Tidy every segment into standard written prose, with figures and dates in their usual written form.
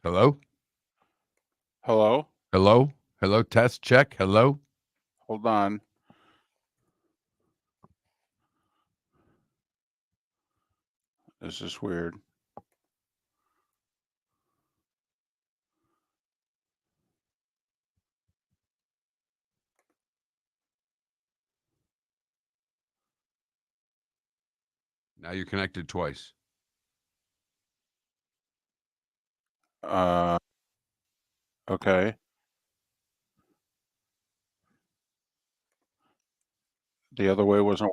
Hello? Hello? Hello? Hello? Test check. Hello? Hold on. This is weird. Now you're connected twice. Okay. The other way wasn't.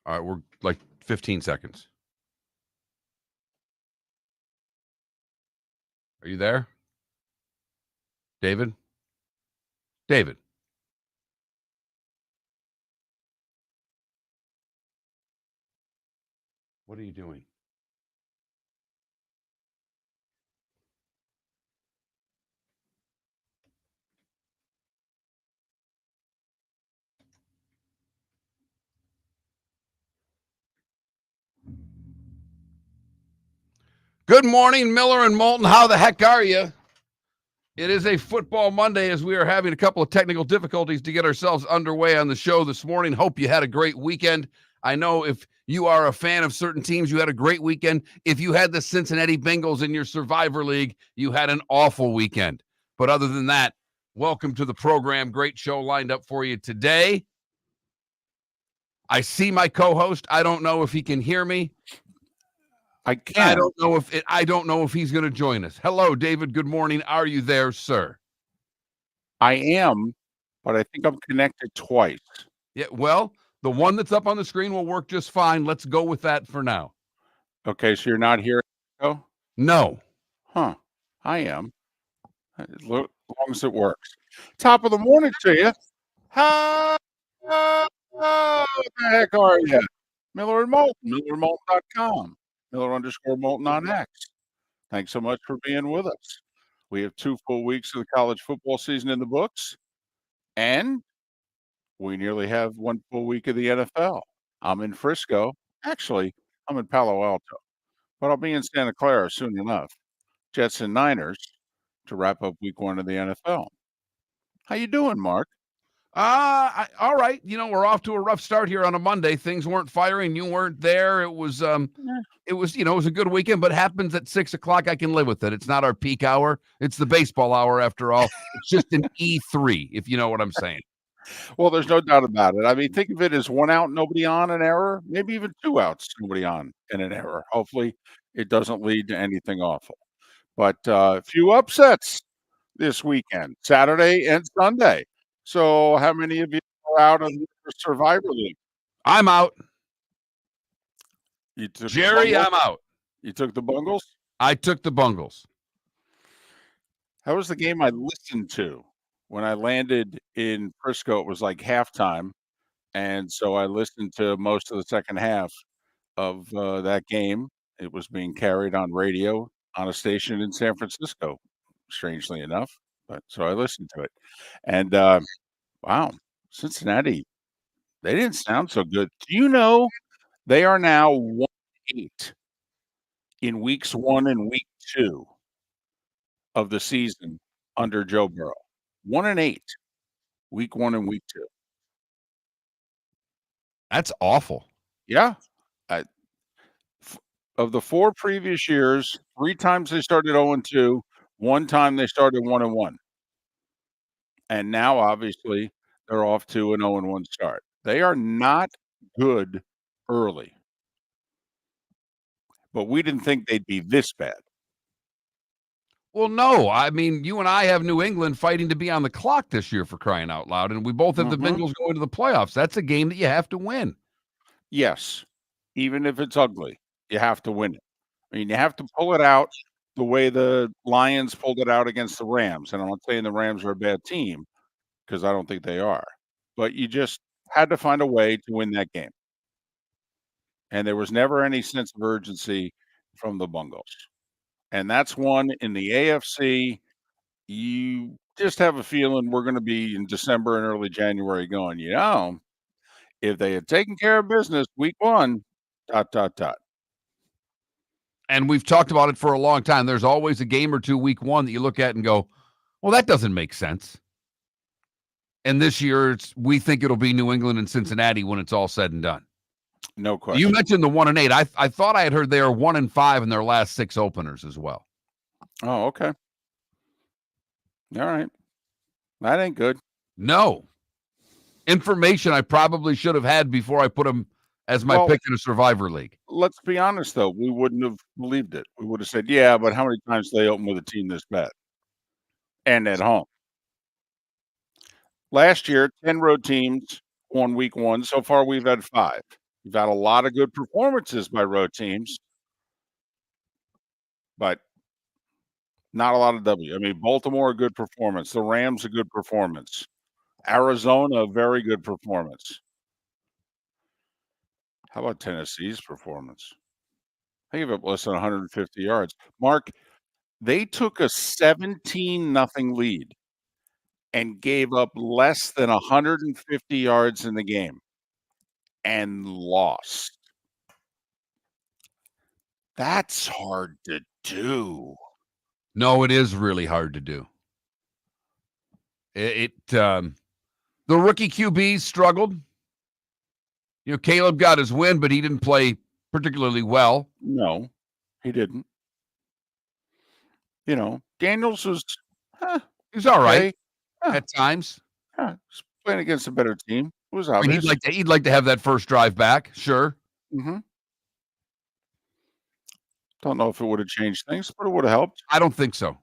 All right, we're like 15 seconds. Are you there? David? David. What are you doing? Good morning, Miller and Moulton. How the heck are you? It is a football Monday as we are having a couple of technical difficulties to get ourselves underway on the show this morning. Hope you had a great weekend. I know if you are a fan of certain teams, you had a great weekend. If you had the Cincinnati Bengals in your Survivor League, you had an awful weekend. But other than that, welcome to the program. Great show lined up for you today. I see my co-host. I don't know if he can hear me. I can't. I don't know if he's going to join us. Hello, David. Good morning. Are you there, sir? I am, but I think I'm connected twice. Yeah, well, the one that's up on the screen will work just fine. Let's go with that for now. Okay, so you're not here? Oh, No. huh. I am. As long as it works. Top of the morning to you. What the heck are you? Miller and Moulton, MillerandMoulton.com, Miller_Moulton on X. Thanks so much for being with us. We have 2 full weeks of the college football season in the books, and we nearly have 1 full week of the NFL. I'm in Frisco. Actually, I'm in Palo Alto, but I'll be in Santa Clara soon enough. Jets and Niners to wrap up week 1 of the NFL. How you doing, Mark? All right. You know, we're off to a rough start here on a Monday. Things weren't firing. You weren't there. It was it was a good weekend, but happens at 6:00. I can live with it. It's not our peak hour. It's the baseball hour after all. It's just an E3, if you know what I'm saying. Well, there's no doubt about it. I mean, think of it as 1 out, nobody on, an error, maybe even 2 outs, nobody on, and an error. Hopefully, it doesn't lead to anything awful. But a few upsets this weekend, Saturday and Sunday. So, how many of you are out of the Survivor League? I'm out. You took Jerry, I'm out. You took the Bungles? I took the Bungles. That was the game I listened to. When I landed in Frisco, it was like halftime, and so I listened to most of the second half of, that game. It was being carried on radio on a station in San Francisco, strangely enough, but so I listened to it. And, wow, Cincinnati, they didn't sound so good. Do you know they are now 1-8 in weeks 1 and week 2 of the season under Joe Burrow? 1-8, week 1 and week 2. That's awful. Yeah. I of the 4 previous years, 3 times they started 0-2, 1 time they started 1-1. And now, obviously, they're off to an 0-1 start. They are not good early. But we didn't think they'd be this bad. Well, no. I mean, you and I have New England fighting to be on the clock this year, for crying out loud, and we both have the Bengals going to the playoffs. That's a game that you have to win. Yes. Even if it's ugly, you have to win it. I mean, you have to pull it out the way the Lions pulled it out against the Rams, and I'm not saying the Rams are a bad team, because I don't think they are, but you just had to find a way to win that game. And there was never any sense of urgency from the Bungles. And that's one in the AFC. You just have a feeling we're going to be in December and early January going, if they had taken care of business week 1, ... And we've talked about it for a long time. There's always a game or two week 1 that you look at and go, well, that doesn't make sense. And this year, we think it'll be New England and Cincinnati when it's all said and done. No question. You mentioned the 1-8. I thought I had heard they are 1-5 in their last 6 openers as well. Oh, okay. All right. That ain't good. No. Information I probably should have had before I put them as my pick in a Survivor League. Let's be honest, though. We wouldn't have believed it. We would have said, yeah, but how many times do they open with a team this bad? And at home. Last year, 10 road teams on week 1. So far, we've had 5. We've had a lot of good performances by road teams, but not a lot of W. I mean, Baltimore, a good performance. The Rams, a good performance. Arizona, a very good performance. How about Tennessee's performance? They gave up less than 150 yards. Mark, they took a 17-0 lead and gave up less than 150 yards in the game and lost. That's hard to do. No, it is really hard to do. The rookie QBs struggled. Caleb got his win, but he didn't play particularly well. No, he didn't. Daniels was he was all right at times. He's playing against a better team. It was obvious. He'd like to have that first drive back, sure. Mm-hmm. Don't know if it would have changed things, but it would have helped. I don't think so.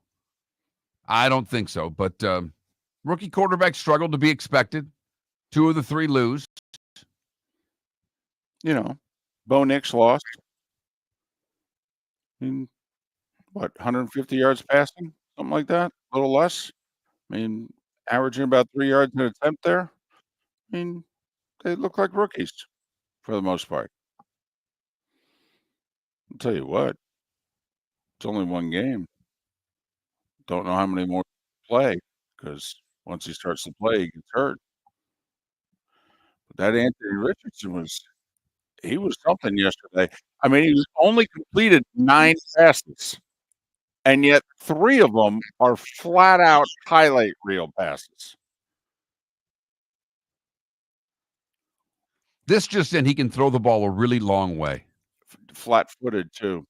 But rookie quarterback struggled to be expected. 2 of the 3 lose. Bo Nix lost. What, 150 yards passing? Something like that? A little less? Averaging about 3 yards an attempt there. They look like rookies for the most part. I'll tell you what. It's only one game. Don't know how many more play, because once he starts to play, he gets hurt. But that Anthony Richardson was something yesterday. He was only completed 9 passes, and yet 3 of them are flat-out highlight reel passes. This just in, he can throw the ball a really long way. Flat-footed, too.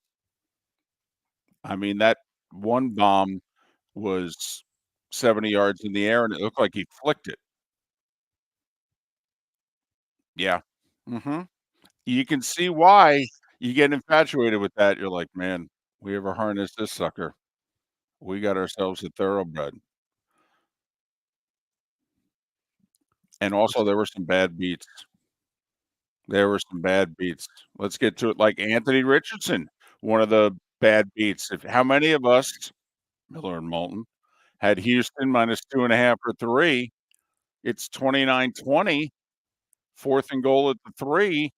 That one bomb was 70 yards in the air, and it looked like he flicked it. Yeah. Mm-hmm. You can see why you get infatuated with that. You're like, man, we ever harness this sucker, we got ourselves a thoroughbred. And also, there were some bad beats. Let's get to it. Like Anthony Richardson, one of the bad beats. How many of us, Miller and Moulton, had Houston minus 2.5 or 3? It's 29-20, 4th and goal at the 3.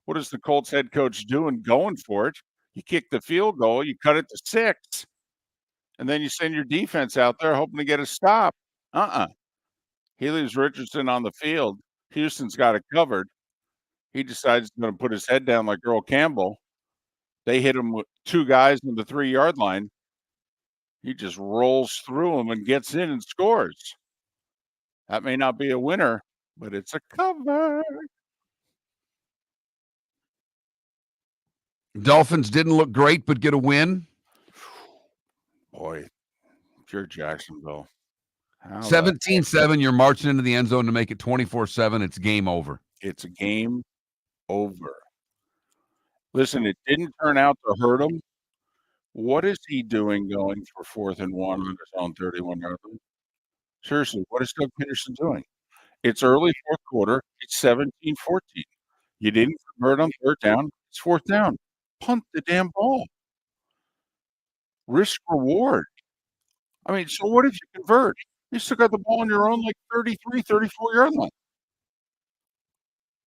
What is the Colts head coach doing? Going for it. You kick the field goal, you cut it to 6, and then you send your defense out there hoping to get a stop. He leaves Richardson on the field. Houston's got it covered. He decides he's going to put his head down like Earl Campbell. They hit him with 2 guys on the 3-yard line. He just rolls through them and gets in and scores. That may not be a winner, but it's a cover. Dolphins didn't look great, but get a win. Boy, if you're Jacksonville. 17-7, you're marching into the end zone to make it 24-7. It's game over. It's a game over. Listen, it didn't turn out to hurt him. What is he doing going for 4th and 1 on his own 31-yard line? Seriously, what is Doug Peterson doing? It's early 4th quarter. It's 17-14. You didn't convert on 3rd down. It's 4th down. Punt the damn ball. Risk reward. So what if you convert? You still got the ball on your own 33, 34-yard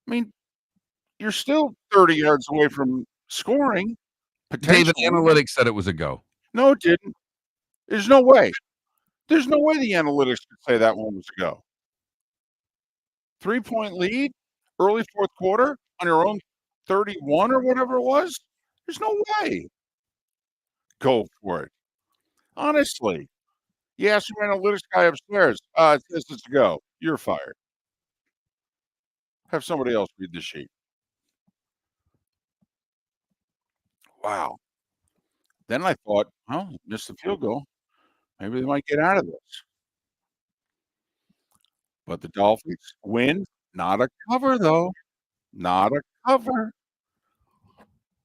line. You're still 30 yards away from scoring. David, analytics said it was a go. No, it didn't. There's no way. There's no way the analytics could say that one was a go. 3-point lead, early fourth quarter on your own 31 or whatever it was. There's no way. Go for it. Honestly. You ask your analytics guy upstairs, it says it's a go. You're fired. Have somebody else read the sheet. Wow. Then I thought, well, missed the field goal. Maybe they might get out of this. But the Dolphins win. Not a cover, though. Not a cover.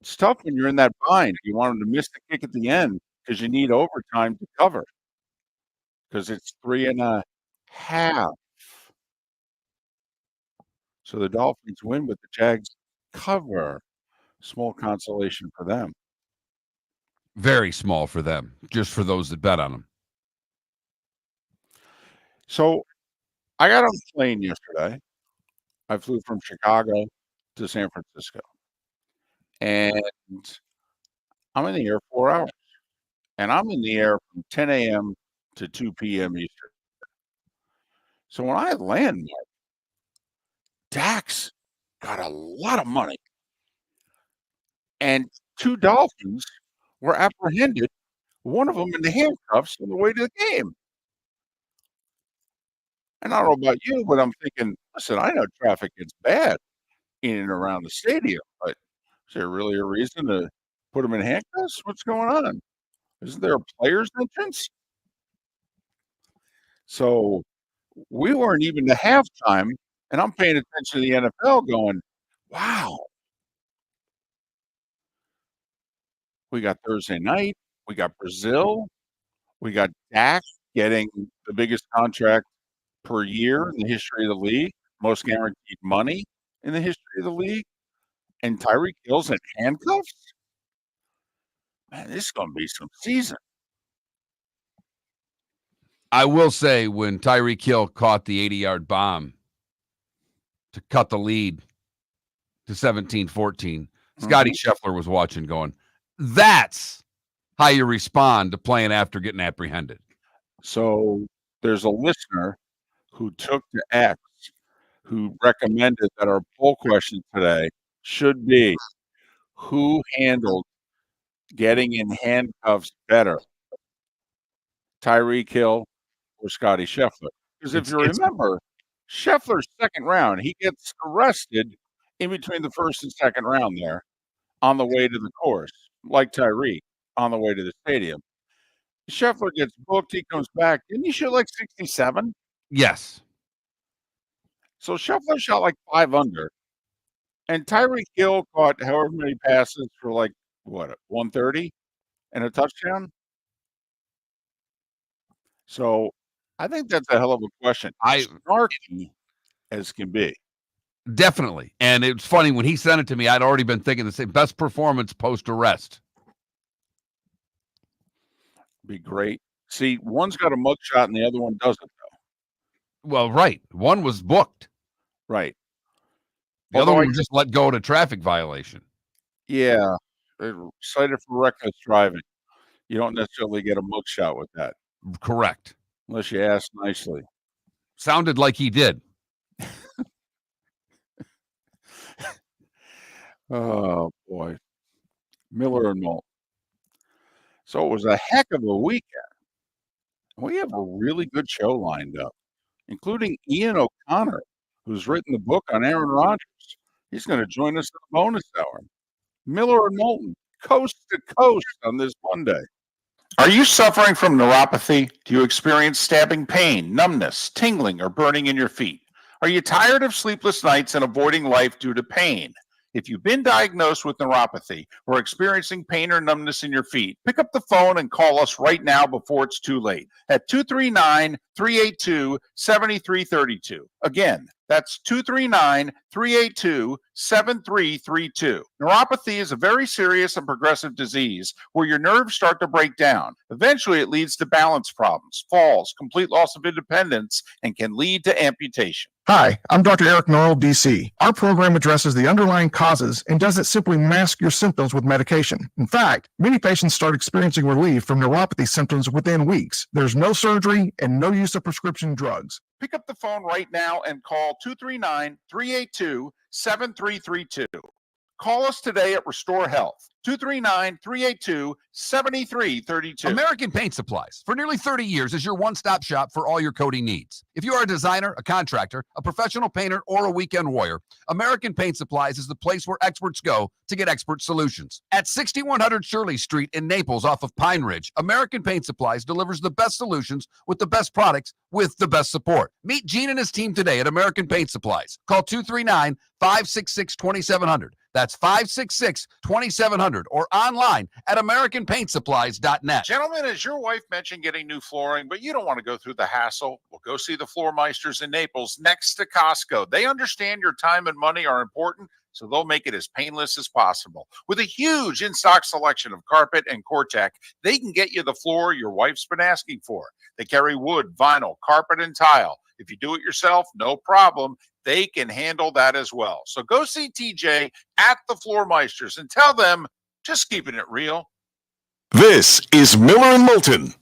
It's tough when you're in that bind. You want them to miss the kick at the end because you need overtime to cover. Because it's 3.5. So the Dolphins win, but the Jags cover. Small consolation for them. Very small for them, just for those that bet on them. So I got on a plane yesterday. I flew from Chicago to San Francisco. And I'm in the air 4 hours. And I'm in the air from 10 a.m. to 2 p.m. Eastern. So when I land, Dax got a lot of money. And 2 Dolphins were apprehended, one of them in the handcuffs on the way to the game. And I don't know about you, but I'm thinking, listen, I know traffic gets bad in and around the stadium, but is there really a reason to put them in handcuffs? What's going on? Isn't there a player's entrance? So we weren't even to halftime, and I'm paying attention to the NFL going, wow. We got Thursday night. We got Brazil. We got Dak getting the biggest contract per year in the history of the league, most guaranteed money in the history of the league, and Tyreek Hill's in handcuffs. Man, this is going to be some season. I will say when Tyreek Hill caught the 80-yard bomb to cut the lead to 17-14, Scotty Scheffler was watching going, that's how you respond to playing after getting apprehended. So there's a listener who took to X who recommended that our poll question today should be, who handled getting in handcuffs better, Tyreek Hill or Scotty Scheffler? Because if you remember, Scheffler's second round, he gets arrested in between the first and second round there on the way to the course, like Tyreek on the way to the stadium. Scheffler gets booked, he comes back. Didn't he shoot like 67? Yes. So Scheffler shot like 5 under. And Tyreek Hill caught however many passes for like, 130 and a touchdown? So I think that's a hell of a question. Snarky as can be. Definitely. And it's funny, when he sent it to me, I'd already been thinking the same. Best performance post-arrest. Be great. See, one's got a mugshot and the other one doesn't, though. Well, right. One was booked. Right. The other one was just let go at a traffic violation. Yeah. Cited for reckless driving. You don't necessarily get a mugshot with that. Correct. Unless you ask nicely. Sounded like he did. Oh, boy. Miller and Moulton. So it was a heck of a weekend. We have a really good show lined up, including Ian O'Connor, who's written the book on Aaron Rodgers. He's going to join us in the bonus hour. Miller and Moulton, coast to coast on this Monday. Are you suffering from neuropathy? Do you experience stabbing pain, numbness, tingling, or burning in your feet? Are you tired of sleepless nights and avoiding life due to pain? If you've been diagnosed with neuropathy or experiencing pain or numbness in your feet, pick up the phone and call us right now before it's too late at 239-382-7332. Again, That's 239-382-7332. Neuropathy is a very serious and progressive disease where your nerves start to break down. Eventually, it leads to balance problems, falls, complete loss of independence, and can lead to amputation. Hi, I'm Dr. Eric Norrell, DC. Our program addresses the underlying causes and doesn't simply mask your symptoms with medication. In fact, many patients start experiencing relief from neuropathy symptoms within weeks. There's no surgery and no use of prescription drugs. Pick up the phone right now and call 239-382-7332. Call us today at Restore Health, 239-382-7332. American Paint Supplies, for nearly 30 years, is your one-stop shop for all your coating needs. If you are a designer, a contractor, a professional painter, or a weekend warrior, American Paint Supplies is the place where experts go to get expert solutions. At 6100 Shirley Street in Naples off of Pine Ridge, American Paint Supplies delivers the best solutions with the best products with the best support. Meet Gene and his team today at American Paint Supplies. Call 239-566-2700. That's 566-2700 or online at AmericanPaintSupplies.net. Gentlemen, as your wife mentioned getting new flooring, but you don't want to go through the hassle, well, go see the Floormeisters in Naples next to Costco. They understand your time and money are important, so they'll make it as painless as possible. With a huge in-stock selection of carpet and Cortec, they can get you the floor your wife's been asking for. They carry wood, vinyl, carpet, and tile. If you do it yourself, no problem. They can handle that as well. So go see TJ at the Floormeisters and tell them, just keeping it real. This is Miller and Moulton.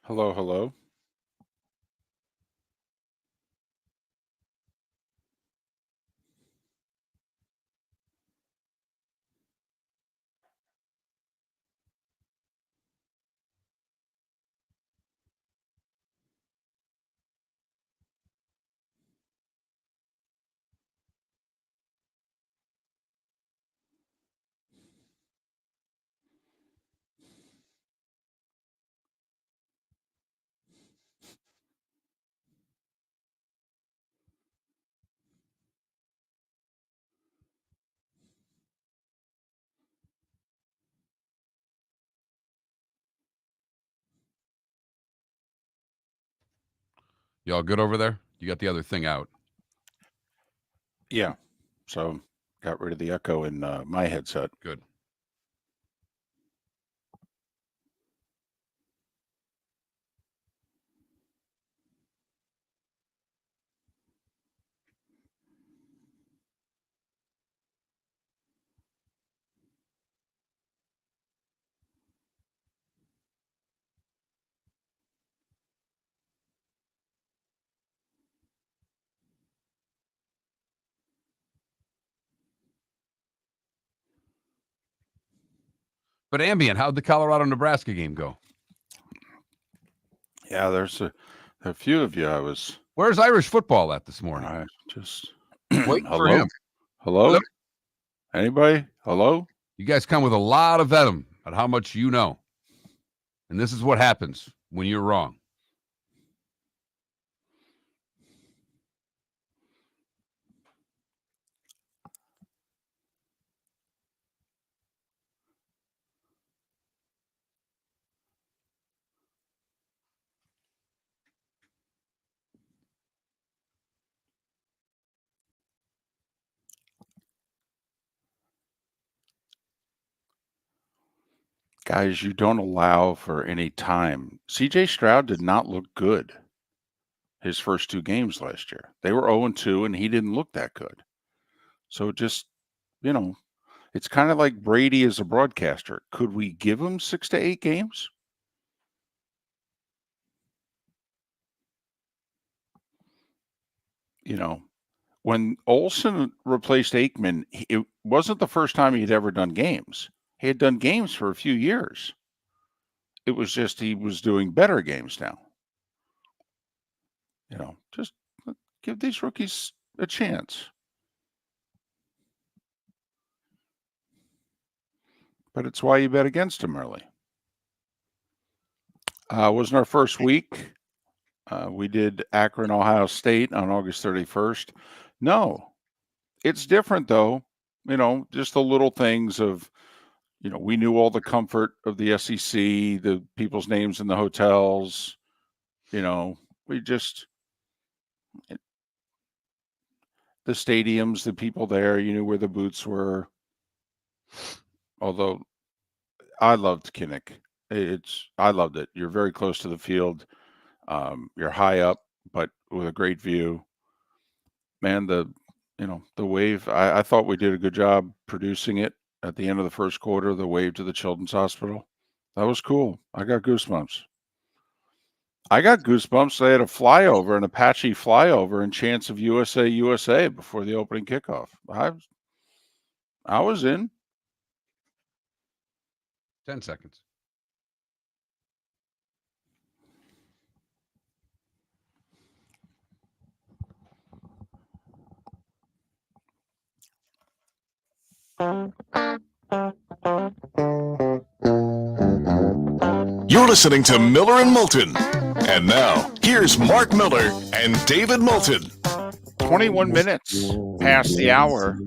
Hello, hello. Y'all good over there? You got the other thing out. Yeah. So got rid of the echo in my headset. Good. But Ambient, how'd the Colorado-Nebraska game go? Yeah, there's a few of you. Where's Irish football at this morning? I just Waiting for hello? him. Hello? Hello? Anybody? Hello? You guys come with a lot of venom on how much you know. And this is what happens when you're wrong. Guys, you don't allow for any time. CJ Stroud did not look good his first two games last year. They were 0-2, and he didn't look that good. So just, it's kind of like Brady as a broadcaster. Could we give him 6 to 8 games? when Olsen replaced Aikman, it wasn't the first time he'd ever done games. He had done games for a few years. It was just he was doing better games now. Just give these rookies a chance. But it's why you bet against him early. Wasn't our first week. We did Akron, Ohio State on August 31st. No, it's different though. Just the little things of, we knew all the comfort of the SEC, the people's names in the hotels. We just, the stadiums, the people there, you knew where the booths were. Although I loved Kinnick. I loved it. You're very close to the field. You're high up, but with a great view. Man, the wave, I thought we did a good job producing it at the end of the first quarter, the wave to the Children's Hospital. That was cool. I got goosebumps. They had a flyover, an Apache flyover, and chants of USA, USA before the opening kickoff. I was in. 10 seconds. You're listening to Miller and Moulton. And now, here's Mark Miller and David Moulton. 21 minutes past the hour.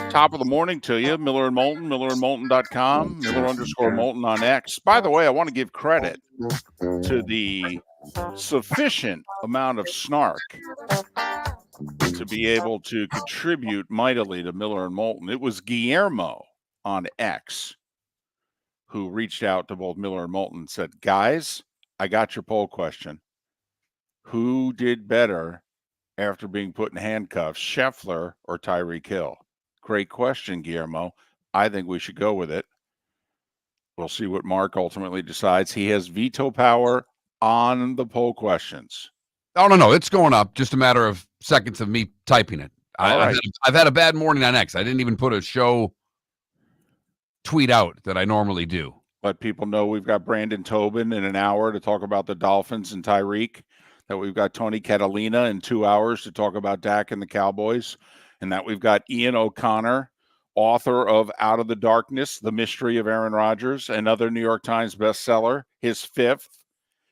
Top of the morning to you. Miller and Moulton, millerandmoulton.com, Miller_Moulton on X. By the way, I want to give credit to the sufficient amount of snark to be able to contribute mightily to Miller and Moulton. It was Guillermo on X who reached out to both Miller and Moulton and said, guys, I got your poll question. Who did better after being put in handcuffs, Scheffler or Tyreek Hill? Great question, Guillermo. I think we should go with it. We'll see what Mark ultimately decides. He has veto power on the poll questions. Oh, no. It's going up. Just a matter of seconds of me typing it. I've had a bad morning on X. I didn't even put a show tweet out that I normally do. Let people know we've got Brandon Tobin in an hour to talk about the Dolphins and Tyreek, that we've got Tony Catalina in 2 hours to talk about Dak and the Cowboys, and that we've got Ian O'Connor, author of Out of the Darkness, The Mystery of Aaron Rodgers, another New York Times bestseller, his 5th.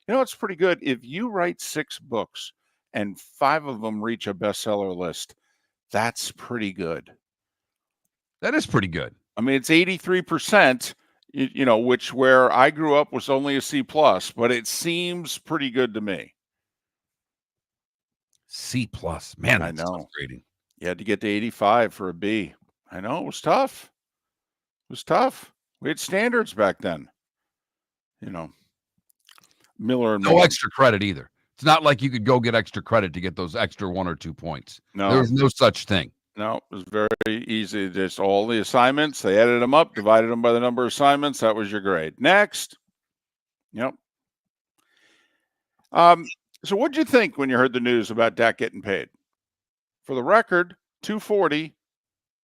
It's pretty good. If you write 6 books and 5 of them reach a bestseller list, that's pretty good. That is pretty good. I mean, it's 83%, which where I grew up was only a C+, but it seems pretty good to me. C+. Man, I that's know. tough grading. You had to get to 85 for a B. I know, it was tough. We had standards back then. Miller and no extra credit either. It's not like you could go get extra credit to get those extra 1 or 2 points. No. There was no such thing. No, it was very easy. Just all the assignments, they added them up, divided them by the number of assignments. That was your grade. Next. Yep. So what'd you think when you heard the news about Dak getting paid? For the record, $240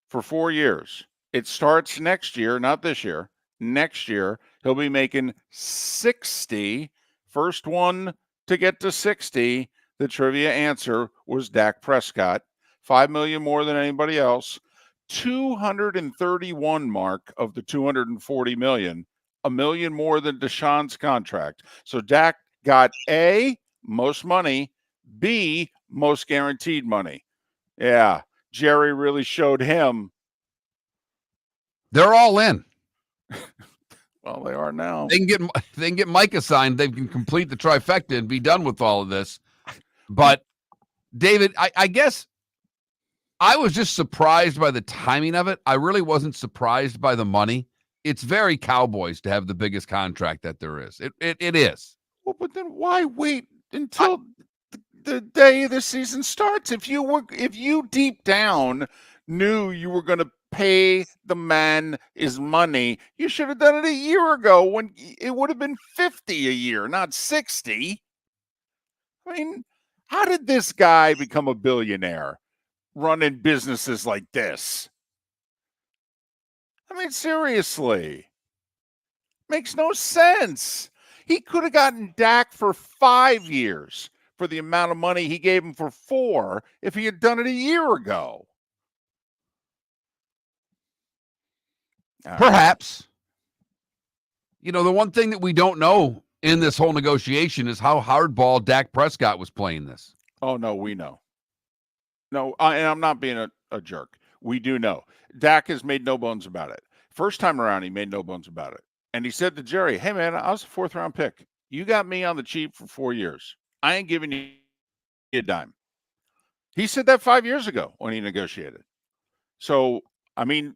for 4 years. It starts next year, not this year. Next year, he'll be making $60. First one to get to 60. The trivia answer was Dak Prescott. $5 million more than anybody else. 231 mark of the 240 million. $1 million more than Deshaun's contract. So Dak got A, most money, B, most guaranteed money. Yeah, Jerry really showed him. They're all in. Well, they are now. They can get Mike assigned. They can complete the trifecta and be done with all of this. But David, I guess I was just surprised by the timing of it. I really wasn't surprised by the money. It's very Cowboys to have the biggest contract that there is. It is. Well, but then why wait until the day the season starts? If you deep down knew you were going to pay the man his money, you should have done it a year ago when it would have been $50 a year, not $60. I mean, How did this guy become a billionaire running businesses like this? I mean, seriously. Makes no sense. He could have gotten Dak for 5 years for the amount of money he gave him for 4 if he had done it a year ago. All right. Perhaps. You know, the one thing that we don't know in this whole negotiation is how hardball Dak Prescott was playing this. Oh, no, we know. No, and I'm not being a jerk. We do know. Dak has made no bones about it. First time around, he made no bones about it. And he said to Jerry, hey, man, I was a 4th-round pick. You got me on the cheap for 4 years. I ain't giving you a dime. He said that 5 years ago when he negotiated. So, I mean,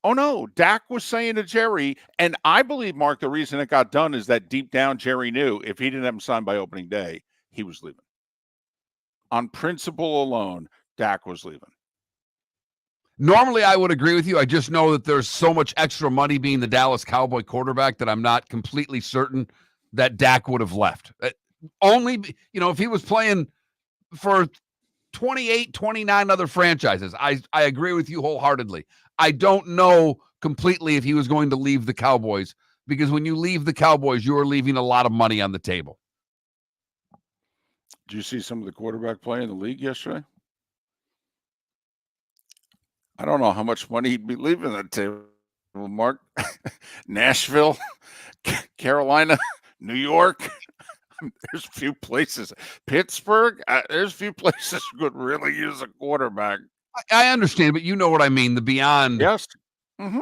oh, no, Dak was saying to Jerry, and I believe, Mark, the reason it got done is that deep down Jerry knew if he didn't have him signed by opening day, he was leaving. On principle alone, Dak was leaving. Normally, I would agree with you. I just know that there's so much extra money being the Dallas Cowboy quarterback that I'm not completely certain that Dak would have left. Only, you know, if he was playing for 28, 29 other franchises, I agree with you wholeheartedly. I don't know completely if he was going to leave the Cowboys, because when you leave the Cowboys, you are leaving a lot of money on the table. Did you see some of the quarterback play in the league yesterday? I don't know how much money he'd be leaving the table, Mark. Nashville, Carolina, New York. There's a few places. Pittsburgh, there's a few places who could really use a quarterback. I understand, but you know what I mean, the beyond Yes.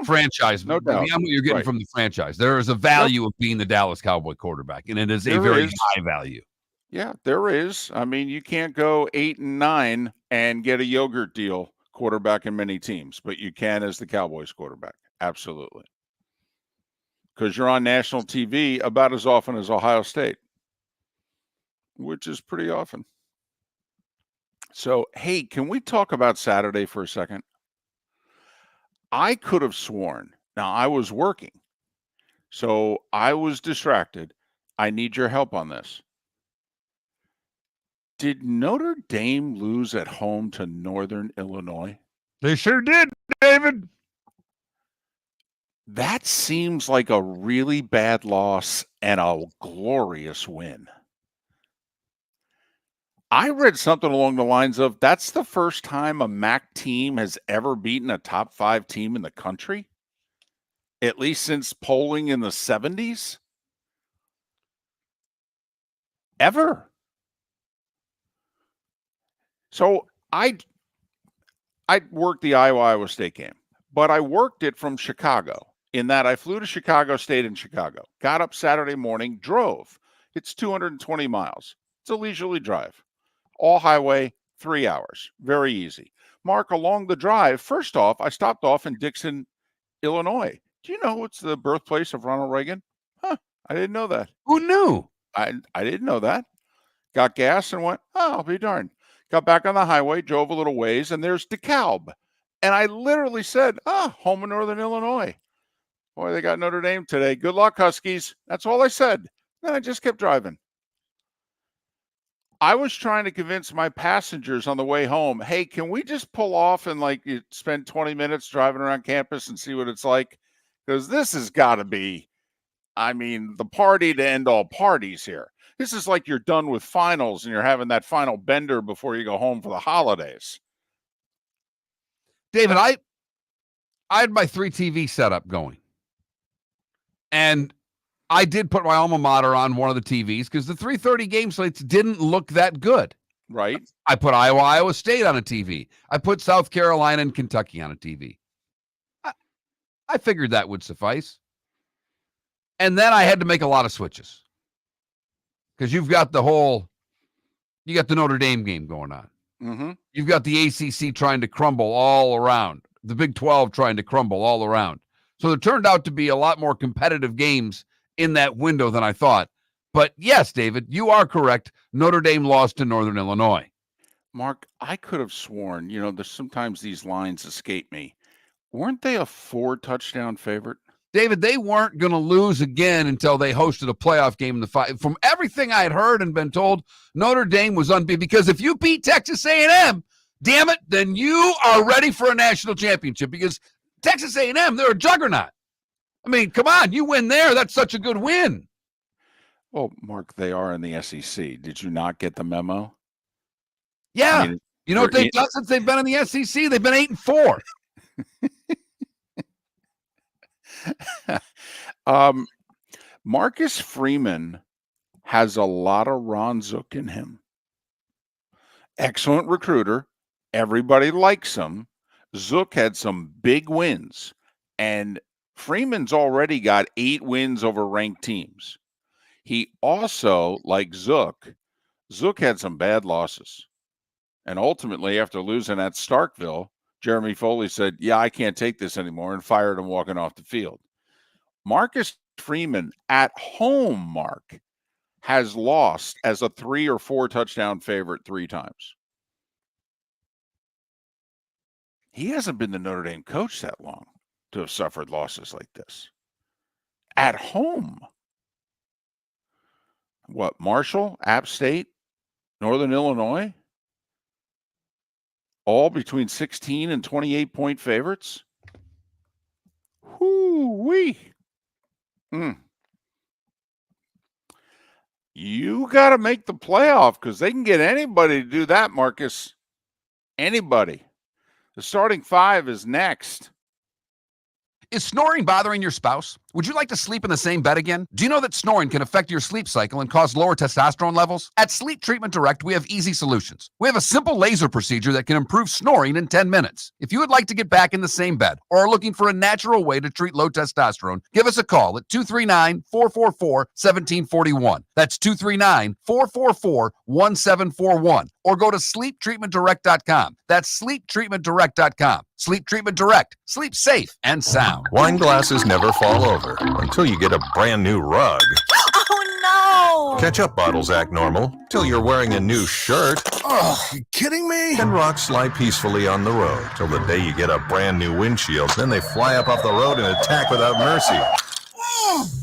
franchise, No doubt. beyond what you're getting Right. from the franchise. There is a value of being the Dallas Cowboy quarterback, and it is a There very is. high value. Yeah, there is. I mean, you can't go 8-9 and get a yogurt deal quarterback in many teams, but you can as the Cowboys quarterback. Absolutely. Because you're on national TV about as often as Ohio State, which is pretty often. So, hey, can we talk about Saturday for a second? I could have sworn, now I was working, so I was distracted. I need your help on this. Did Notre Dame lose at home to Northern Illinois? They sure did, David. That seems like a really bad loss and a glorious win. I read something along the lines of that's the first time a MAC team has ever beaten a top 5 team in the country, at least since polling in the 70s. Ever. So I worked the Iowa State game, but I worked it from Chicago in that I flew to Chicago, stayed in Chicago, got up Saturday morning, drove. It's 220 miles. It's a leisurely drive. All highway, 3 hours. Very easy. Mark, along the drive, first off, I stopped off in Dixon, Illinois. Do you know it's the birthplace of Ronald Reagan? Huh, I didn't know that. Who knew? I didn't know that. Got gas and went, oh, I'll be darned. Got back on the highway, drove a little ways, and there's DeKalb. And I literally said, home in Northern Illinois. Boy, they got Notre Dame today. Good luck, Huskies. That's all I said. Then I just kept driving. I was trying to convince my passengers on the way home, hey, can we just pull off and spend 20 minutes driving around campus and see what it's like? Because this has got to be, the party to end all parties here. This is like you're done with finals and you're having that final bender before you go home for the holidays. David, I had my 3 TV setup going. And I did put my alma mater on one of the TVs because the 3:30 game slates didn't look that good. Right. I put Iowa State on a TV. I put South Carolina and Kentucky on a TV. I figured that would suffice. And then I had to make a lot of switches. Because you got the Notre Dame game going on. Mm-hmm. You've got the ACC trying to crumble all around. The Big 12 trying to crumble all around. So there turned out to be a lot more competitive games in that window than I thought. But yes, David, you are correct. Notre Dame lost to Northern Illinois. Mark, I could have sworn, there's sometimes these lines escape me. Weren't they a 4 touchdown favorite? David, they weren't going to lose again until they hosted a playoff game in the fight. From everything I had heard and been told, Notre Dame was unbeaten. Because if you beat Texas A&M, damn it, then you are ready for a national championship. Because Texas A&M, they're a juggernaut. I mean, come on, you win there. That's such a good win. Well, Mark, they are in the SEC. Did you not get the memo? Yeah. I mean, you know what they've done since they've been in the SEC? They've been 8-4. Marcus Freeman has a lot of Ron Zook in him. Excellent recruiter. Everybody likes him. Zook had some big wins, and Freeman's already got 8 wins over ranked teams. He also, like Zook had some bad losses. And ultimately, after losing at Starkville, Jeremy Foley said, yeah, I can't take this anymore, and fired him walking off the field. Marcus Freeman at home, Mark, has lost as a 3 or 4 touchdown favorite 3 times. He hasn't been the Notre Dame coach that long to have suffered losses like this. At home. What, Marshall, App State, Northern Illinois? All between 16 and 28-point favorites? Whoo-wee. You got to make the playoff because they can get anybody to do that, Marcus. Anybody. The starting 5 is next. Is snoring bothering your spouse? Would you like to sleep in the same bed again? Do you know that snoring can affect your sleep cycle and cause lower testosterone levels? At Sleep Treatment Direct, we have easy solutions. We have a simple laser procedure that can improve snoring in 10 minutes. If you would like to get back in the same bed or are looking for a natural way to treat low testosterone, give us a call at 239-444-1741. That's 239-444-1741. Or go to sleeptreatmentdirect.com. That's sleeptreatmentdirect.com. Sleep Treatment Direct. Sleep safe and sound. Wine glasses never fall over until you get a brand new rug. Oh, no! Ketchup bottles act normal till you're wearing a new shirt. Oh, you kidding me? And rocks lie peacefully on the road till the day you get a brand new windshield. Then they fly up off the road and attack without mercy.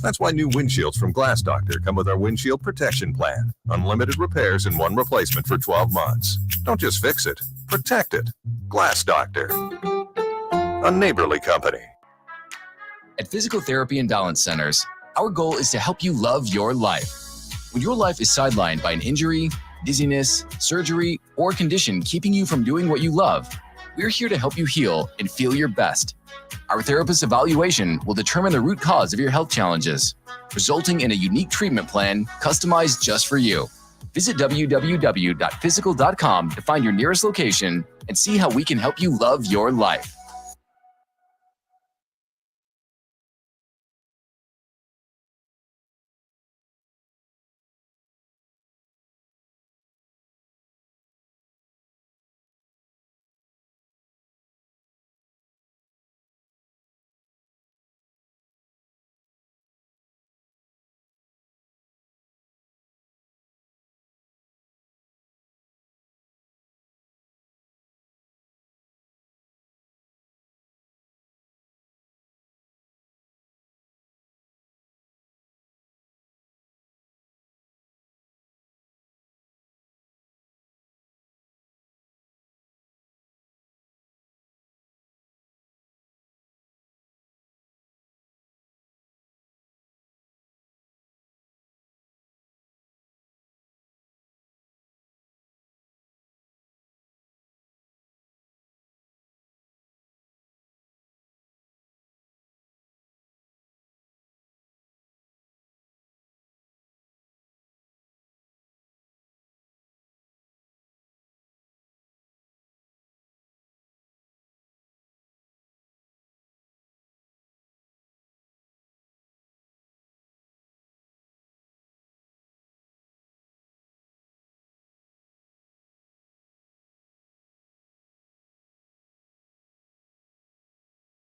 That's why new windshields from Glass Doctor come with our windshield protection plan. Unlimited repairs and 1 replacement for 12 months. Don't just fix it, protect it. Glass Doctor, a neighborly company. At Physical Therapy and Balance Centers, our goal is to help you love your life. When your life is sidelined by an injury, dizziness, surgery, or condition keeping you from doing what you love, we're here to help you heal and feel your best. Our therapist evaluation will determine the root cause of your health challenges, resulting in a unique treatment plan customized just for you. Visit www.physical.com to find your nearest location and see how we can help you love your life.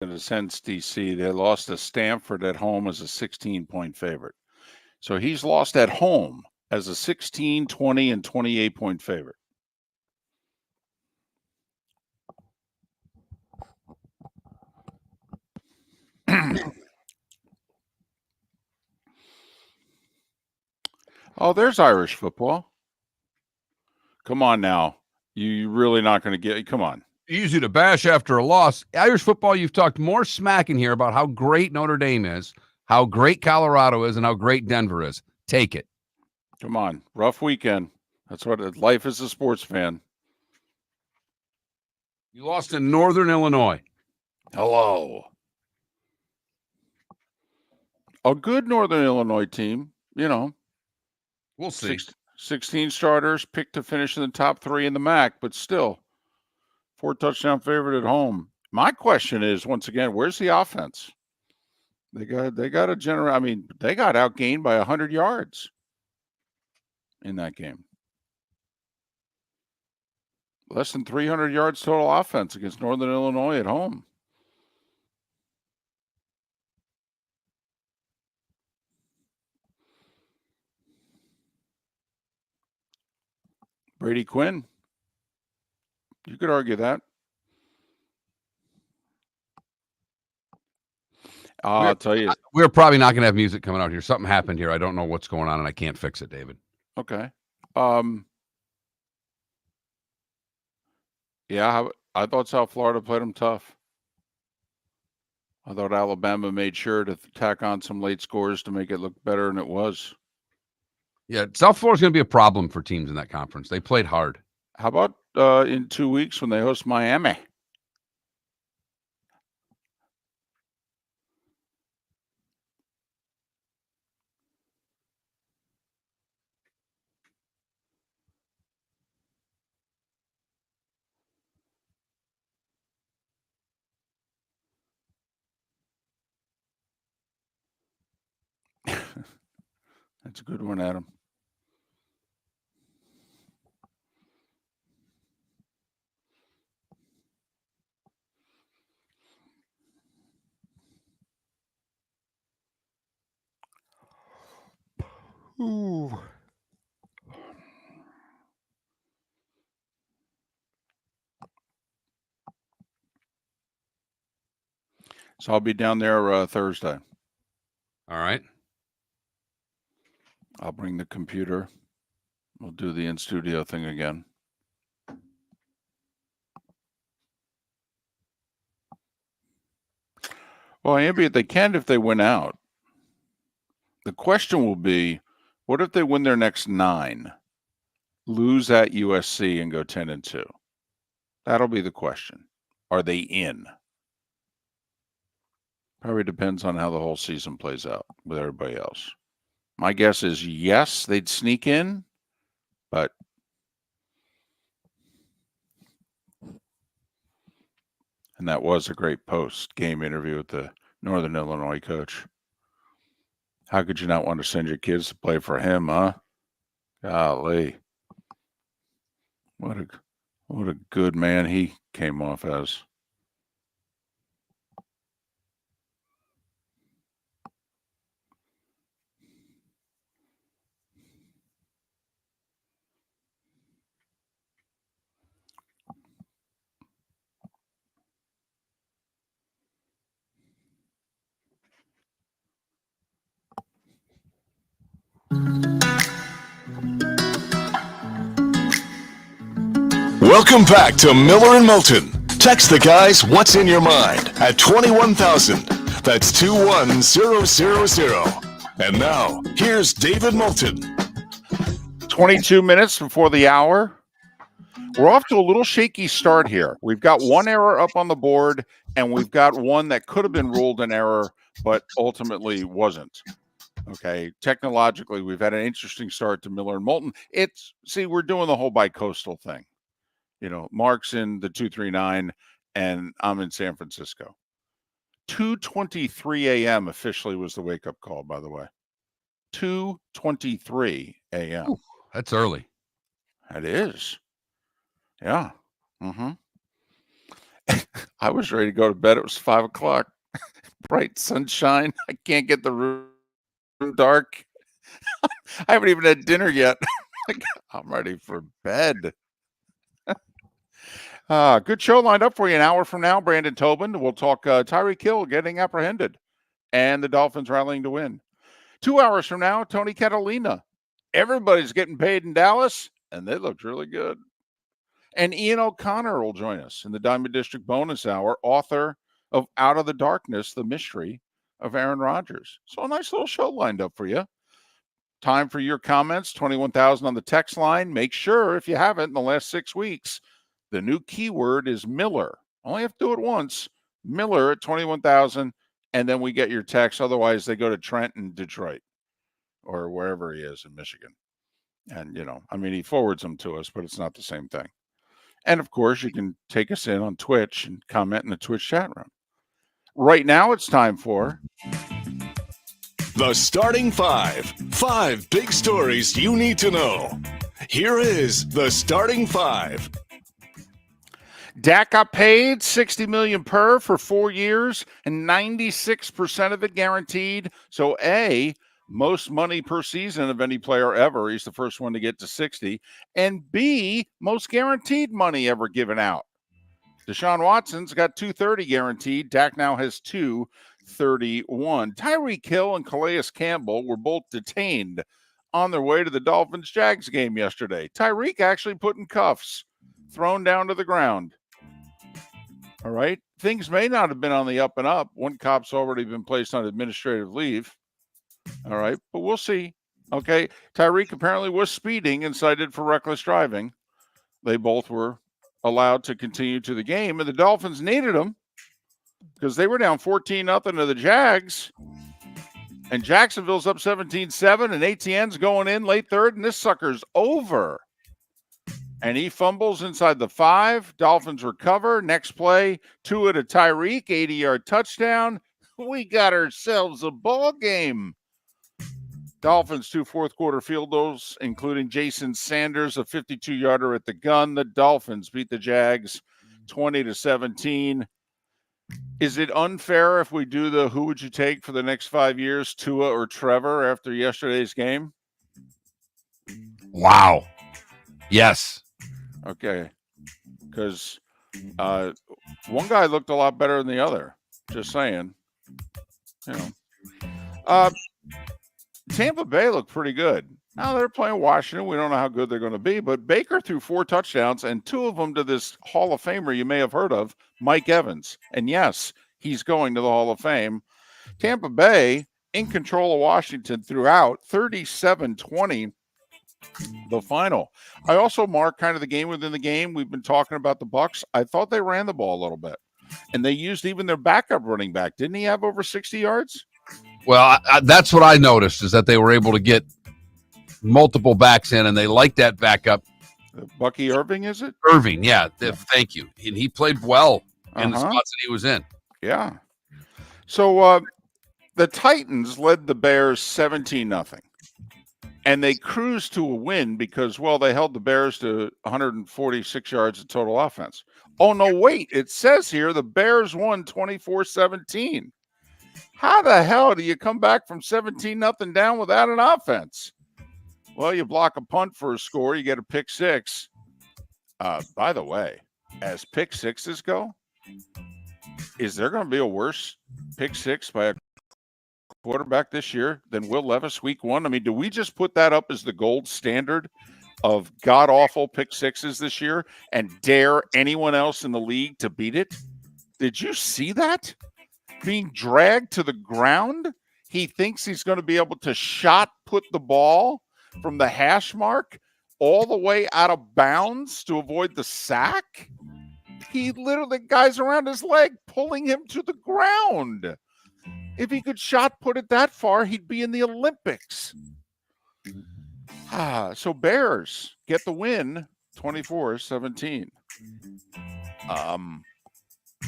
In a sense, DC, they lost to Stanford at home as a 16-point favorite. So he's lost at home as a 16, 20, and 28-point favorite. Oh, there's Irish football. Come on now. You're really not going to get. Come on. Easy to bash after a loss. Irish football, you've talked more smack in here about how great Notre Dame is, how great Colorado is, and how great Denver is. Take it. Come on. Rough weekend. That's what life is a sports fan. You lost in Northern Illinois. Hello. A good Northern Illinois team, you know. We'll see. 16 starters picked to finish in the top 3 in the MAC, but still 4-touchdown favorite at home. My question is, once again, where's the offense? They got a general. I mean, they got outgained by 100 yards in that game. Less than 300 yards total offense against Northern Illinois at home. Brady Quinn. You could argue that. I'll tell you. We're probably not going to have music coming out here. Something happened here. I don't know what's going on, and I can't fix it, David. Okay. Yeah, I thought South Florida played them tough. I thought Alabama made sure to tack on some late scores to make it look better than it was. Yeah, South Florida's going to be a problem for teams in that conference. They played hard. How about in 2 weeks when they host Miami? That's a good one, Adam. Ooh. So I'll be down there Thursday. All right. I'll bring the computer. We'll do the in-studio thing again. Well, Ambient, they can if they win out. The question will be, what if they win their next 9, lose at USC, and go 10-2? That'll be the question. Are they in? Probably depends on how the whole season plays out with everybody else. My guess is yes, they'd sneak in, but and that was a great post-game interview with the Northern Illinois coach. How could you not want to send your kids to play for him, huh? Golly. What a good man he came off as. Welcome back to Miller and Moulton. Text the guys what's in your mind at 21,000. That's 21000. And now, here's David Moulton. 22 minutes before the hour. We're off to a little shaky start here. We've got one error up on the board, and we've got one that could have been ruled an error, but ultimately wasn't. Okay, technologically, we've had an interesting start to Miller and Moulton. We're doing the whole bi-coastal thing. You know, Mark's in the 239, and I'm in San Francisco. 2:23 a.m. officially was the wake-up call, by the way. 2:23 a.m. Ooh, that's early. That is. Yeah. Mm-hmm. I was ready to go to bed. It was 5 o'clock. Bright sunshine. I can't get the room dark. I haven't even had dinner yet. I'm ready for bed. Good show lined up for you an hour from now. Brandon Tobin. We'll talk Tyreek Hill getting apprehended and the Dolphins rallying to win. 2 hours from now, Tony Catalina Everybody's getting paid in Dallas, and they looked really good. And Ian O'Connor will join us in the Diamond District bonus hour, author of Out of the Darkness, The Mystery of Aaron Rodgers. So a nice little show lined up for you. Time for your comments, 21,000 on the text line. Make sure, if you haven't in the last 6 weeks, the new keyword is Miller. Only have to do it once. Miller at 21,000, and then we get your text. Otherwise, they go to Trent and Detroit or wherever he is in Michigan. And, he forwards them to us, but it's not the same thing. And, of course, you can take us in on Twitch and comment in the Twitch chat room. Right now, it's time for The Starting Five. 5 big stories you need to know. Here is The Starting Five. Dak got paid $60 million per for 4 years, and 96% of it guaranteed. So, A, most money per season of any player ever. He's the first one to get to 60. And B, most guaranteed money ever given out. Deshaun Watson's got $230 guaranteed. Dak now has $231. Tyreek Hill and Calais Campbell were both detained on their way to the Dolphins-Jags game yesterday. Tyreek actually put in cuffs, thrown down to the ground. All right. Things may not have been on the up and up. One cop's already been placed on administrative leave. All right, but we'll see. Okay, Tyreek apparently was speeding and cited for reckless driving. They both were allowed to continue to the game, and the Dolphins needed him because they were down 14-0 to the Jags, and Jacksonville's up 17-7, and ATN's going in late third, and this sucker's over. And he fumbles inside the 5. Dolphins recover. Next play, Tua to Tyreek, 80-yard touchdown. We got ourselves a ball game. Dolphins 2 fourth-quarter field goals, including Jason Sanders, a 52-yarder at the gun. The Dolphins beat the Jags 20-17. Is it unfair if we do the who would you take for the next 5 years, Tua or Trevor, after yesterday's game? Wow. Yes. Okay. Because one guy looked a lot better than the other. Just saying. Tampa Bay looked pretty good. Now they're playing Washington. We don't know how good they're going to be, but Baker threw 4 touchdowns and 2 of them to this Hall of Famer you may have heard of, Mike Evans. And yes, he's going to the Hall of Fame. Tampa Bay in control of Washington throughout, 37-20, the final. I also marked kind of the game within the game. We've been talking about the Bucs. I thought they ran the ball a little bit, and they used even their backup running back. Didn't he have over 60 yards? Well, that's what I noticed, is that they were able to get multiple backs in, and they like that backup. Bucky Irving, is it? Irving, yeah. Thank you. And he played well in the spots that he was in. Yeah. So the Titans led the Bears 17-0. And they cruised to a win because, well, they held the Bears to 146 yards of total offense. Oh, no, wait. It says here the Bears won 24-17. How the hell do you come back from 17-0 down without an offense? Well, you block a punt for a score, you get a pick 6. By the way, as pick 6s go, is there going to be a worse pick 6 by a quarterback this year than Will Levis week 1? I mean, do we just put that up as the gold standard of god-awful pick 6s this year and dare anyone else in the league to beat it? Did you see that? Being dragged to the ground, he thinks he's going to be able to shot put the ball from the hash mark all the way out of bounds to avoid the sack. He literally, guys around his leg pulling him to the ground. If he could shot put it that far, he'd be in the Olympics. So Bears get the win, 24-17.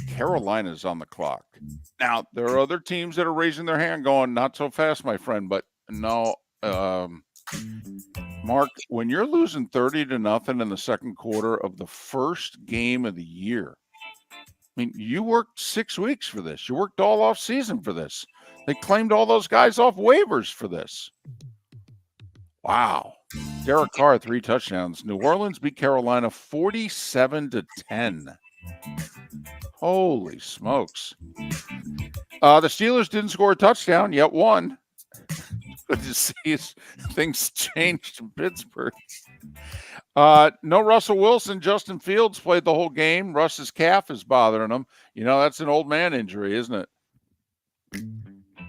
Carolina's on the clock. Now, there are other teams that are raising their hand going, not so fast, my friend, but no. Mark, when you're losing 30-0 in the second quarter of the first game of the year, I mean, you worked 6 weeks for this. You worked all off season for this. They claimed all those guys off waivers for this. Wow. Derek Carr, 3 touchdowns. New Orleans beat Carolina 47-10. Holy smokes. The Steelers didn't score a touchdown, yet won. Good to see things changed in Pittsburgh. No Russell Wilson. Justin Fields played the whole game. Russ's calf is bothering him. That's an old man injury, isn't it?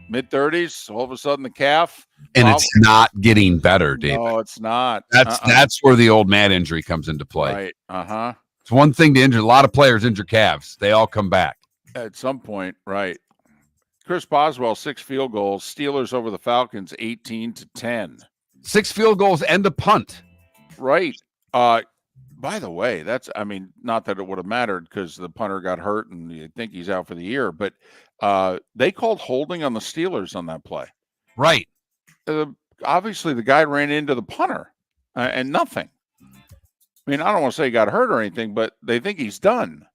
Mid-30s, all of a sudden the calf. And it's not getting better, David. No, it's not. That's where the old man injury comes into play. Right. Uh-huh. It's one thing to injure. A lot of players injure calves. They all come back. At some point, right. Chris Boswell, 6 field goals. Steelers over the Falcons, 18-10. 6 field goals and a punt. Right. By the way, not that it would have mattered because the punter got hurt and you think he's out for the year, but they called holding on the Steelers on that play. Right. Obviously, the guy ran into the punter and nothing. I mean, I don't want to say he got hurt or anything, but they think he's done.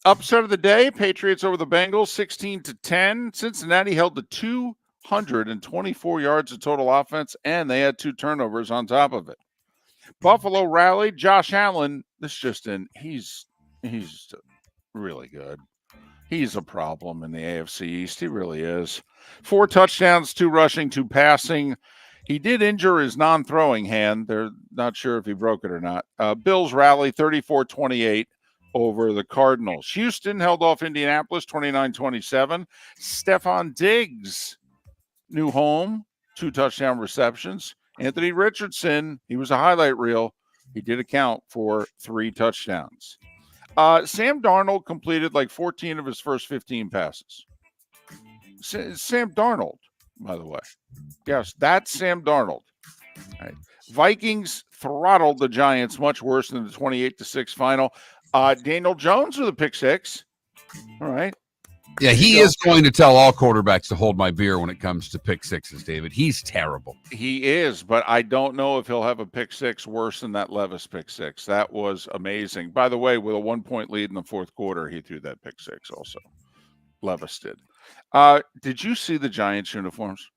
Upset of the day, Patriots over the Bengals, 16-10. Cincinnati held to 224 yards of total offense, and they had 2 turnovers on top of it. Buffalo rallied. Josh Allen, he's really good. He's a problem in the AFC East. He really is. 4 touchdowns, 2 rushing, 2 passing. He did injure his non-throwing hand. They're not sure if he broke it or not. Bills rally 34-28 over the Cardinals. Houston held off Indianapolis 29-27. Stephon Diggs, new home, 2 touchdown receptions. Anthony Richardson, he was a highlight reel. He did account for 3 touchdowns. Sam Darnold completed like 14 of his first 15 passes. Sam Darnold, by the way. Yes, that's Sam Darnold. All right. Vikings throttled the Giants much worse than the 28-6 final. Daniel Jones with a pick 6. All right. Yeah, he is going to tell all quarterbacks to hold my beer when it comes to pick 6s, David. He's terrible. He is, but I don't know if he'll have a pick 6 worse than that Levis pick 6. That was amazing. By the way, with a 1-point lead in the 4th quarter, he threw that pick 6 also. Levis did. Did you see the Giants uniforms?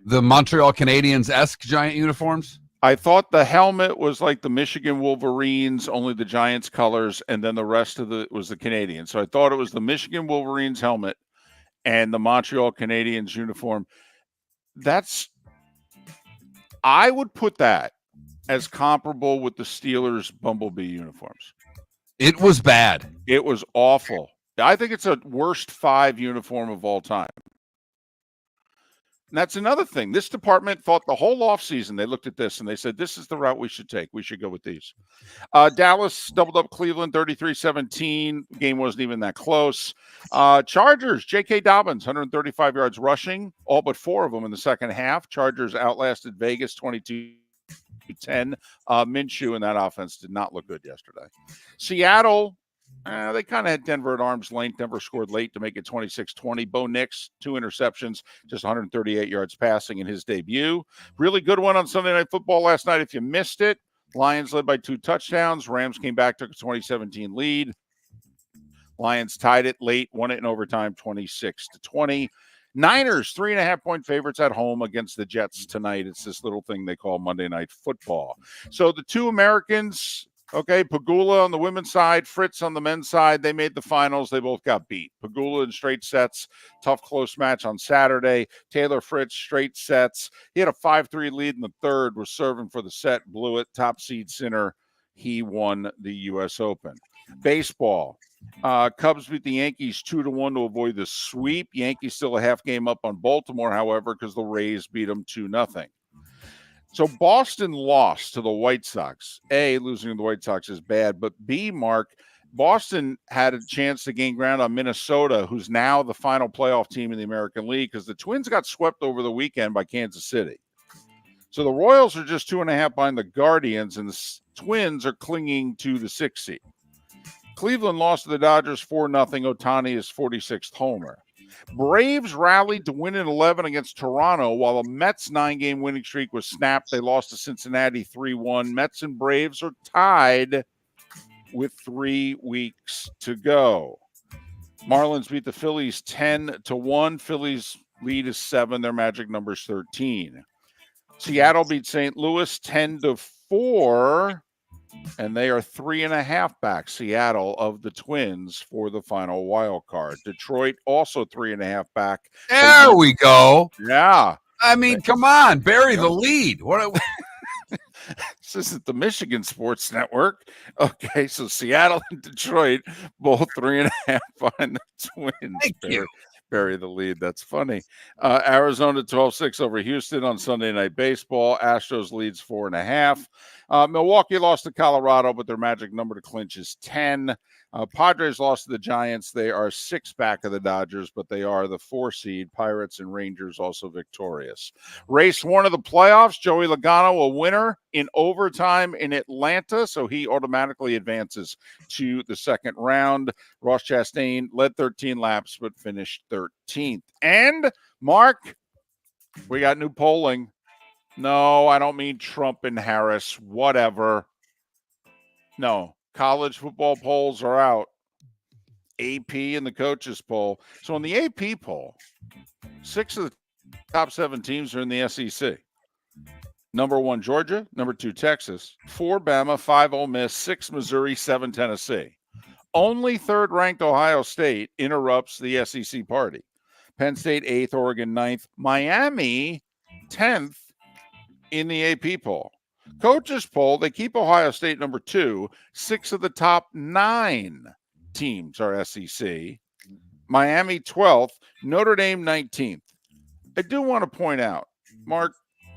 The Montreal Canadiens-esque Giant uniforms? I thought the helmet was like the Michigan Wolverines, only the Giants colors, and then the rest of it was the Canadians. So I thought it was the Michigan Wolverines helmet and the Montreal Canadiens uniform. I would put that as comparable with the Steelers Bumblebee uniforms. It was bad. It was awful. I think it's a worst 5 uniform of all time. And that's another thing. This department thought the whole offseason, they looked at this and they said, this is the route we should take. We should go with these. Dallas doubled up Cleveland 33-17. Game wasn't even that close. Chargers, J.K. Dobbins, 135 yards rushing, all but 4 of them in the second half. Chargers outlasted Vegas 22-10. Minshew in that offense did not look good yesterday. Seattle, they kind of had Denver at arm's length. Denver scored late to make it 26-20. Bo Nix, 2 interceptions, just 138 yards passing in his debut. Really good one on Sunday Night Football last night. If you missed it, Lions led by 2 touchdowns. Rams came back, took a 2017 lead. Lions tied it late, won it in overtime, 26-20. Niners, 3.5-point favorites at home against the Jets tonight. It's this little thing they call Monday Night Football. So the 2 Americans, okay, Pagula on the women's side, Fritz on the men's side, they made the finals. They both got beat. Pagula in straight sets, tough close match on Saturday. Taylor Fritz, straight sets. He had a 5-3 lead in the 3rd, was serving for the set, blew it. Top seed Sinner, he won the U.S. Open. Baseball. Cubs beat the Yankees 2-1 to avoid the sweep. Yankees still a half game up on Baltimore, however, because the Rays beat them 2-0. So Boston lost to the White Sox. A, losing to the White Sox is bad, but B, Mark, Boston had a chance to gain ground on Minnesota, who's now the final playoff team in the American League, because the Twins got swept over the weekend by Kansas City. So the Royals are just 2.5 behind the Guardians, and the Twins are clinging to the 6th seed. Cleveland lost to the Dodgers 4-0. Ohtani is 46th homer. Braves rallied to win in 11 against Toronto, while the Mets' 9-game winning streak was snapped. They lost to Cincinnati 3-1. Mets and Braves are tied with 3 weeks to go. Marlins beat the Phillies 10-1. Phillies lead is 7. Their magic number is 13. Seattle beat St. Louis 10-4. And they are 3.5 back, Seattle, of the Twins for the final wild card. Detroit also 3.5 back. There we go. Yeah. I mean, come on, bury Yep. the lead. What? This isn't the Michigan Sports Network. Okay, so Seattle and Detroit, both 3.5 behind the Twins. Thank you. Bury the lead. That's funny. Arizona 12-6 over Houston on Sunday Night Baseball. Astros leads 4.5. Milwaukee lost to Colorado, but their magic number to clinch is 10. Padres lost to the Giants. They are 6 back of the Dodgers, but they are the 4 seed. Pirates and Rangers also victorious. Race 1 of the playoffs, Joey Logano, a winner in overtime in Atlanta, so he automatically advances to the second round. Ross Chastain led 13 laps, but finished 13th. And, Mark, we got new polling. No, I don't mean Trump and Harris, whatever. No. College football polls are out. AP and the coaches poll. So in the AP poll, 6 of the top 7 teams are in the SEC. Number 1, Georgia. Number 2, Texas. 4, Bama. 5, Ole Miss. 6, Missouri. 7, Tennessee. Only 3rd-ranked Ohio State interrupts the SEC party. Penn State 8th, Oregon 9th. Miami 10th in the AP poll. Coaches poll, they keep Ohio State number 2. 6 of the top 9 teams are SEC. Miami 12th, Notre Dame 19th. I do want to point out, Mark,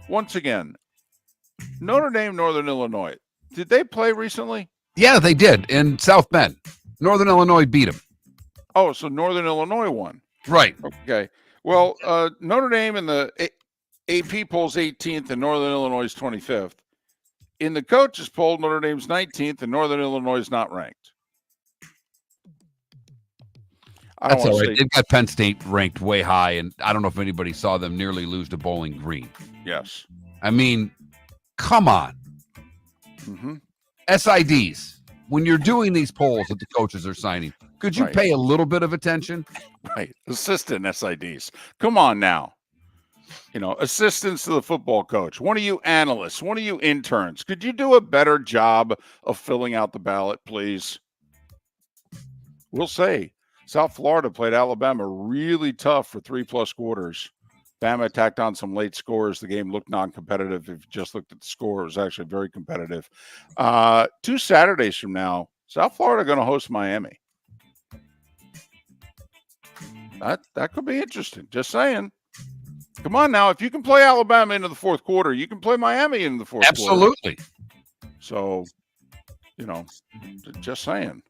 once again, Notre Dame, Northern Illinois, did they play recently? Yeah, they did in South Bend. Northern Illinois beat them. Oh, so Northern Illinois won. Right. Okay. Well, Notre Dame in the AP poll's 18th and Northern Illinois is 25th. In the coaches poll, Notre Dame's 19th and Northern Illinois is not ranked. That's all right. They've got Penn State ranked way high, and I don't know if anybody saw them nearly lose to Bowling Green. Yes. I mean, come on. Mm-hmm. SIDs, when you're doing these polls that the coaches are signing, could you Right. pay a little bit of attention? Right. Assistant SIDs. Come on now. You know, assistants to the football coach. One of you analysts, one of you interns. Could you do a better job of filling out the ballot, please? We'll say South Florida played Alabama really tough for 3+ quarters. Bama tacked on some late scores. The game looked non-competitive. If you just looked at the score, it was actually very competitive. 2 Saturdays from now, South Florida going to host Miami. That could be interesting. Just saying. Come on now. If you can play Alabama into the fourth quarter, you can play Miami into the fourth quarter. Absolutely. So, you know, just saying.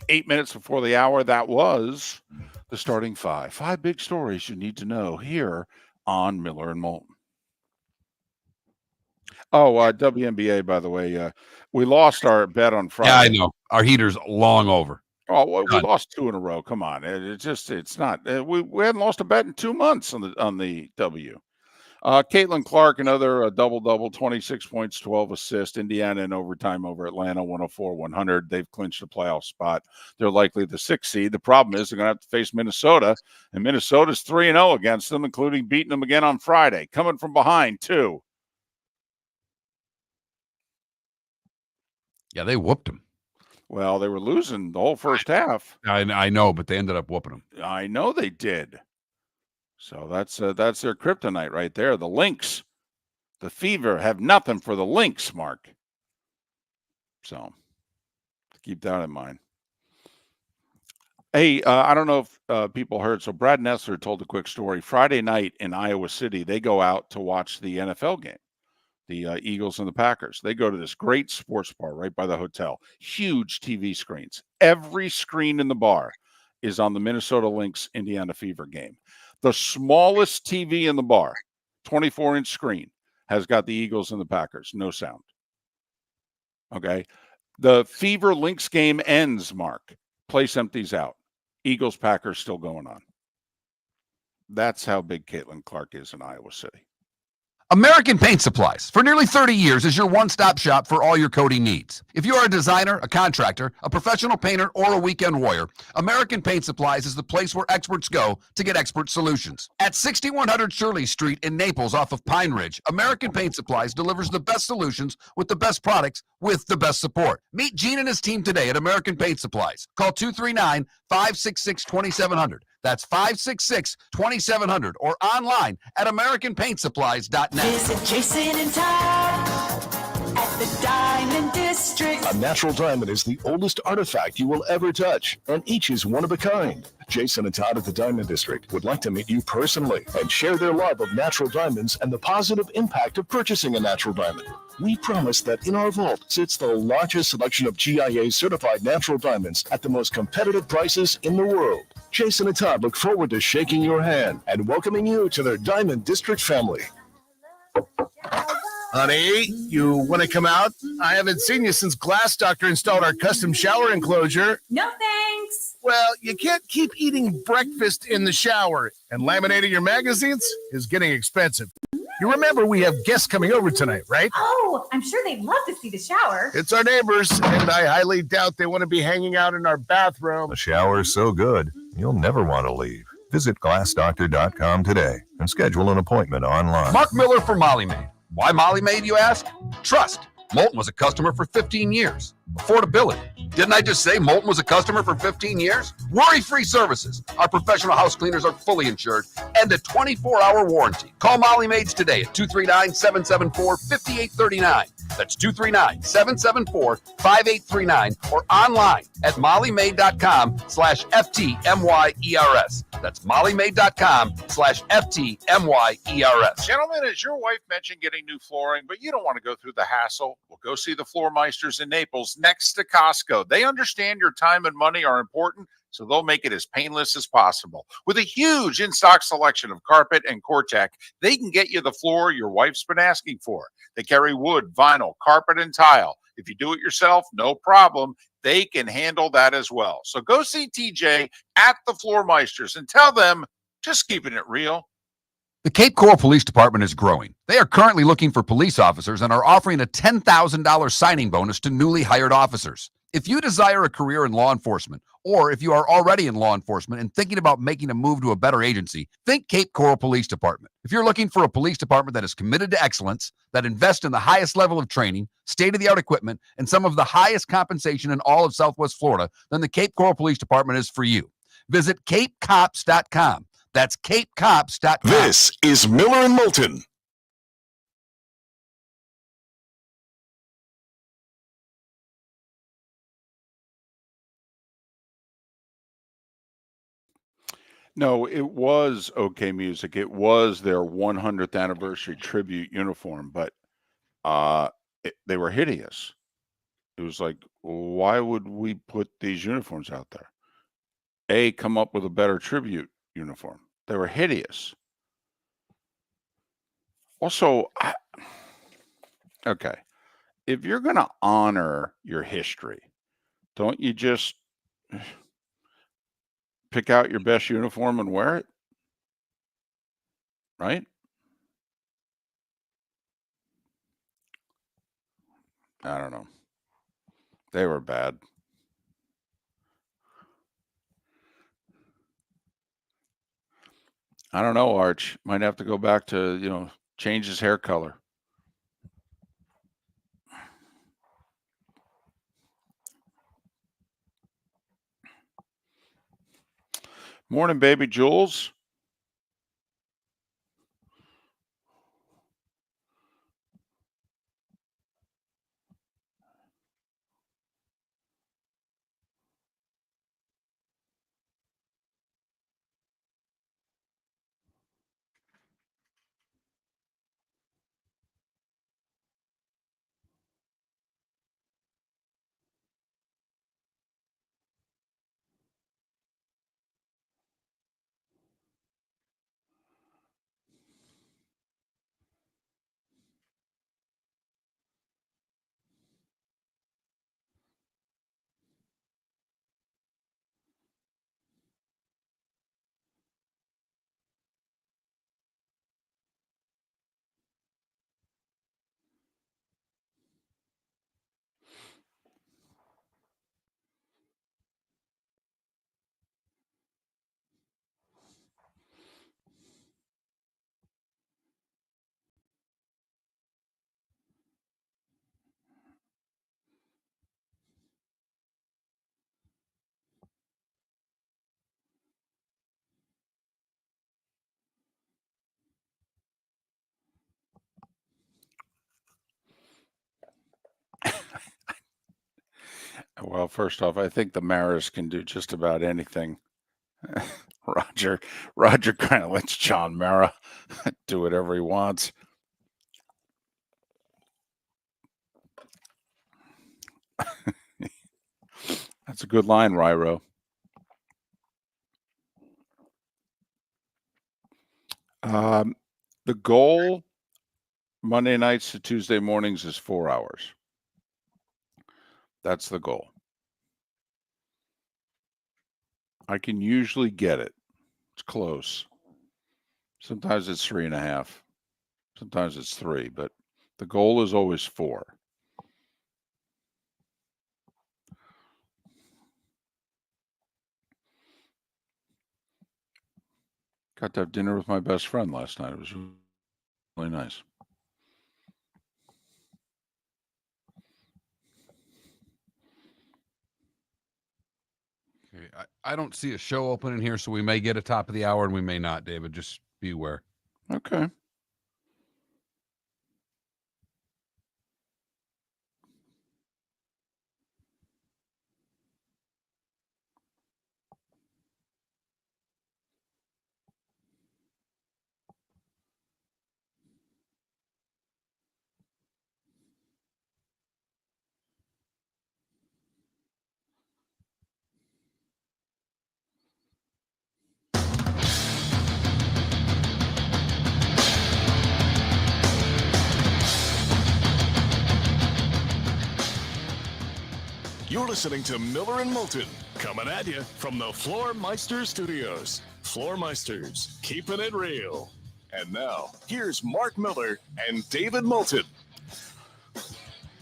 8 minutes before the hour, that was the starting 5. 5 big stories you need to know here on Miller and Moulton. Oh, WNBA, by the way, we lost our bet on Friday. Yeah, I know. Our heater's long over. Oh, well, we lost 2 in a row. Come on, it's not. We hadn't lost a bet in 2 months on the W. Caitlin Clark, another double-double, 26 points, 12 assists. Indiana in overtime over Atlanta, 104-100. They've clinched a playoff spot. They're likely the 6th seed. The problem is they're going to have to face Minnesota, and Minnesota's 3-0 against them, including beating them again on Friday. Coming from behind, too. Yeah, they whooped them. Well, they were losing the whole first half. I know, but they ended up whooping them. I know they did. So that's their kryptonite right there. The Lynx, the Fever have nothing for the Lynx, Mark. So keep that in mind. Hey, I don't know if people heard. So Brad Nessler told a quick story. Friday night in Iowa City, they go out to watch the NFL game. The Eagles and the Packers. They go to this great sports bar right by the hotel. Huge TV screens. Every screen in the bar is on the Minnesota Lynx Indiana Fever game. The smallest TV in the bar, 24-inch screen, has got the Eagles and the Packers. No sound. Okay. The Fever Lynx game ends, Mark. Place empties out. Eagles Packers still going on. That's how big Caitlin Clark is in Iowa City. American Paint Supplies, for nearly 30 years, is your one-stop shop for all your coating needs. If you are a designer, a contractor, a professional painter, or a weekend warrior, American Paint Supplies is the place where experts go to get expert solutions. At 6100 Shirley Street in Naples off of Pine Ridge, American Paint Supplies delivers the best solutions with the best products with the best support. Meet Gene and his team today at American Paint Supplies. Call 239-566-2700. That's 566-2700 or online at AmericanPaintSupplies.net. Visit Jason and Todd at the Diamond District. A natural diamond is the oldest artifact you will ever touch, and each is one of a kind. Jason and Todd at the Diamond District would like to meet you personally and share their love of natural diamonds and the positive impact of purchasing a natural diamond. We promise that in our vault sits the largest selection of GIA certified natural diamonds at the most competitive prices in the world. Jason and Todd look forward to shaking your hand and welcoming you to their Diamond District family. Honey, you want to come out? I haven't seen you since Glass Doctor installed our custom shower enclosure. No thanks. Well, you can't keep eating breakfast in the shower, and laminating your magazines is getting expensive. You remember we have guests coming over tonight, right? Oh, I'm sure they'd love to see the shower. It's our neighbors, and I highly doubt they want to be hanging out in our bathroom. The shower's so good, you'll never want to leave. Visit glassdoctor.com today and schedule an appointment online. Mark Miller for Molly Maid. Why Molly Maid, you ask? Trust. Moulton was a customer for 15 years. Affordability. Didn't I just say Moulton was a customer for 15 years? Worry-free services. Our professional house cleaners are fully insured and a 24-hour warranty. Call Molly Maids today at 239-774-5839. That's 239-774-5839 or online at mollymaid.com/FTMYERS. That's mollymaid.com/FTMYERS. Gentlemen, as your wife mentioned getting new flooring, but you don't want to go through the hassle, well, go see the Floor Meisters in Naples next to Costco. They understand your time and money are important, so they'll make it as painless as possible. With a huge in-stock selection of carpet and Cortec, they can get you the floor your wife's been asking for. They carry wood, vinyl, carpet, and tile. If you do it yourself, no problem. They can handle that as well. So go see TJ at the Floor Meisters and tell them, just keeping it real. The Cape Coral Police Department is growing. They are currently looking for police officers and are offering a $10,000 signing bonus to newly hired officers. If you desire a career in law enforcement, or if you are already in law enforcement and thinking about making a move to a better agency, think Cape Coral Police Department. If you're looking for a police department that is committed to excellence, that invests in the highest level of training, state-of-the-art equipment, and some of the highest compensation in all of Southwest Florida, then the Cape Coral Police Department is for you. Visit capecops.com. That's capecops.com. This is Miller and Moulton. No, it was OK Music. It was their 100th anniversary tribute uniform, but they were hideous. It was like, why would we put these uniforms out there? Come up with a better tribute uniform. They were hideous. Also, okay, if you're going to honor your history, don't you just pick out your best uniform and wear it? Right? I don't know. They were bad. I don't know, Arch. Might have to go back to, change his hair color. Morning, baby Jules. Well, first off, I think the Maras can do just about anything. Roger kind of lets John Mara do whatever he wants. That's a good line, Ryro. The goal Monday nights to Tuesday mornings is 4 hours. That's the goal. I can usually get it. It's close. Sometimes it's 3.5. Sometimes it's 3, but the goal is always 4. Got to have dinner with my best friend last night. It was really nice. Okay, I don't see a show open in here, so we may get a top of the hour and we may not, David. Just be aware. Okay. You're listening to Miller and Moulton, coming at you from the Floor Meister Studios. Floor Meisters, keeping it real. And now, here's Mark Miller and David Moulton.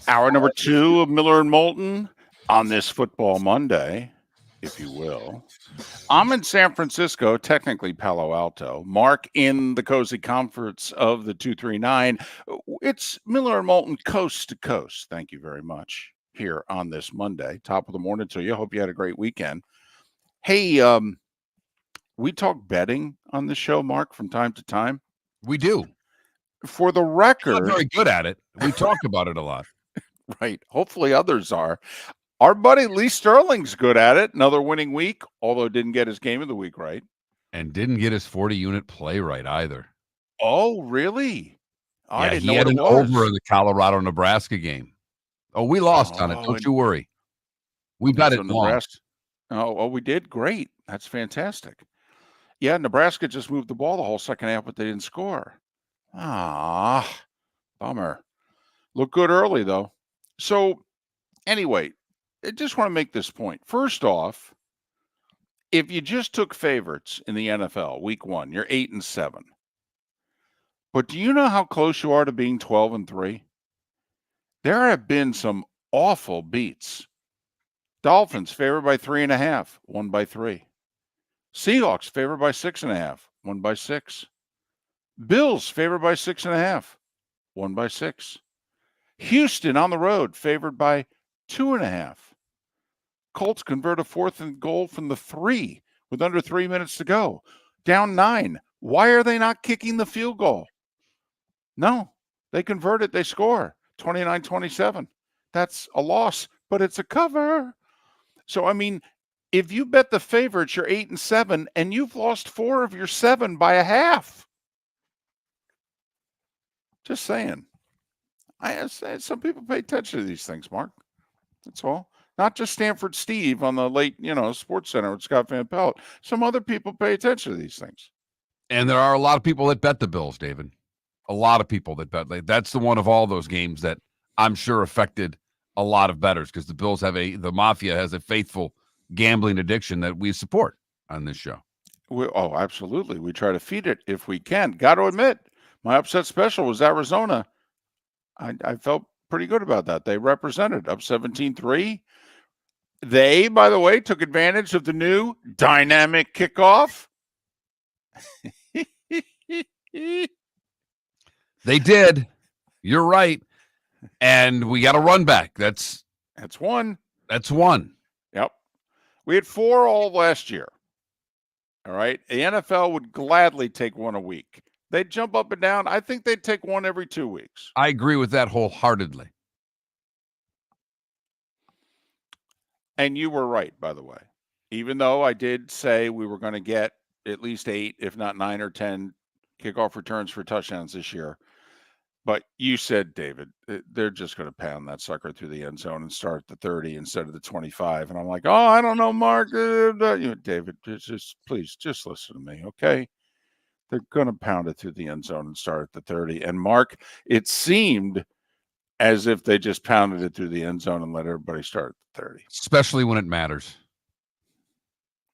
Hour number 2 of Miller and Moulton on this Football Monday, if you will. I'm in San Francisco, technically Palo Alto. Mark in the cozy comforts of the 239. It's Miller and Moulton coast to coast. Thank you very much. Here on this Monday, top of the morning to you. Hope you had a great weekend. Hey, we talk betting on the show, Mark, from time to time. We do. For the We're record, not very good at it. We talk about it a lot. right? Hopefully others are. Our buddy Lee Sterling's good at it. Another winning week, although didn't get his game of the week right. And didn't get his 40-unit play right either. Oh, really? Oh, Yeah, I didn't he know had what an it was. over in the Colorado-Nebraska game. Oh, we lost on it. Don't you worry. We bet So it long. Nebraska. Oh, we did? Great. That's fantastic. Yeah, Nebraska just moved the ball the whole second half, but they didn't score. Ah, bummer. Look good early, though. So, anyway, I just want to make this point. First off, if you just took favorites in the NFL week 1, you're 8-7. But do you know how close you are to being 12-3? There have been some awful beats. Dolphins favored by 3.5, won by 3. Seahawks favored by 6.5, won by 6. Bills favored by 6.5, won by 6. Houston on the road favored by 2.5. Colts convert a 4th and goal from the 3 with under 3 minutes to go. Down 9. Why are they not kicking the field goal? No, they convert it. They score 29-27. That's a loss, but it's a cover. So, I mean, if you bet the favorites, you're 8-7, and you've lost 4 of your 7 by a half. Just saying. Some people pay attention to these things, Mark. That's all. Not just Stanford Steve on the late, Sports Center with Scott Van Pelt. Some other people pay attention to these things. And there are a lot of people that bet the Bills, David. A lot of people that bet. That's the one of all those games that I'm sure affected a lot of bettors because the Bills the Mafia has a faithful gambling addiction that we support on this show. Absolutely. We try to feed it if we can. Got to admit, my upset special was Arizona. I felt pretty good about that. They represented up 17-3. They, by the way, took advantage of the new dynamic kickoff. They did. You're right. And we got a run back. That's one. That's one. Yep. We had 4 all last year. All right. The NFL would gladly take 1 a week. They'd jump up and down. I think they'd take 1 every 2 weeks. I agree with that wholeheartedly. And you were right, by the way. Even though I did say we were going to get at least 8, if not 9 or 10 kickoff returns for touchdowns this year. But you said, David, they're just going to pound that sucker through the end zone and start at the 30 instead of the 25. And I'm like, oh, I don't know, Mark. David, please just listen to me, okay? They're going to pound it through the end zone and start at the 30. And Mark, it seemed as if they just pounded it through the end zone and let everybody start at the 30. Especially when it matters.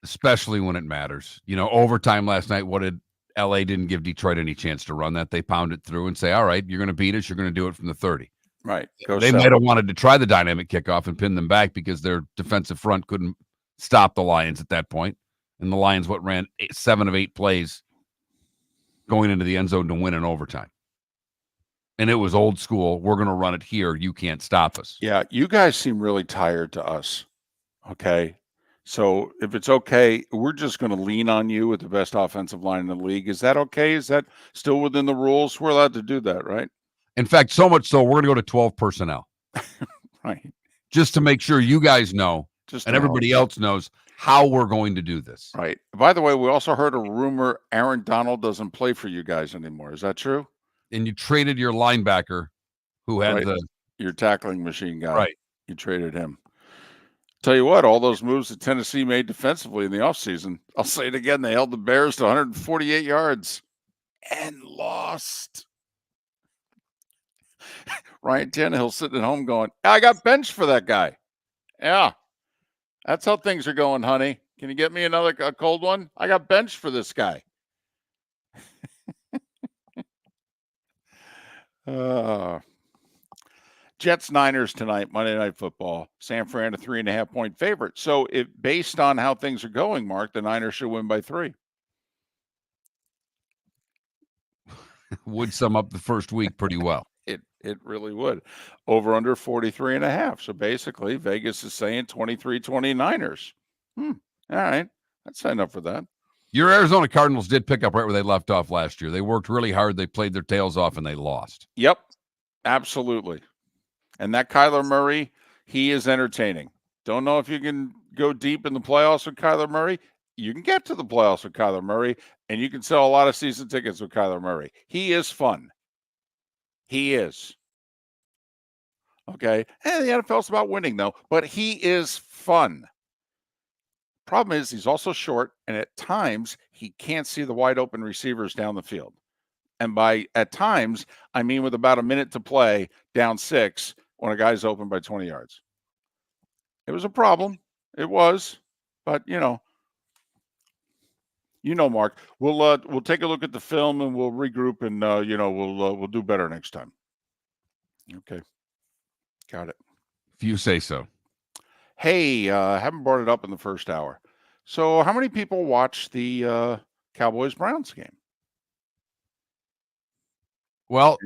Especially when it matters. You know, overtime last night, what did LA didn't give Detroit any chance to run that. They pounded through and say, all right, you're going to beat us. You're going to do it from the 30. Right. They might have wanted to try the dynamic kickoff and pin them back because their defensive front couldn't stop the Lions at that point. And the Lions, ran 7 of 8 plays going into the end zone to win in overtime. And it was old school. We're going to run it here. You can't stop us. Yeah, you guys seem really tired to us. Okay. So if it's okay, we're just going to lean on you with the best offensive line in the league. Is that okay? Is that still within the rules? We're allowed to do that, right? In fact, so much so, we're going to go to 12 personnel. Right. Just to make sure you guys know and everybody else knows how we're going to do this. Right. By the way, we also heard a rumor Aaron Donald doesn't play for you guys anymore. Is that true? And you traded your linebacker who had your tackling machine guy. Right. You traded him. Tell you what, all those moves that Tennessee made defensively in the offseason, I'll say it again, they held the Bears to 148 yards and lost. Ryan Tannehill sitting at home going, I got benched for that guy. Yeah, that's how things are going, honey. Can you get me a cold one? I got benched for this guy. Jets Niners tonight, Monday Night Football. San Fran a 3.5-point favorite. So, based on how things are going, Mark, the Niners should win by 3. Would sum up the first week pretty well. It really would. Over under 43.5. So basically, Vegas is saying 23-20 Niners. All right, I'd sign up for that. Your Arizona Cardinals did pick up right where they left off last year. They worked really hard. They played their tails off, and they lost. Yep, absolutely. And that Kyler Murray, he is entertaining. Don't know if you can go deep in the playoffs with Kyler Murray. You can get to the playoffs with Kyler Murray, and you can sell a lot of season tickets with Kyler Murray. He is fun. He is. Okay. And the NFL's about winning, though, but he is fun. Problem is, he's also short, and at times, he can't see the wide open receivers down the field. And by at times, I mean with about a minute to play, down 6, when a guy's open by 20 yards. It was a problem. It was. But, Mark, we'll take a look at the film and we'll regroup and we'll do better next time. Okay, got it. If you say so. Hey, haven't brought it up in the first hour. So, how many people watched the Cowboys Browns game? Well,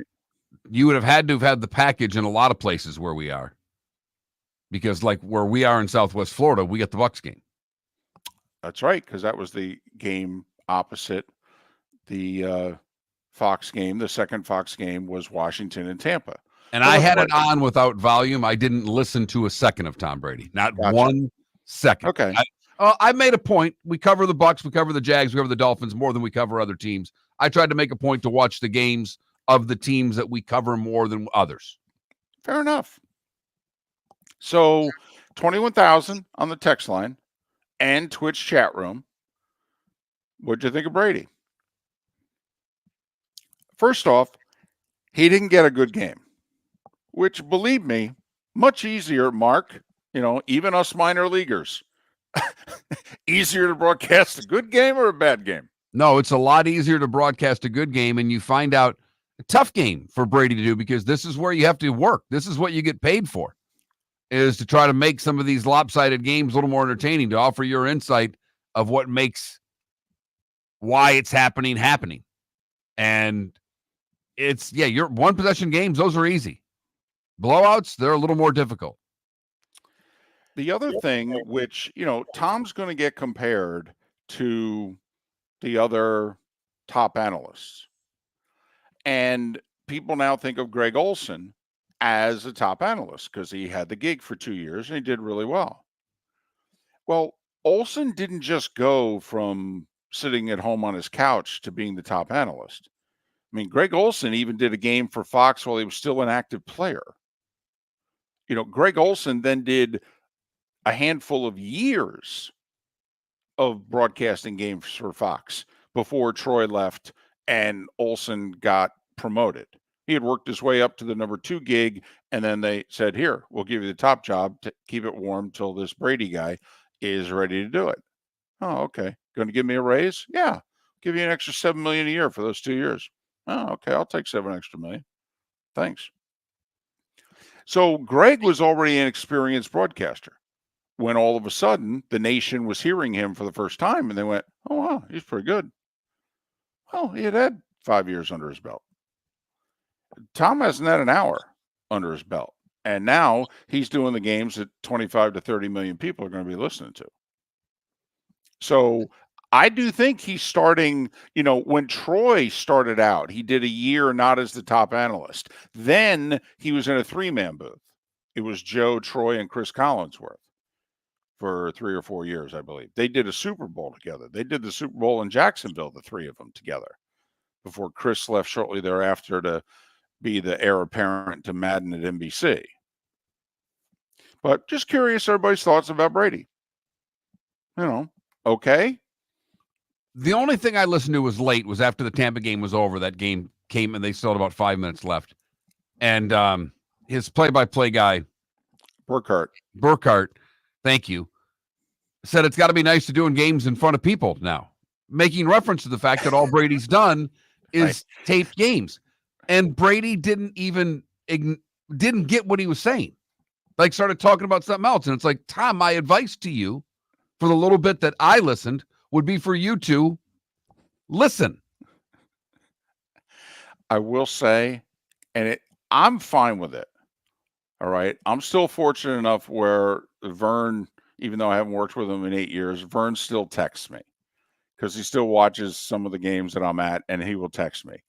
you would have had to have had the package in a lot of places where we are, because like where we are in Southwest Florida, we get the Bucs game. That's right, because that was the game opposite the Fox game. The second Fox game was Washington and Tampa. And I had it on without volume. I didn't listen to a second of Tom Brady. Not 1 second. Okay. I made a point. We cover the Bucs, we cover the Jags, we cover the Dolphins more than we cover other teams. I tried to make a point to watch the games of the teams that we cover more than others. Fair enough. So 21,000 on the text line and Twitch chat room. What'd you think of Brady? First off, he didn't get a good game, which, believe me, much easier, Mark, even us minor leaguers. Easier to broadcast a good game or a bad game? No, it's a lot easier to broadcast a good game, and you find out a tough game for Brady to do, because this is where you have to work. This is what you get paid for, is to try to make some of these lopsided games a little more entertaining, to offer your insight of what makes why it's happening. And it's, your one possession games, those are easy. Blowouts, they're a little more difficult. The other thing, which, Tom's going to get compared to the other top analysts. And people now think of Greg Olson as a top analyst because he had the gig for 2 years and he did really well. Well, Olsen didn't just go from sitting at home on his couch to being the top analyst. I mean, Greg Olsen even did a game for Fox while he was still an active player. Greg Olsen then did a handful of years of broadcasting games for Fox before Troy left and Olsen got promoted. He had worked his way up to the number 2 gig, and then they said, here, we'll give you the top job to keep it warm till this Brady guy is ready to do it. Oh, okay. Going to give me a raise? Yeah. Give you an extra $7 million a year for those 2 years. Oh, okay. I'll take $7 extra million. Thanks. So Greg was already an experienced broadcaster when all of a sudden the nation was hearing him for the first time, and they went, oh, wow, he's pretty good. Well, he had 5 years under his belt. Tom hasn't had an hour under his belt. And now he's doing the games that 25 to 30 million people are going to be listening to. So I do think he's starting, when Troy started out, he did a year not as the top analyst. Then he was in a 3-man booth. It was Joe, Troy, and Chris Collinsworth for 3 or 4 years, I believe. They did a Super Bowl together. They did the Super Bowl in Jacksonville, the 3 of them together, before Chris left shortly thereafter to be the heir apparent to Madden at NBC. But just curious, everybody's thoughts about Brady. Okay. The only thing I listened to was late was after the Tampa game was over. That game came and they still had about 5 minutes left. And his play-by-play guy, Burkhart, thank you, said it's got to be nice to doing games in front of people now, making reference to the fact that all Brady's done is taped games. And Brady didn't get what he was saying. Like, started talking about something else. And it's like, Tom, my advice to you for the little bit that I listened would be for you to listen. I will say, and I'm fine with it. All right. I'm still fortunate enough where Vern, even though I haven't worked with him in 8 years, Vern still texts me because he still watches some of the games that I'm at, and he will text me.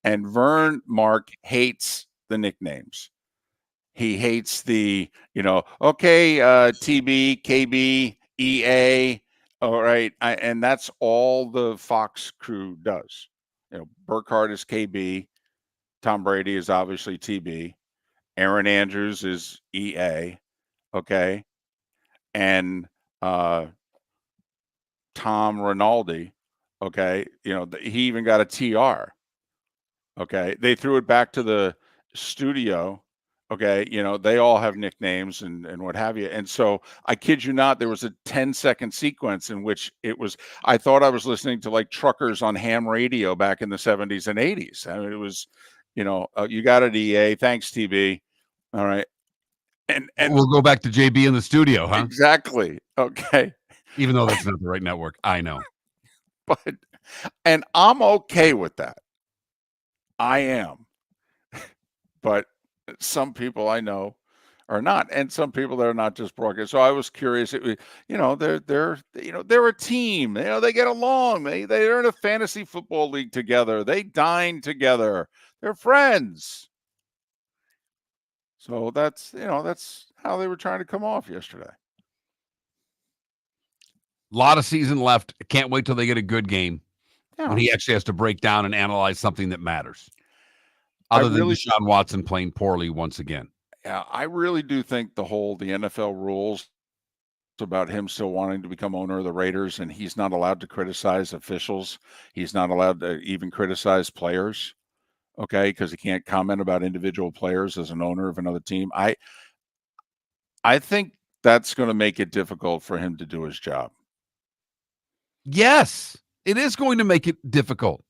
And Vern, Mark, hates the nicknames. He hates the, TB, KB, EA. All right. And that's all the Fox crew does. Burkhardt is KB. Tom Brady is obviously TB. Aaron Andrews is EA. Okay. And Tom Rinaldi. Okay. He even got a TR. Okay. They threw it back to the studio. Okay. They all have nicknames and what have you. And so I kid you not, there was a 10-second sequence in which I thought I was listening to like truckers on ham radio back in the 70s and 80s. I mean, it was, you got it, EA. Thanks, TB. All right. And we'll go back to JB in the studio, huh? Exactly. Okay. Even though that's not the right network. I know. And I'm okay with that. I am. But some people I know are not, and some people that are not just broadcast. So I was curious. They're a team. They get along. They're in a fantasy football league together. They dine together. They're friends. So that's how they were trying to come off yesterday. A lot of season left. Can't wait till they get a good game when he actually has to break down and analyze something that matters. Other than Deshaun Watson playing poorly once again. Yeah, I really do think the NFL rules about him still wanting to become owner of the Raiders, and he's not allowed to criticize officials. He's not allowed to even criticize players, okay, because he can't comment about individual players as an owner of another team. I think that's going to make it difficult for him to do his job. Yes, it is going to make it difficult.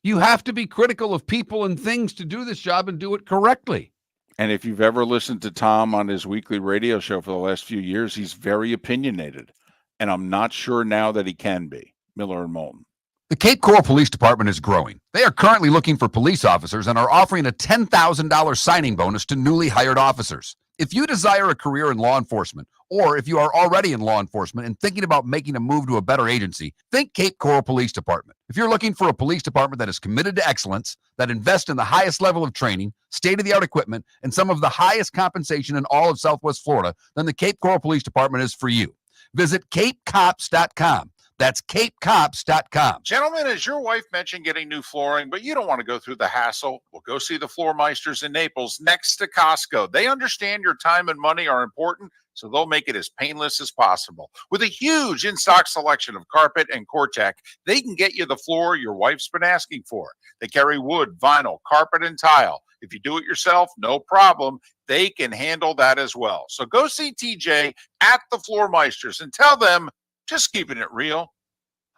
You have to be critical of people and things to do this job and do it correctly. And if you've ever listened to Tom on his weekly radio show for the last few years, he's very opinionated. And I'm not sure now that he can be. Miller and Moulton. The Cape Coral Police Department is growing. They are currently looking for police officers and are offering a $10,000 signing bonus to newly hired officers. If you desire a career in law enforcement, or if you are already in law enforcement and thinking about making a move to a better agency, think Cape Coral Police Department. If you're looking for a police department that is committed to excellence, that invests in the highest level of training, state-of-the-art equipment, and some of the highest compensation in all of Southwest Florida, then the Cape Coral Police Department is for you. Visit capecops.com. That's capecops.com. Gentlemen, as your wife mentioned getting new flooring, but you don't want to go through the hassle, well, go see the Floor Meisters in Naples next to Costco. They understand your time and money are important, so they'll make it as painless as possible. With a huge in-stock selection of carpet and Cortec, they can get you the floor your wife's been asking for. They carry wood, vinyl, carpet, and tile. If you do it yourself, no problem. They can handle that as well. So go see TJ at the Floor Meisters and tell them, just keeping it real.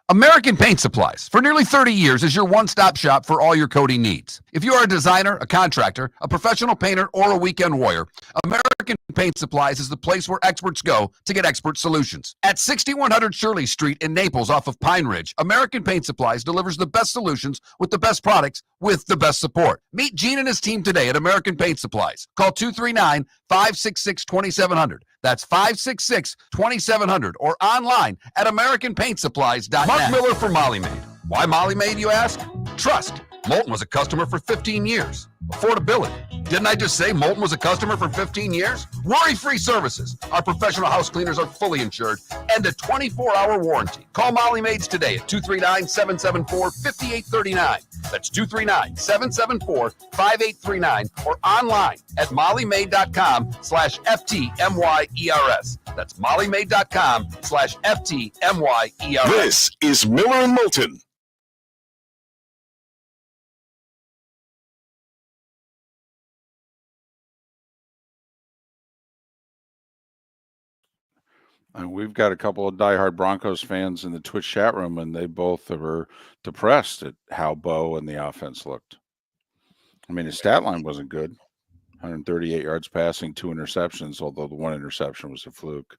American Paint Supplies, for nearly 30 years, is your one-stop shop for all your coating needs. If you are a designer, a contractor, a professional painter, or a weekend warrior, American Paint Supplies is the place where experts go to get expert solutions. At 6100 Shirley Street in Naples off of Pine Ridge, American Paint Supplies delivers the best solutions with the best products with the best support. Meet Gene and his team today at American Paint Supplies. Call 239-566-2700. That's 566-2700 or online at AmericanPaintSupplies.net. Mark Miller for Molly Maid. Why Molly Maid, you ask? Trust. Moulton was a customer for 15 years. Affordability. Didn't I just say Moulton was a customer for 15 years? Worry-free services. Our professional house cleaners are fully insured and a 24-hour warranty. Call Molly Maids today at 239-774-5839. That's 239-774-5839 or online at mollymaid.com/FTMYERS. That's mollymaid.com/FTMYERS. This is Miller and Moulton. And we've got a couple of diehard Broncos fans in the Twitch chat room, and they both were depressed at how Bo and the offense looked. I mean, his stat line wasn't good. 138 yards passing, 2 interceptions, although the one interception was a fluke.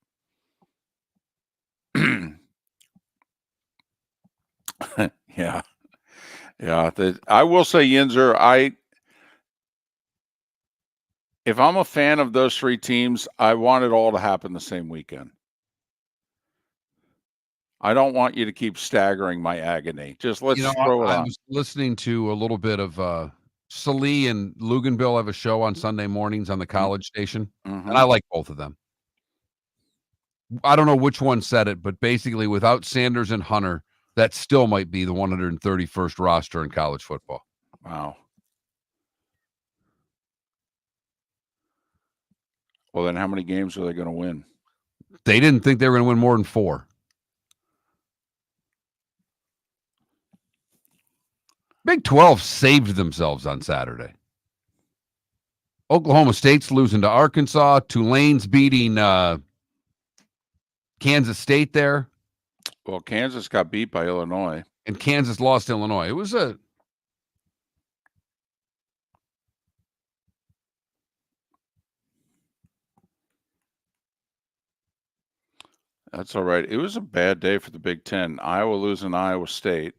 Yeah. I will say, Yinzer, if I'm a fan of those three teams, I want it all to happen the same weekend. I don't want you to keep staggering my agony. Just let's throw it on. I was listening to a little bit of Salee and Luganville have a show on Sunday mornings on the college station, and I like both of them. I don't know which one said it, but basically without Sanders and Hunter, that still might be the 131st roster in college football. Wow. Well, then how many games are they going to win? They didn't think they were going to win more than 4. Big 12 saved themselves on Saturday. Oklahoma State's losing to Arkansas. Tulane's beating Kansas State there. Well, Kansas got beat by Illinois. And Kansas lost to Illinois. It was a... That's all right. It was a bad day for the Big Ten. Iowa losing Iowa State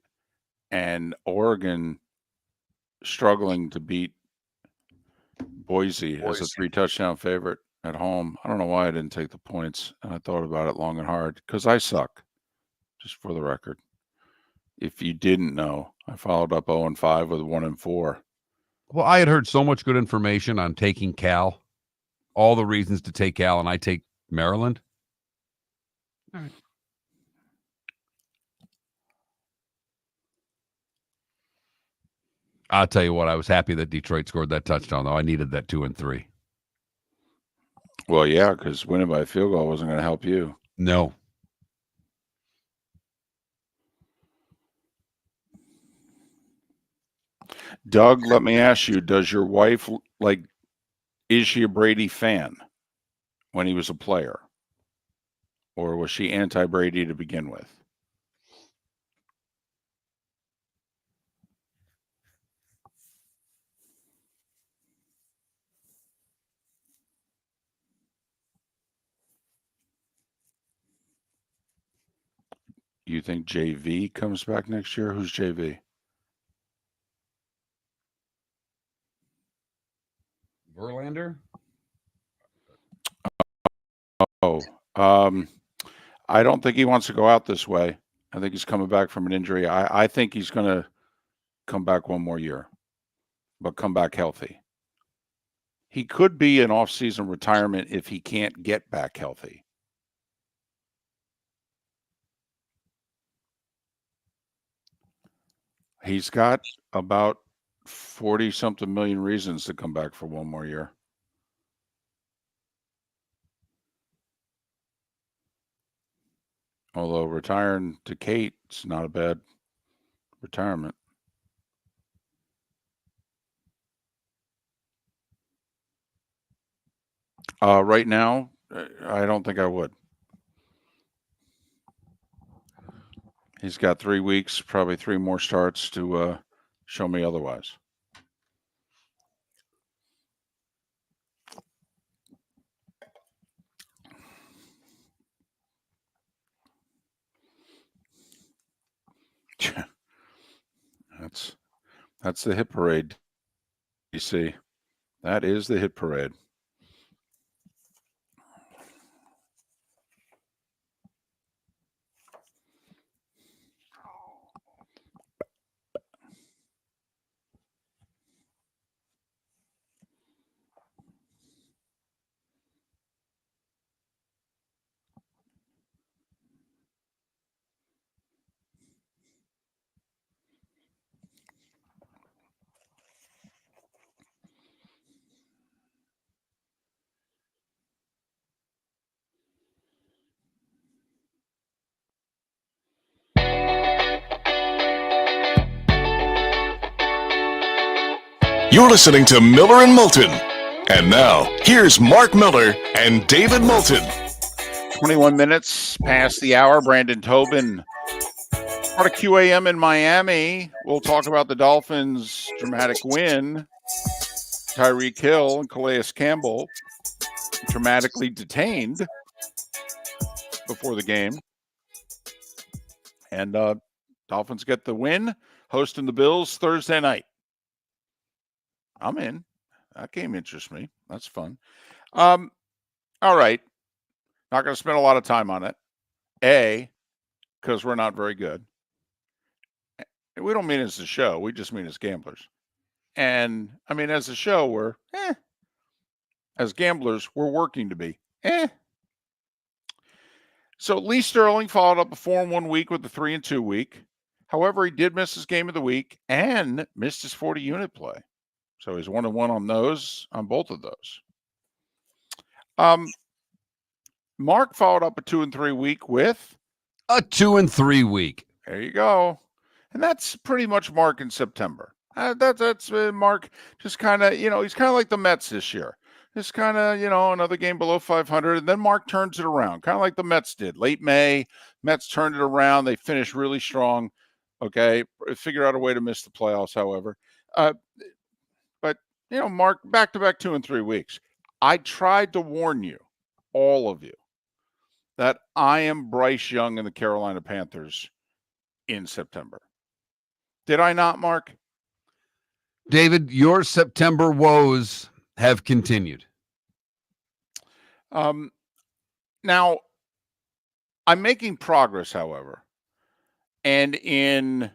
and Oregon struggling to beat Boise as a 3-touchdown favorite at home. I don't know why I didn't take the points. And I thought about it long and hard because I suck, just for the record. If you didn't know, I followed up 0-5 with 1-4. Well, I had heard so much good information on taking Cal, all the reasons to take Cal, and I take Maryland. All right. I'll tell you what, I was happy that Detroit scored that touchdown, though. I needed that 2 and 3. Well, yeah, because winning by a field goal wasn't going to help you. No. Doug, let me ask you, does your wife, is she a Brady fan when he was a player? Or was she anti-Brady to begin with? You think JV comes back next year? Who's JV? Verlander? I don't think he wants to go out this way. I think he's coming back from an injury. I think he's going to come back one more year, but come back healthy. He could be an off-season retirement if he can't get back healthy. He's got about 40-something million reasons to come back for one more year. Although retiring to Kate, it's not a bad retirement. Right now, I don't think I would. He's got 3 weeks, probably 3 more starts to show me otherwise. That's the hit parade. You see, that is the hit parade. You're listening to Miller and Moulton. And now, here's Mark Miller and David Moulton. 21 minutes past the hour. Brandon Tobin, part of QAM in Miami. We'll talk about the Dolphins' dramatic win. Tyreek Hill and Calais Campbell dramatically detained before the game. And Dolphins get the win, hosting the Bills Thursday night. I'm in. That game interests me. That's fun. All right. Not going to spend a lot of time on it. A, because we're not very good. We don't mean as a show. We just mean as gamblers. And, I mean, as a show, we're As gamblers, we're working to be So Lee Sterling followed up a 4-1 week with the 3-2 week. However, he did miss his game of the week and missed his 40-unit play. So he's 1-1 on both of those. Mark followed up a 2-3 week with a 2-3 week. There you go. And that's pretty much Mark in September. That's Mark just kind of, he's kind of like the Mets this year. Just kind of, another game below 500. And then Mark turns it around, kind of like the Mets did. Late May, Mets turned it around. They finished really strong. Okay. Figure out a way to miss the playoffs, however. But, Mark, back-to-back 2-3 weeks. I tried to warn you, all of you, that I am Bryce Young and the Carolina Panthers in September. Did I not, Mark? David, your September woes have continued. Now, I'm making progress, however. And in,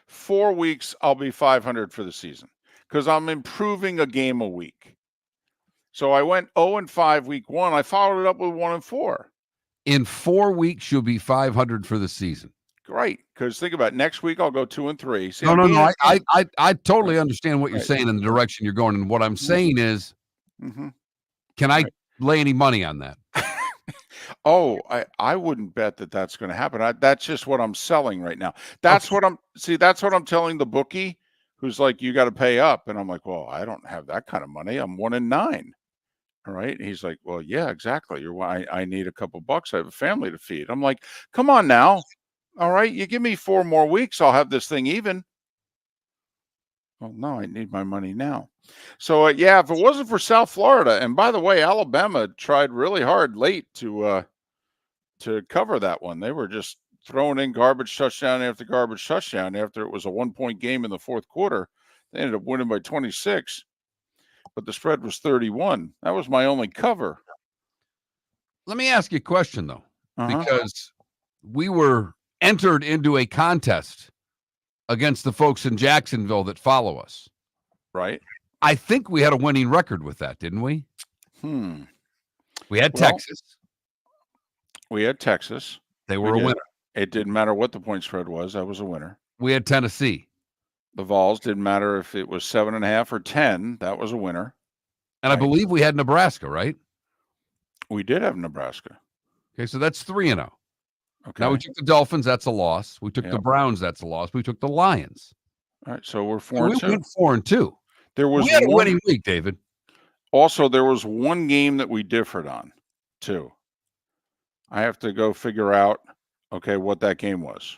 4 weeks, I'll be 500 for the season because I'm improving a game a week. So I went 0-5 week 1. I followed it up with 1-4. In 4 weeks, you'll be 500 for the season. Great, because think about it. Next week I'll go 2-3. See, no. I totally understand what you're saying in the direction you're going, and what I'm saying is, can I lay any money on that? Oh, I wouldn't bet that that's going to happen. That's just what I'm selling right now. That's what I'm telling the bookie, who's like, you got to pay up, and I'm like, well, I don't have that kind of money. I'm 1-9. All right. And he's like, well, yeah, exactly. I need a couple bucks. I have a family to feed. I'm like, come on now. All right, you give me 4 more weeks, I'll have this thing even. Well, no, I need my money now. So, if it wasn't for South Florida, and by the way, Alabama tried really hard late to cover that one. They were just throwing in garbage touchdown after garbage touchdown after it was a 1-point game in the fourth quarter. They ended up winning by 26, but the spread was 31. That was my only cover. Let me ask you a question, though, because we were entered into a contest against the folks in Jacksonville that follow us. Right. I think we had a winning record with that, didn't we? We had Texas. We had Texas. They were a winner. It didn't matter what the point spread was. I was a winner. We had Tennessee. The Vols, didn't matter if it was 7.5 or 10. That was a winner. And I believe we had Nebraska, right? We did have Nebraska. Okay, so that's 3-0. Okay. Now we took the Dolphins, that's a loss. We took the Browns, that's a loss. We took the Lions. All right, so we're 4-2. We went 4-2. There was We had a winning week, David. Also, there was one game that we differed on, too. I have to go figure out, okay, what that game was.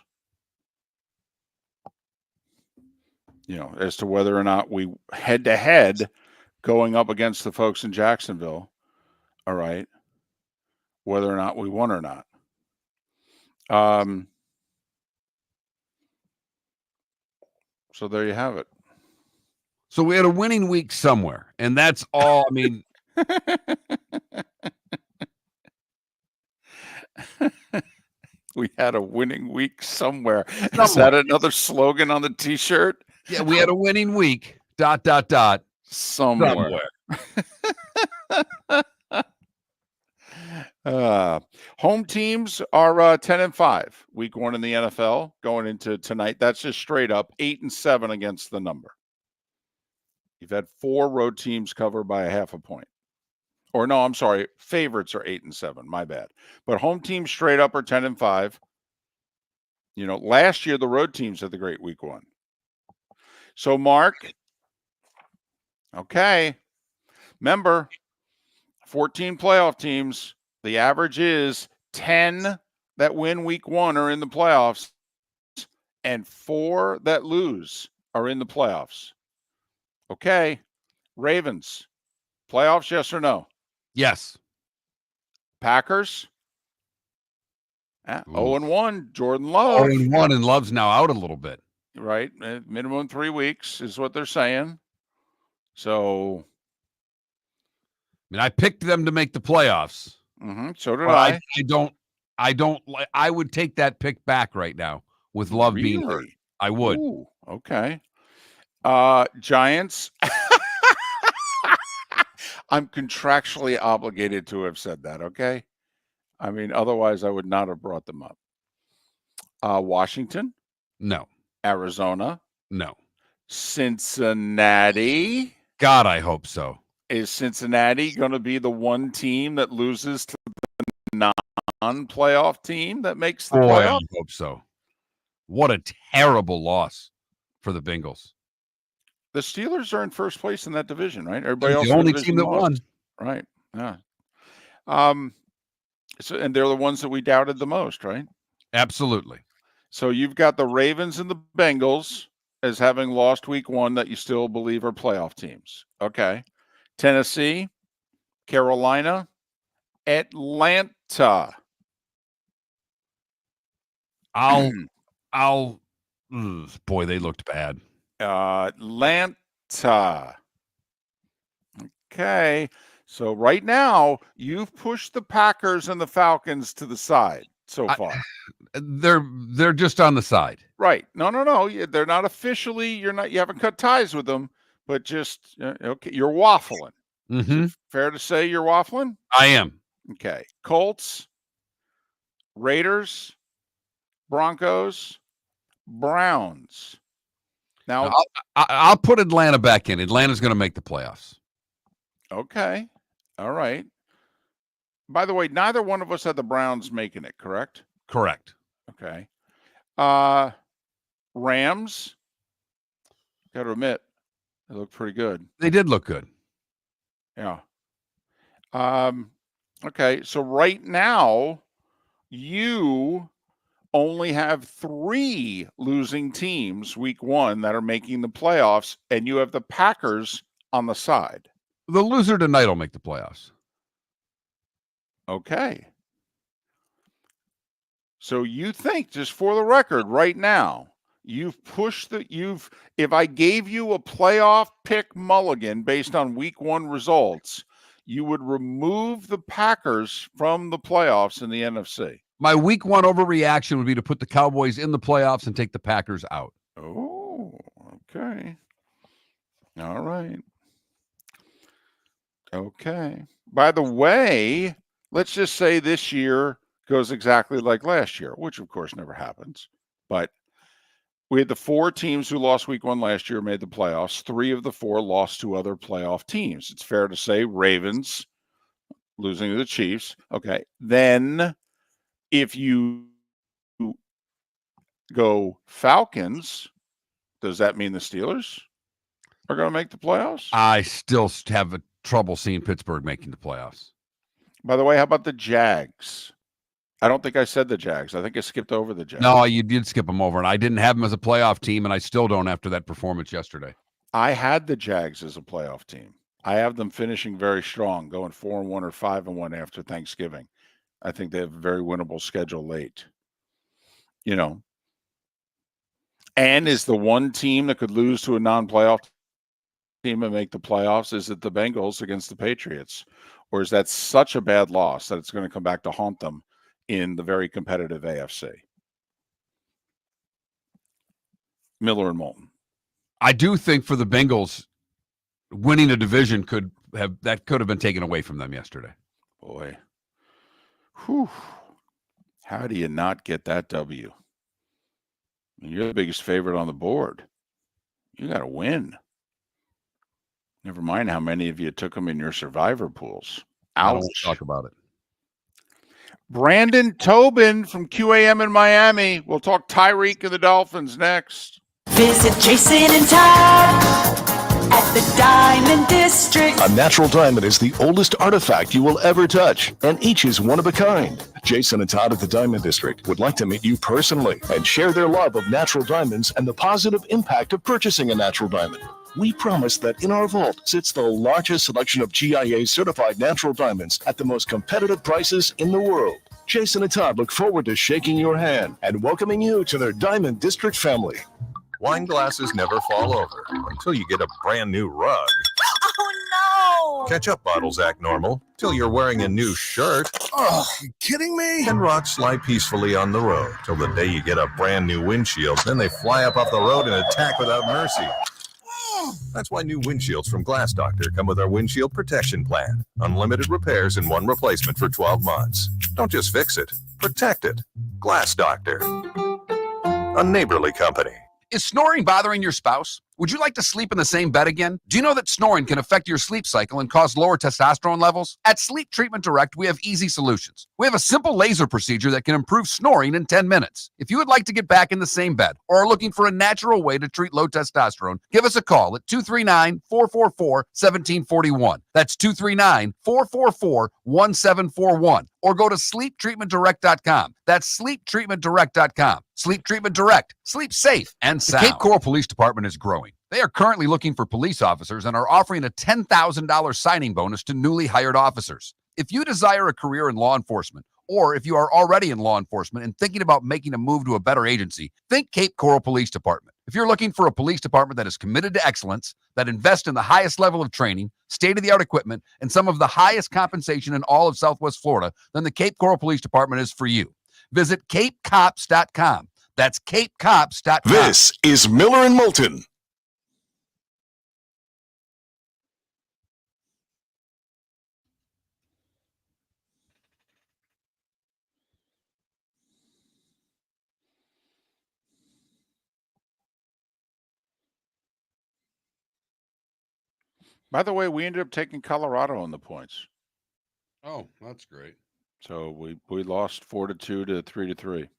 You know, as to whether or not we head-to-head going up against the folks in Jacksonville, all right, whether or not we won or not. So there you have it. So we had a winning week somewhere, and that's all. I mean, we had a winning week somewhere. Is that another slogan on the T-shirt? Yeah, we had a winning week. ... Somewhere. Home teams are 10-5. Week 1 in the NFL going into tonight. That's just straight up 8-7 against the number. You've had 4 road teams cover by a half a point. Or no, I'm sorry. Favorites are 8-7. My bad. But home teams straight up are 10-5. You know, last year the road teams had the great week 1. So, Mark, okay, remember, 14 playoff teams, the average is 10 that win week 1 are in the playoffs, and 4 that lose are in the playoffs. Okay, Ravens, playoffs, yes or no? Yes. Packers, 0-1, Jordan Love. 0-1, and Love's now out a little bit. Right, minimum 3 weeks is what they're saying. So, I mean, I picked them to make the playoffs. So did I. I would take that pick back right now with Love being hurt. I would. Ooh, okay. Giants. I'm contractually obligated to have said that, okay? I mean, otherwise I would not have brought them up. Washington? No. Arizona? No. Cincinnati? God, I hope so. Is Cincinnati going to be the one team that loses to the non-playoff team that makes the playoff? I hope so. What a terrible loss for the Bengals. The Steelers are in first place in that division, right? Everybody else, the only team that won. Right. Yeah. So, and they're the ones that we doubted the most, right? Absolutely. So you've got the Ravens and the Bengals as having lost week 1 that you still believe are playoff teams. Okay. Tennessee, Carolina, Atlanta. Boy, they looked bad. Atlanta. Okay. So right now, you've pushed the Packers and the Falcons to the side so far. They're just on the side. Right. No. They're not officially, you haven't cut ties with them, but just, okay, you're waffling. Mm-hmm. Fair to say you're waffling? I am. Okay. Colts, Raiders, Broncos, Browns. Now, I'll put Atlanta back in. Atlanta's going to make the playoffs. Okay. All right. By the way, neither one of us had the Browns making it, correct? Correct. Okay. Rams, got to admit, they look pretty good. They did look good. Yeah. Okay. So right now, you only have 3 losing teams week 1 that are making the playoffs, and you have the Packers on the side. The loser tonight will make the playoffs. Okay. So you think, just for the record, right now, you've pushed if I gave you a playoff pick mulligan based on week 1 results, you would remove the Packers from the playoffs in the NFC. My week 1 overreaction would be to put the Cowboys in the playoffs and take the Packers out. Oh, okay. All right. Okay. By the way, let's just say this year goes exactly like last year, which of course never happens. But We had the 4 teams who lost week 1 last year made the playoffs. 3 of the 4 lost to other playoff teams. It's fair to say Ravens losing to the Chiefs. Okay. Then if you go Falcons, does that mean the Steelers are going to make the playoffs? I still have trouble seeing Pittsburgh making the playoffs. By the way, how about the Jags? I don't think I said the Jags. I think I skipped over the Jags. No, you did skip them over, and I didn't have them as a playoff team, and I still don't after that performance yesterday. I had the Jags as a playoff team. I have them finishing very strong, going 4-1 or 5-1 after Thanksgiving. I think they have a very winnable schedule late. You know, and is the one team that could lose to a non-playoff team and make the playoffs, is it the Bengals against the Patriots? Or is that such a bad loss that it's going to come back to haunt them in the very competitive AFC? Miller and Moulton. I do think for the Bengals, winning the division could have been taken away from them yesterday. Boy. Whew. How do you not get that W? You're the biggest favorite on the board. You got to win. Never mind how many of you took them in your survivor pools. I don't Ouch. want to talk about it. Brandon Tobin from QAM in Miami. We'll talk Tyreek and the Dolphins next. Visit Jason and Todd at the Diamond District. A natural diamond is the oldest artifact you will ever touch, and each is one of a kind. Jason and Todd at the Diamond District would like to meet you personally and share their love of natural diamonds and the positive impact of purchasing a natural diamond. We promise that in our vault sits the largest selection of GIA certified natural diamonds at the most competitive prices in the world. Jason and Todd look forward to shaking your hand and welcoming you to their Diamond District family. Wine glasses never fall over until you get a brand new rug. Oh no! Ketchup bottles act normal till you're wearing a new shirt. Oh, you kidding me? And rocks slide peacefully on the road till the day you get a brand new windshield. Then they fly up off the road and attack without mercy. That's why new windshields from Glass Doctor come with our windshield protection plan. Unlimited repairs and 1 replacement for 12 months. Don't just fix it, protect it. Glass Doctor. A neighborly company. Is snoring bothering your spouse? Would you like to sleep in the same bed again? Do you know that snoring can affect your sleep cycle and cause lower testosterone levels? At Sleep Treatment Direct, we have easy solutions. We have a simple laser procedure that can improve snoring in 10 minutes. If you would like to get back in the same bed or are looking for a natural way to treat low testosterone, give us a call at 239-444-1741. That's 239-444-1741. Or go to sleeptreatmentdirect.com. That's sleeptreatmentdirect.com. Sleep Treatment Direct. Sleep safe and sound. The Cape Coral Police Department is growing. They are currently looking for police officers and are offering a $10,000 signing bonus to newly hired officers. If you desire a career in law enforcement, or if you are already in law enforcement and thinking about making a move to a better agency, think Cape Coral Police Department. If you're looking for a police department that is committed to excellence, that invests in the highest level of training, state-of-the-art equipment, and some of the highest compensation in all of Southwest Florida, then the Cape Coral Police Department is for you. Visit capecops.com. That's capecops.com. This is Miller and Moulton. By the way, we ended up taking Colorado on the points. Oh, that's great. So we lost 4-2 to 3-3.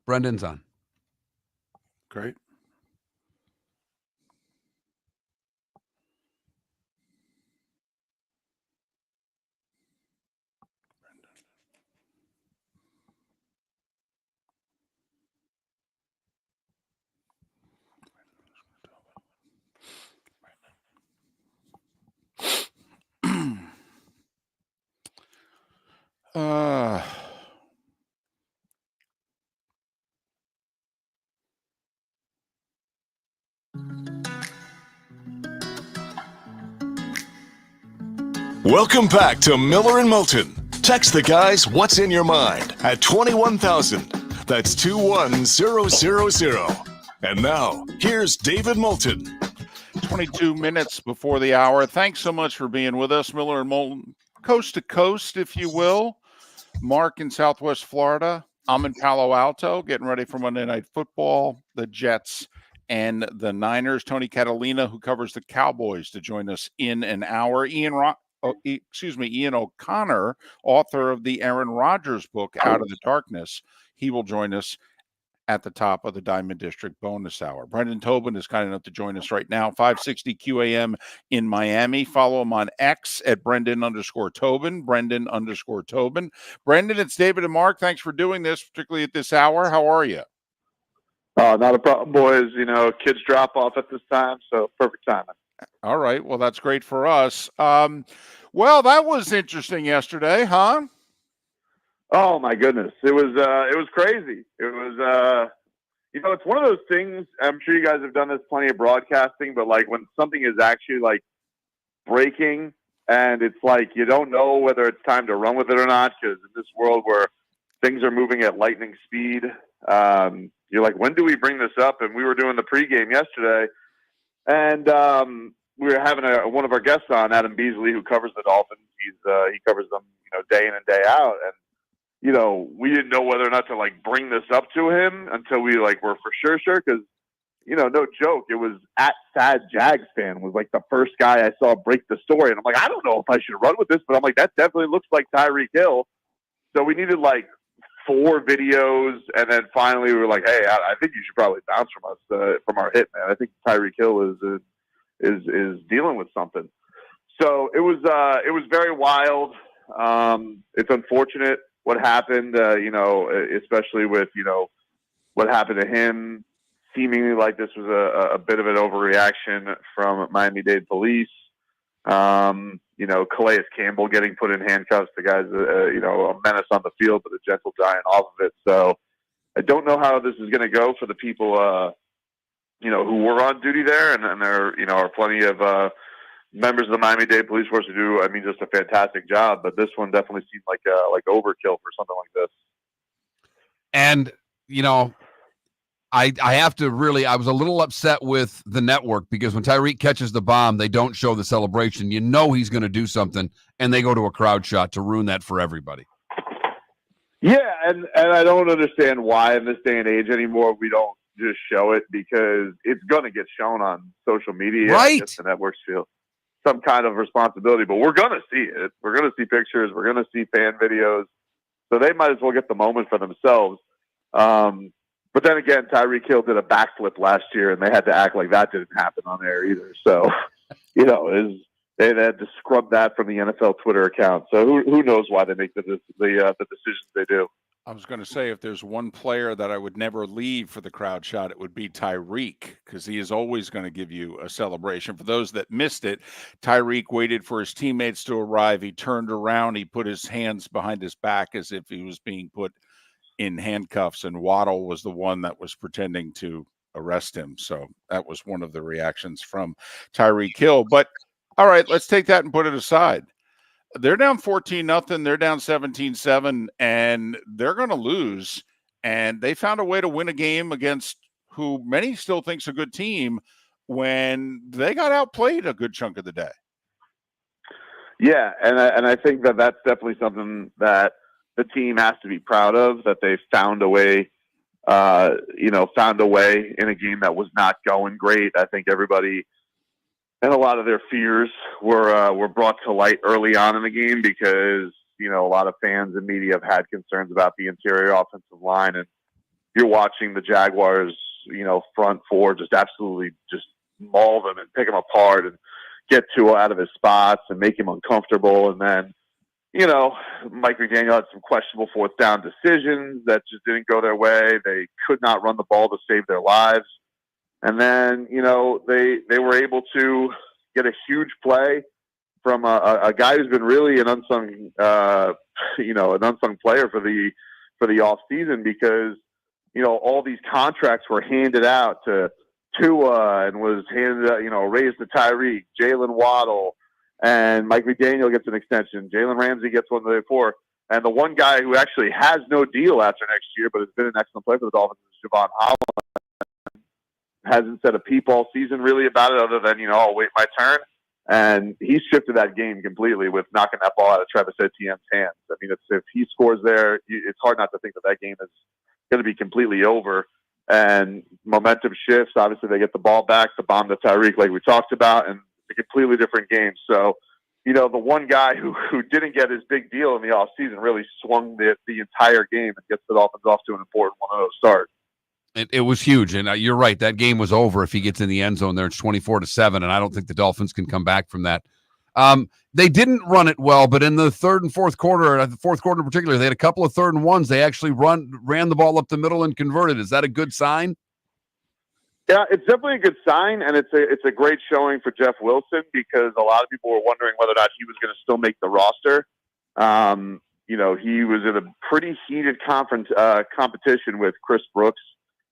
Brendan's on. Great. Uh, Welcome back to Miller and Moulton. Text the guys what's in your mind at 21,000. That's 21000. And now, here's David Moulton. 22 minutes before the hour. Thanks so much for being with us, Miller and Moulton, coast to coast, if you will. Mark in Southwest Florida. I'm in Palo Alto, getting ready for Monday Night Football, the Jets and the Niners. Tony Catalina, who covers the Cowboys, to join us in an hour. Ian O'Connor, author of the Aaron Rodgers book, Out of the Darkness. He will join us at the top of the Diamond District bonus hour. Brendan Tobin is kind enough to join us right now, 560 QAM in Miami. Follow him on X at Brendan_Tobin, Brendan_Tobin. Brendan, it's David and Mark. Thanks for doing this, particularly at this hour. How are you? Not a problem, boys. Kids drop off at this time, so perfect timing. All right. Well, that's great for us. Well, that was interesting yesterday, huh? Oh my goodness, it was crazy. It was it's one of those things. I'm sure you guys have done this plenty of broadcasting, but like when something is actually like breaking, and it's like you don't know whether it's time to run with it or not, because in this world where things are moving at lightning speed, you're like, when do we bring this up? And we were doing the pregame yesterday, and we were having one of our guests on, Adam Beasley, who covers the Dolphins. He covers them, day in and day out, and we didn't know whether or not to like bring this up to him until we like were for sure, because no joke, it was at Sad Jags fan was like the first guy I saw break the story, and I'm like, I don't know if I should run with this, but I'm like, that definitely looks like Tyreek Hill. So we needed like 4 videos, and then finally we were like, hey, I think you should probably bounce from us from our hit, man. I think Tyreek Hill is dealing with something. So it was very wild. It's unfortunate what happened, especially with, what happened to him. Seemingly like this was a bit of an overreaction from Miami-Dade police. Calais Campbell getting put in handcuffs. The guy's, a menace on the field, but a gentle giant off of it. So I don't know how this is going to go for the people, who were on duty there. And there, are plenty of members of the Miami-Dade police force who do, just a fantastic job. But this one definitely seemed like overkill for something like this. And, I have to really, I was a little upset with the network because when Tyreek catches the bomb, they don't show the celebration. He's going to do something, and they go to a crowd shot to ruin that for everybody. Yeah, and I don't understand why in this day and age anymore we don't just show it, because it's going to get shown on social media. Right. I guess the networks feel some kind of responsibility, but we're going to see it. We're going to see pictures. We're going to see fan videos. So they might as well get the moment for themselves. But then again, Tyreek Hill did a backflip last year, and they had to act like that didn't happen on air either. So, they had to scrub that from the NFL Twitter account. So who knows why they make the decisions they do. I was going to say, if there's one player that I would never leave for the crowd shot, it would be Tyreek, because he is always going to give you a celebration. For those that missed it, Tyreek waited for his teammates to arrive. He turned around. He put his hands behind his back as if he was being put in handcuffs, and Waddle was the one that was pretending to arrest him. So that was one of the reactions from Tyreek Hill. But all right, let's take that and put it aside. They're down 14-0. They're down 17-7, and they're going to lose. And they found a way to win a game against who many still think's a good team when they got outplayed a good chunk of the day. Yeah, and I think that's definitely something that the team has to be proud of, that they found a way, in a game that was not going great. I think everybody and a lot of their fears were brought to light early on in the game because, a lot of fans and media have had concerns about the interior offensive line. And, you're watching the Jaguars, front four just absolutely just maul them and pick him apart and get Tua out of his spots and make him uncomfortable. And then, Mike McDaniel had some questionable fourth down decisions that just didn't go their way. They could not run the ball to save their lives. And then, they were able to get a huge play from a guy who's been really an unsung, an unsung player for the off season, because, all these contracts were handed out to Tua and was handed, raised to Tyreek, Jalen Waddle, and Mike McDaniel gets an extension. Jalen Ramsey gets one the day before. And the one guy who actually has no deal after next year, but has been an excellent player for the Dolphins, is Javon Holland. Hasn't said a peep all season really about it, other than, I'll wait my turn. And he shifted that game completely with knocking that ball out of Travis Etienne's hands. I mean, if he scores there, it's hard not to think that game is going to be completely over. And momentum shifts. Obviously, they get the ball back to bomb to Tyreek, like we talked about, and it's a completely different game. So, the one guy who didn't get his big deal in the offseason really swung the entire game and gets the Dolphins off to an important 1-0 start. It was huge, and you're right. That game was over if he gets in the end zone there. It's 24-7, and I don't think the Dolphins can come back from that. They didn't run it well, but in the third and fourth quarter, the fourth quarter in particular, they had a couple of 3rd and 1s. They actually ran the ball up the middle and converted. Is that a good sign? Yeah, it's definitely a good sign, and it's a great showing for Jeff Wilson, because a lot of people were wondering whether or not he was going to still make the roster. He was in a pretty heated competition with Chris Brooks,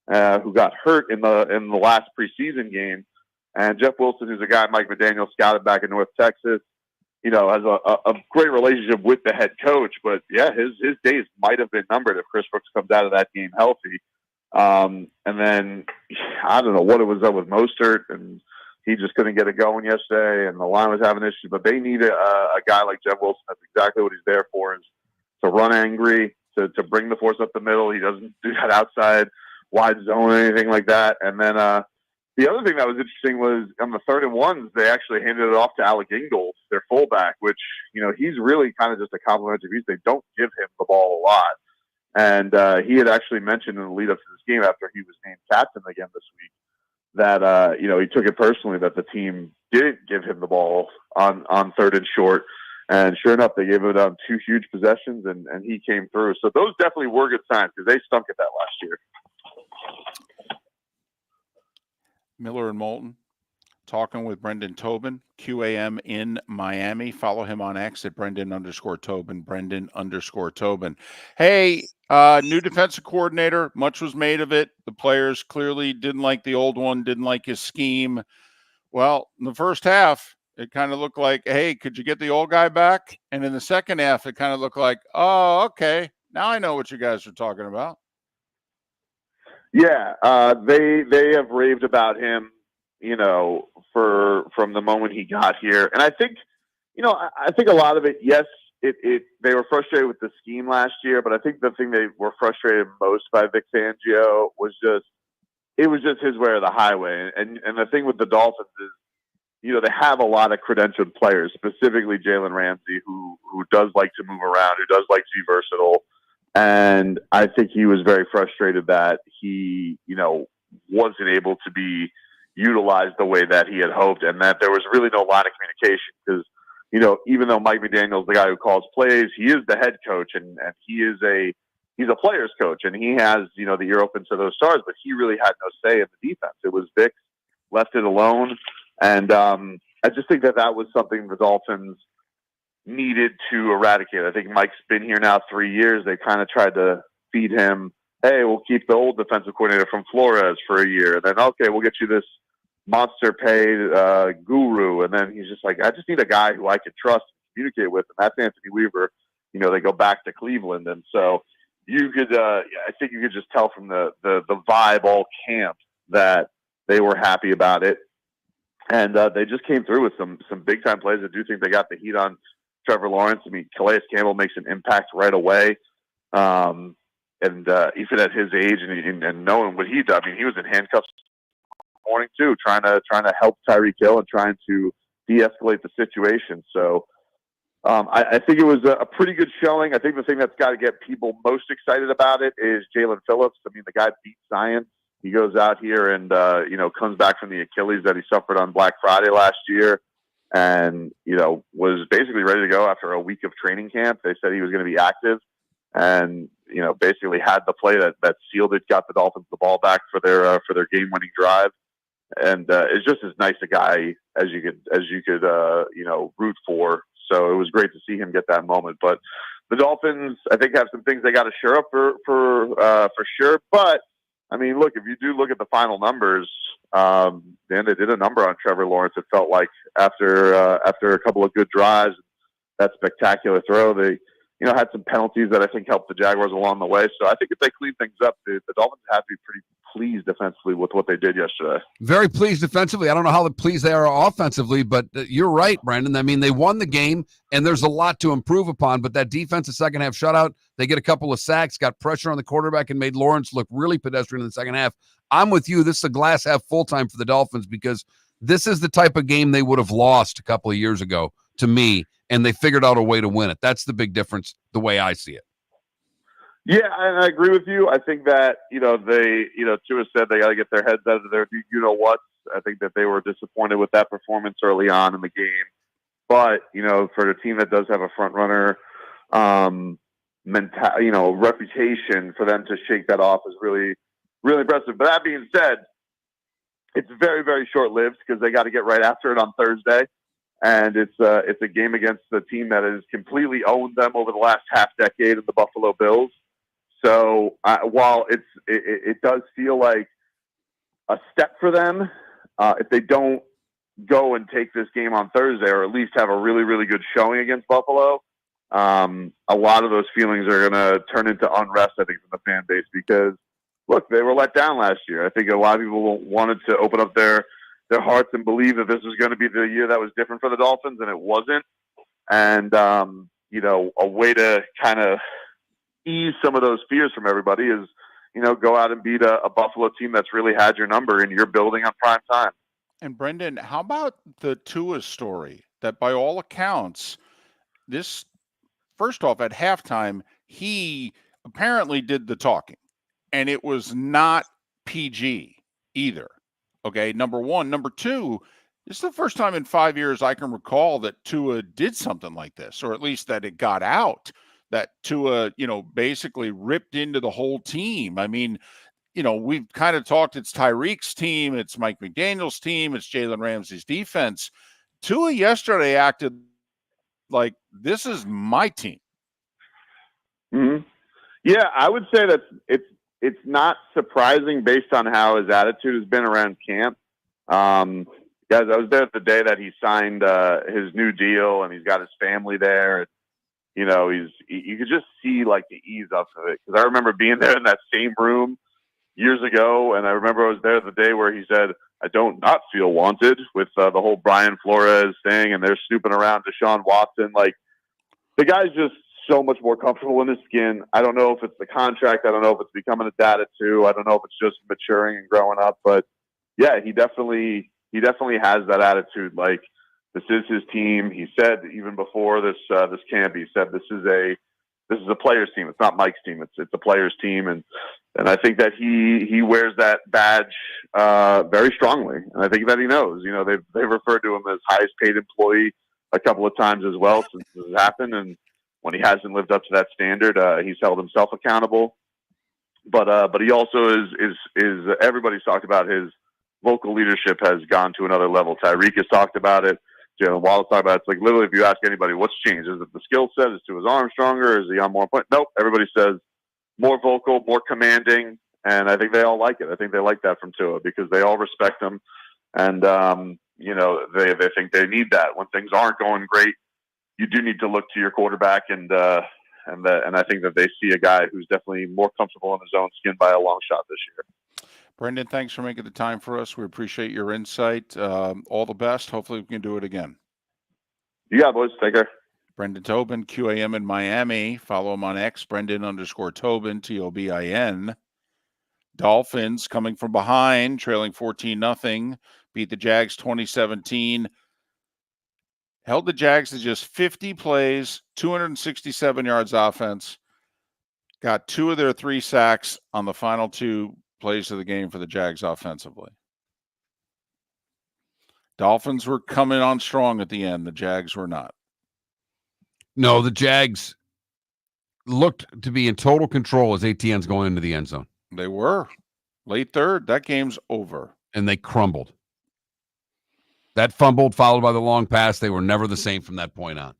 who got hurt in the last preseason game. And Jeff Wilson, who's a guy Mike McDaniel scouted back in North Texas, has a great relationship with the head coach. But yeah, his days might have been numbered if Chris Brooks comes out of that game healthy. And then I don't know what it was up with Mostert, and he just couldn't get it going yesterday, and the line was having issues. But they need a guy like Jeff Wilson. That's exactly what he's there for, is to run angry, to bring the force up the middle. He doesn't do that outside wide zone or anything like that. And then the other thing that was interesting was on the 3rd and 1s, they actually handed it off to Alec Ingold, their fullback, which, he's really kind of just a complimentary piece. They don't give him the ball a lot. And he had actually mentioned in the lead up to this game, after he was named captain again this week, that, he took it personally that the team didn't give him the ball on 3rd and short. And sure enough, they gave it on 2 huge possessions, and he came through. So those definitely were good signs, because they stunk at that last year. Miller and Moulton, talking with Brendan Tobin, QAM in Miami. Follow him on X at Brendan_Tobin, Brendan_Tobin. Hey, new defensive coordinator. Much was made of it. The players clearly didn't like the old one, didn't like his scheme. Well, in the first half, it kind of looked like, hey, could you get the old guy back? And in the second half, it kind of looked like, oh, okay, now I know what you guys are talking about. Yeah, they have raved about him, from the moment he got here. And I think, I think a lot of it, yes, they were frustrated with the scheme last year, but I think the thing they were frustrated most by Vic Fangio was just his way or the highway. And the thing with the Dolphins is, they have a lot of credentialed players, specifically Jalen Ramsey, who does like to move around, who does like to be versatile. And I think he was very frustrated that he, wasn't able to be utilized the way that he had hoped, and that there was really no line of communication, because, even though Mike McDaniel's the guy who calls plays, he is the head coach, and he's a player's coach, and he has, the ear open to those stars, but he really had no say in the defense. It was Vic, left it alone. And I just think that was something the Dolphins needed to eradicate. I think Mike's been here now 3 years. They kind of tried to feed him, hey, we'll keep the old defensive coordinator from Flores for a year. And then, okay, we'll get you this monster paid guru. And then he's just like, I just need a guy who I could trust and communicate with. And that's Anthony Weaver. They go back to Cleveland. And so you could, I think you could just tell from the vibe all camp that they were happy about it. And they just came through with some big time plays. I do think they got the heat on Trevor Lawrence. I mean, Calais Campbell makes an impact right away. And even at his age and knowing what he did, I mean, he was in handcuffs this morning too, trying to help Tyreek Hill and trying to de-escalate the situation. So, I think it was a pretty good showing. I think the thing that's got to get people most excited about it is Jalen Phillips. I mean, the guy beat science. He goes out here and, comes back from the Achilles that he suffered on Black Friday last year and, was basically ready to go after a week of training camp. They said he was going to be active and, basically had the play that sealed it, got the Dolphins the ball back for their game-winning drive. And it's just as nice a guy as you could root for. So it was great to see him get that moment. But the Dolphins, I think, have some things they got to shore up for sure. But I mean, look, if you do look at the final numbers, then they did a number on Trevor Lawrence. It felt like after a couple of good drives, that spectacular throw, they had some penalties that I think helped the Jaguars along the way. So I think if they clean things up, the Dolphins have to be pretty pleased defensively with what they did yesterday. Very pleased defensively. I don't know how pleased they are offensively, but you're right, Brandon. I mean, they won the game, and there's a lot to improve upon, but that defensive second half shutout, they get a couple of sacks, got pressure on the quarterback, and made Lawrence look really pedestrian in the second half. I'm with you. This is a glass half full time for the Dolphins because this is the type of game they would have lost a couple of years ago, to me, and they figured out a way to win it. That's the big difference, the way I see it. Yeah, and I agree with you. I think that, Tua said they got to get their heads out of their you-know-what. I think that they were disappointed with that performance early on in the game. But, for a team that does have a front-runner reputation, for them to shake that off is really, really impressive. But that being said, it's very, very short-lived because they got to get right after it on Thursday. And it's a game against the team that has completely owned them over the last half decade in the Buffalo Bills. So while it does feel like a step for them, if they don't go and take this game on Thursday, or at least have a really, really good showing against Buffalo, a lot of those feelings are going to turn into unrest, I think, from the fan base because, look, they were let down last year. I think a lot of people wanted to open up their hearts and believe that this was going to be the year that was different for the Dolphins, and it wasn't. And, a way to kind of ease some of those fears from everybody is, go out and beat a Buffalo team that's really had your number and you're building on prime time. And Brendan, how about the Tua story that by all accounts, this first off at halftime, he apparently did the talking and it was not PG either. Okay. Number one. Number two, this is the first time in 5 years I can recall that Tua did something like this, or at least that it got out that Tua, basically ripped into the whole team. I mean, we've kind of talked, it's Tyreek's team, it's Mike McDaniel's team, it's Jalen Ramsey's defense. Tua yesterday acted like this is my team. Mm-hmm. Yeah, I would say that it's not surprising based on how his attitude has been around camp. Guys, I was there the day that he signed his new deal, and he's got his family there. You could just see like the ease up of it. Because I remember being there in that same room years ago, and I remember I was there the day where he said, "I don't not feel wanted," with the whole Brian Flores thing, and they're snooping around Deshaun Watson. Like, the guy's just so much more comfortable in his skin. I don't know if it's the contract. I don't know if it's becoming a dad at 2. I don't know if it's just maturing and growing up. But yeah, he definitely has that attitude. Like, this is his team. He said even before this camp, he said this is a players team. It's not Mike's team. It's a players team, and I think that he wears that badge very strongly. And I think that he knows. They've referred to him as highest paid employee a couple of times as well since this has happened. And when he hasn't lived up to that standard, he's held himself accountable. But he also is everybody's talked about his vocal leadership has gone to another level. Tyreek has talked about it. Jalen Wallace talked about it. It's like, literally, if you ask anybody what's changed, is it the skill set? Is to his arm stronger? Is he on more point? Nope. Everybody says more vocal, more commanding, and I think they all like it. I think they like that from Tua because they all respect him, and they think they need that when things aren't going great. You do need to look to your quarterback, and I think that they see a guy who's definitely more comfortable in his own skin by a long shot this year. Brendan, thanks for making the time for us. We appreciate your insight. All the best. Hopefully we can do it again. You got it, boys. Take care. Brendan Tobin, QAM in Miami. Follow him on X, Brendan_Tobin, Tobin. Dolphins coming from behind, trailing 14-0. Beat the Jags 2017. held the Jags to just 50 plays, 267 yards offense, got 2 of their 3 sacks on the final 2 plays of the game for the Jags offensively. Dolphins were coming on strong at the end. The Jags were not. No, the Jags looked to be in total control as ATN's going into the end zone. They were. Late third, that game's over. And they crumbled. That fumbled, followed by the long pass. They were never the same from that point on.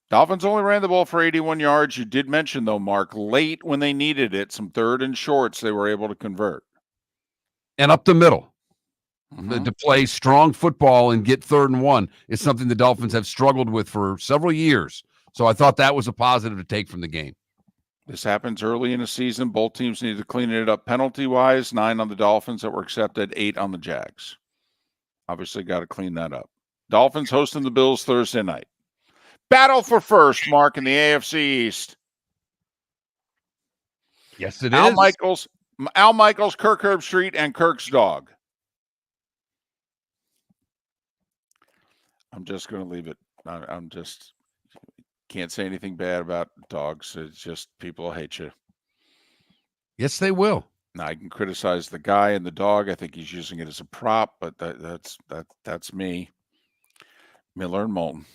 Dolphins only ran the ball for 81 yards. You did mention, though, Mark, late when they needed it, some third and shorts they were able to convert. And up the middle. To play strong football and get 3rd and 1 is something the Dolphins have struggled with for several years. So I thought that was a positive to take from the game. This happens early in the season. Both teams needed to clean it up penalty-wise. 9 on the Dolphins that were accepted, 8 on the Jags. Obviously got to clean that up. Dolphins hosting the Bills Thursday night. Battle for first, Mark, in the AFC East. Yes, it Al is. Michaels, Kirk Herbstreit, and Kirk's dog. I'm just going to leave it. I'm just can't say anything bad about dogs. It's just people hate you. Yes, they will. Now, I can criticize the guy and the dog. I think he's using it as a prop, but that's me. Miller and Moulton.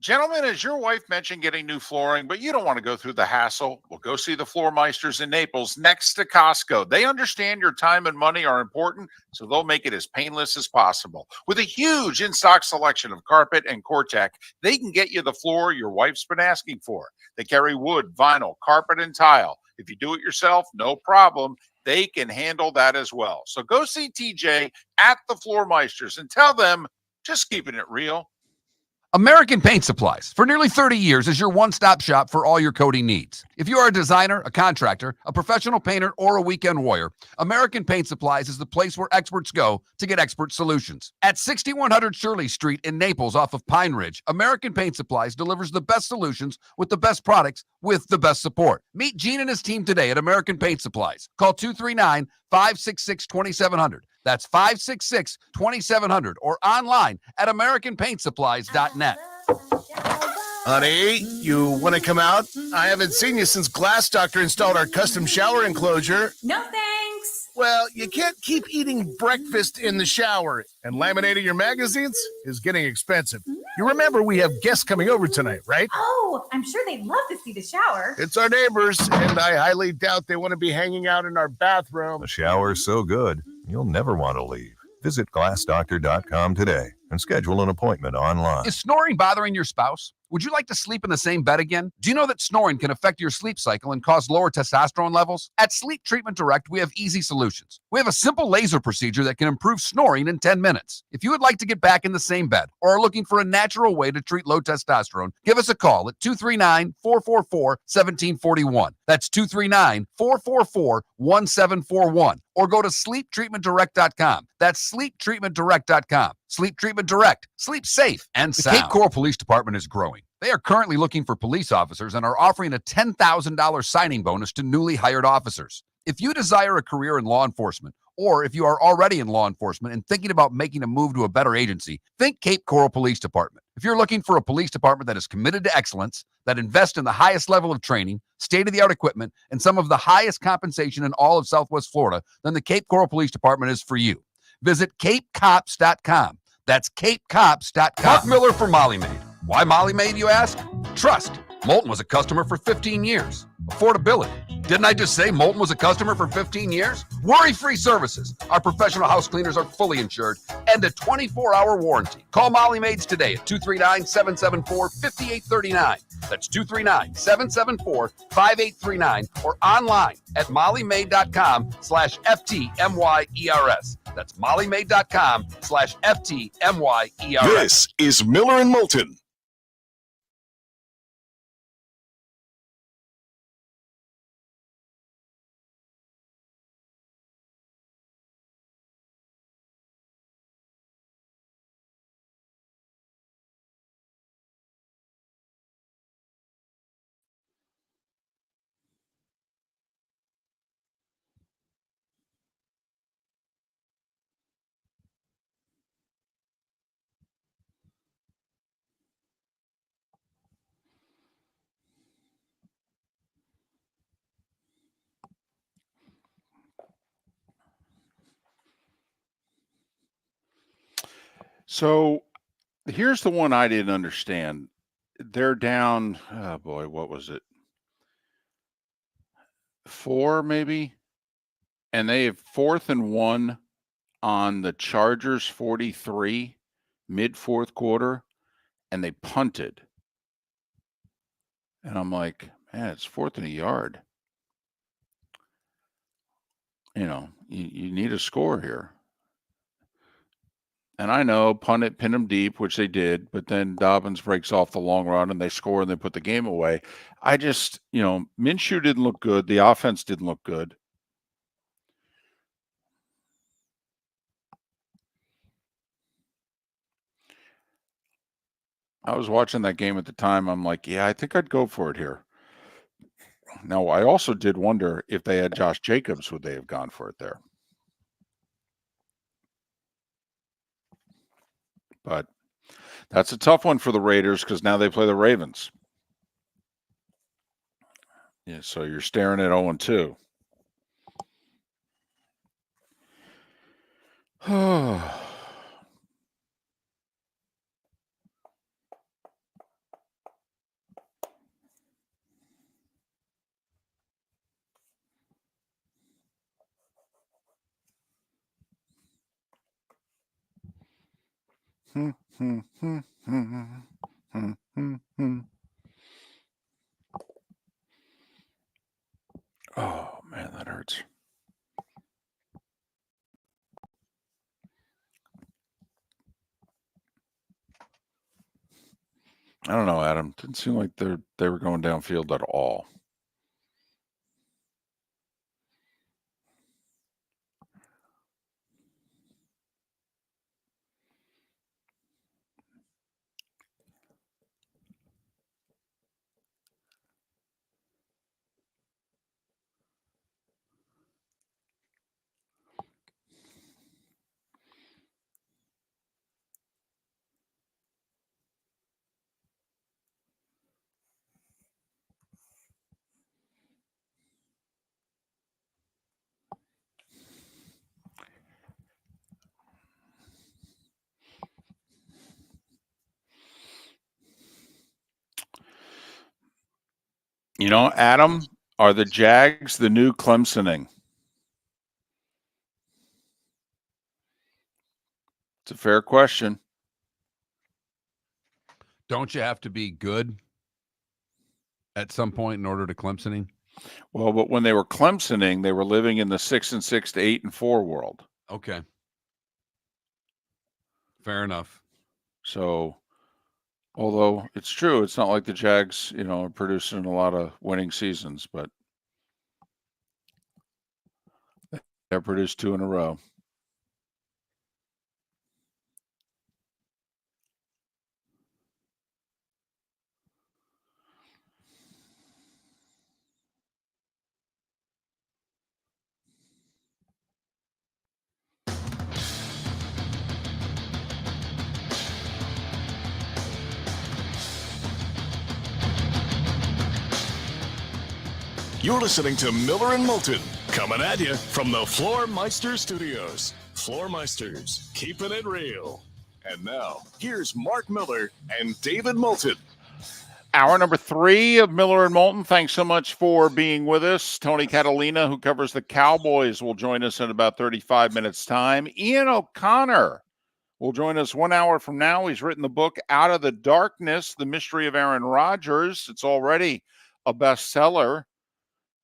Gentlemen, as your wife mentioned getting new flooring, but you don't want to go through the hassle, well, go see the Floor Meisters in Naples next to Costco. They understand your time and money are important, so they'll make it as painless as possible. With a huge in-stock selection of carpet and Cortec, they can get you the floor your wife's been asking for. They carry wood, vinyl, carpet, and tile. If you do it yourself, no problem. They can handle that as well. So go see TJ at the Floor Meisters and tell them, just keeping it real. American Paint Supplies, for nearly 30 years, is your one-stop shop for all your coating needs. If you are a designer, a contractor, a professional painter, or a weekend warrior, American Paint Supplies is the place where experts go to get expert solutions. At 6100 Shirley Street in Naples off of Pine Ridge, American Paint Supplies delivers the best solutions with the best products with the best support. Meet Gene and his team today at American Paint Supplies. Call 239-566-2700. That's 566-2700 or online at AmericanPaintSupplies.net. Honey, you want to come out? I haven't seen you since Glass Doctor installed our custom shower enclosure. No thanks. Well, you can't keep eating breakfast in the shower, and laminating your magazines is getting expensive. You remember we have guests coming over tonight, right? Oh, I'm sure they'd love to see the shower. It's our neighbors, and I highly doubt they want to be hanging out in our bathroom. The shower's so good, you'll never want to leave. Visit glassdoctor.com today and schedule an appointment online. Is snoring bothering your spouse? Would you like to sleep in the same bed again? Do you know that snoring can affect your sleep cycle and cause lower testosterone levels? At Sleep Treatment Direct, we have easy solutions. We have a simple laser procedure that can improve snoring in 10 minutes. If you would like to get back in the same bed or are looking for a natural way to treat low testosterone, give us a call at 239-444-1741. That's 239-444-1741. Or go to sleeptreatmentdirect.com. That's sleeptreatmentdirect.com. Sleep Treatment Direct. Sleep safe and sound. The Cape Coral Police Department is growing. They are currently looking for police officers and are offering a $10,000 signing bonus to newly hired officers. If you desire a career in law enforcement, or if you are already in law enforcement and thinking about making a move to a better agency, think Cape Coral Police Department. If you're looking for a police department that is committed to excellence, that invests in the highest level of training, state-of-the-art equipment, and some of the highest compensation in all of Southwest Florida, then the Cape Coral Police Department is for you. Visit capecops.com. That's capecops.com. Mark Miller for Molly Maid. Why Molly Maid, you ask? Trust. Moulton was a customer for 15 years. Affordability. Didn't I just say Moulton was a customer for 15 years? Worry-free services. Our professional house cleaners are fully insured and a 24-hour warranty. Call Molly Maids today at 239-774-5839. That's 239-774-5839 or online at mollymaid.com/FTMYERS. That's mollymaid.com/FTMYERS. This is Miller and Moulton. So here's the one I didn't understand. They're down, oh boy, what was it? 4 maybe? And they have 4th and 1 on the Chargers 43 mid fourth quarter, and they punted. And I'm like, man, it's 4th and a yard. You need a score here. And I know, punt it, pin them deep, which they did, but then Dobbins breaks off the long run and they score and they put the game away. I just, Minshew didn't look good. The offense didn't look good. I was watching that game at the time. I'm like, yeah, I think I'd go for it here. Now, I also did wonder if they had Josh Jacobs, would they have gone for it there? But that's a tough one for the Raiders because now they play the Ravens. Yeah, so you're staring at 0-2. Oh, man, that hurts. I don't know, Adam. Didn't seem like they were going downfield at all. Adam, are the Jags the new Clemsoning? It's a fair question. Don't you have to be good at some point in order to Clemsoning? Well, but when they were Clemsoning, they were living in the 6-6 to 8-4 world. Okay. Fair enough. So, although it's true, it's not like the Jags, are producing a lot of winning seasons, but they've produced 2 in a row. You're listening to Miller and Moulton, coming at you from the Floormeister Studios. Floormeisters, keeping it real. And now, here's Mark Miller and David Moulton. Hour number 3 of Miller and Moulton. Thanks so much for being with us. Tony Catalina, who covers the Cowboys, will join us in about 35 minutes' time. Ian O'Connor will join us 1 hour from now. He's written the book Out of the Darkness, The Mystery of Aaron Rodgers. It's already a bestseller.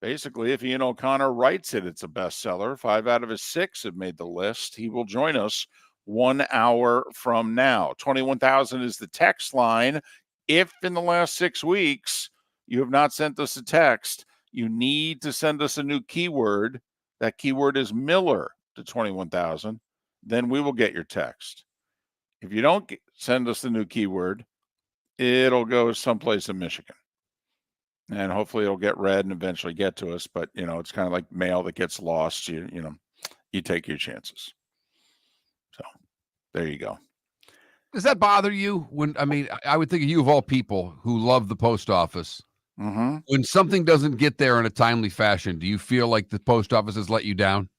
Basically, if Ian O'Connor writes it, it's a bestseller. 5 out of his 6 have made the list. He will join us 1 hour from now. 21,000 is the text line. If in the last 6 weeks you have not sent us a text, you need to send us a new keyword. That keyword is Miller to 21,000. Then we will get your text. If you don't send us the new keyword, it'll go someplace in Michigan. And hopefully it'll get read and eventually get to us. But, it's kind of like mail that gets lost. You take your chances. So there you go. Does that bother you I would think of you of all people who love the post office. Mm-hmm. When something doesn't get there in a timely fashion, do you feel like the post office has let you down?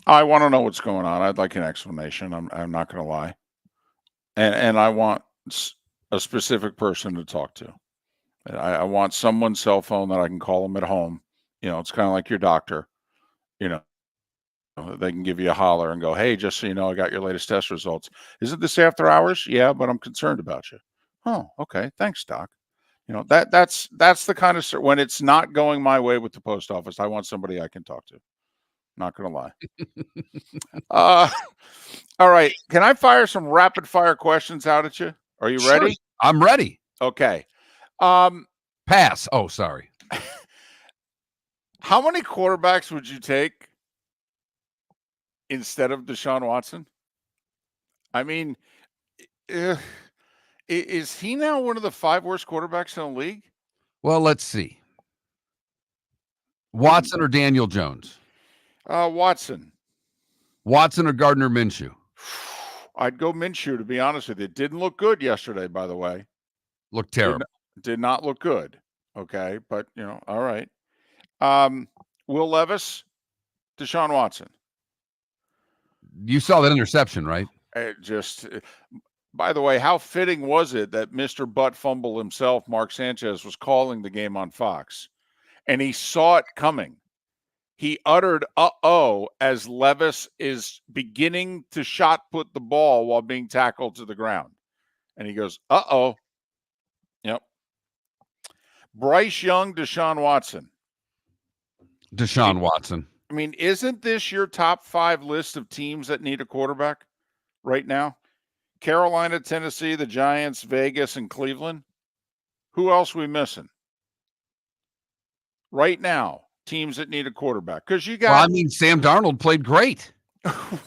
I want to know what's going on. I'd like an explanation. I'm not going to lie. and I want a specific person to talk to. I want someone's cell phone that I can call them at home. It's kind of like your doctor. You know, they can give you a holler and go, "Hey, just so you know, I got your latest test results. Isn't this after hours? Yeah, but I'm concerned about you." Oh, okay. Thanks, doc. That's the kind of when it's not going my way with the post office, I want somebody I can talk to. Not gonna lie. All right. Can I fire some rapid fire questions out at you? Are you Sure. ready? I'm ready. Okay. Pass. Oh, sorry. How many quarterbacks would you take instead of Deshaun Watson? I mean, is he now one of the 5 worst quarterbacks in the league? Well, let's see. Watson or Daniel Jones? Watson. Watson or Gardner Minshew? I'd go Minshew, to be honest with you. It didn't look good yesterday, by the way. Looked terrible. Did not look good. Okay, but all right. Will Levis, Deshaun Watson. You saw that interception, right? By the way, how fitting was it that Mr. Butt Fumble himself, Mark Sanchez, was calling the game on Fox, and he saw it coming. He uttered "uh-oh" as Levis is beginning to shot put the ball while being tackled to the ground. And he goes, "uh-oh." Yep. Bryce Young, Deshaun Watson. Deshaun Watson. I mean, isn't this your top 5 list of teams that need a quarterback right now? Carolina, Tennessee, the Giants, Vegas, and Cleveland. Who else we missing? Right now, teams that need a quarterback. Because you got... Well, I mean, Sam Darnold played great.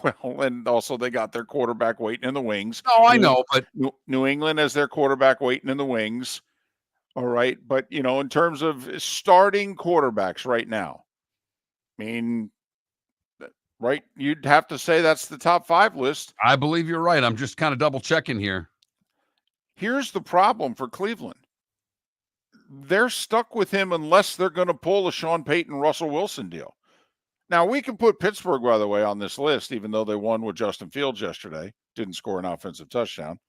Well, and also they got their quarterback waiting in the wings. No, I know, but... New England has their quarterback waiting in the wings. All right. But, in terms of starting quarterbacks right now, I mean, right, you'd have to say that's the top 5 list. I believe you're right. I'm just kind of double checking here. Here's the problem for Cleveland. They're stuck with him unless they're going to pull a Sean Payton, Russell Wilson deal. Now, we can put Pittsburgh, by the way, on this list, even though they won with Justin Fields yesterday. Didn't score an offensive touchdown.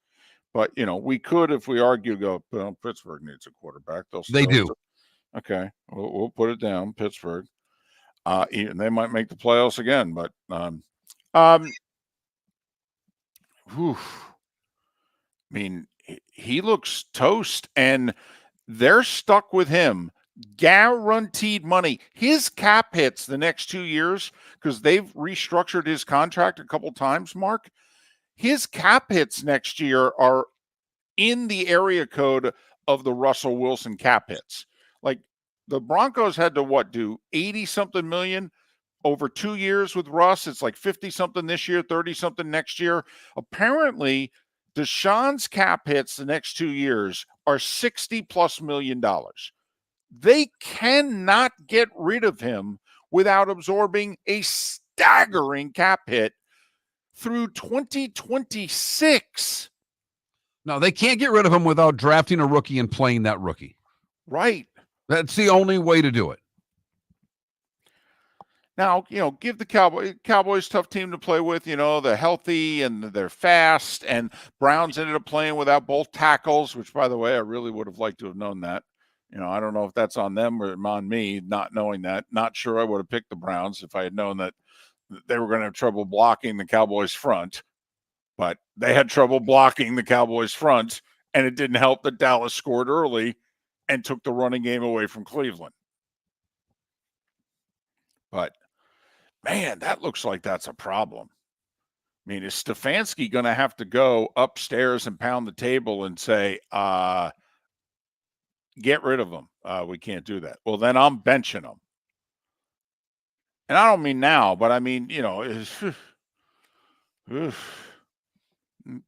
But, we could, if we argue, go, well, Pittsburgh needs a quarterback. They do. Okay. We'll put it down, Pittsburgh. And they might make the playoffs again, but I mean, he looks toast, and they're stuck with him. Guaranteed money. His cap hits the next 2 years because they've restructured his contract a couple times, Mark. His cap hits next year are in the area code of the Russell Wilson cap hits. Like, the Broncos had to do 80-something million over 2 years with Russ. It's like 50-something this year, 30-something next year. Apparently, Deshaun's cap hits the next 2 years are $60+ million. They cannot get rid of him without absorbing a staggering cap hit through 2026. No, they can't get rid of him without drafting a rookie and playing that rookie. Right. That's the only way to do it. Now, give the Cowboys tough team to play with. They're healthy and they're fast. And Browns ended up playing without both tackles, which, by the way, I really would have liked to have known that. I don't know if that's on them or on me not knowing that. Not sure I would have picked the Browns if I had known that they were going to have trouble blocking the Cowboys front. But they had trouble blocking the Cowboys front, and it didn't help that Dallas scored early and took the running game away from Cleveland. But, man, that looks like that's a problem. I mean, is Stefanski going to have to go upstairs and pound the table and say, get rid of him? We can't do that. Well, then I'm benching him. And I don't mean now, but I mean,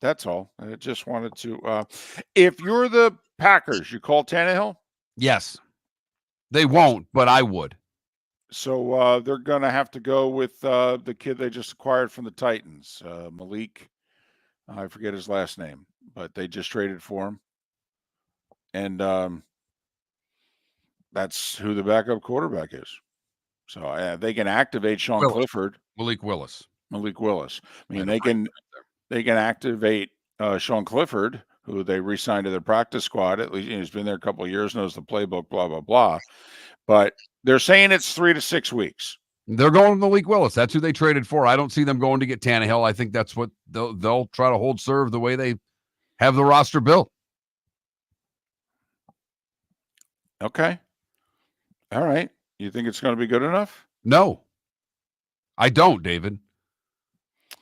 that's all. I just wanted to. If you're the Packers, you call Tannehill? Yes. They won't, but I would. So they're going to have to go with the kid they just acquired from the Titans, Malik. I forget his last name, but they just traded for him. And that's who the backup quarterback is. So they can activate Sean Clifford. Malik Willis. I mean, they can activate Sean Clifford, who they re-signed to their practice squad. At least he's been there a couple of years, knows the playbook, blah, blah, blah. But they're saying it's 3 to 6 weeks. They're going to Malik Willis. That's who they traded for. I don't see them going to get Tannehill. I think that's what they'll try to hold serve the way they have the roster built. Okay. All right. You think it's going to be good enough? No, I don't, David.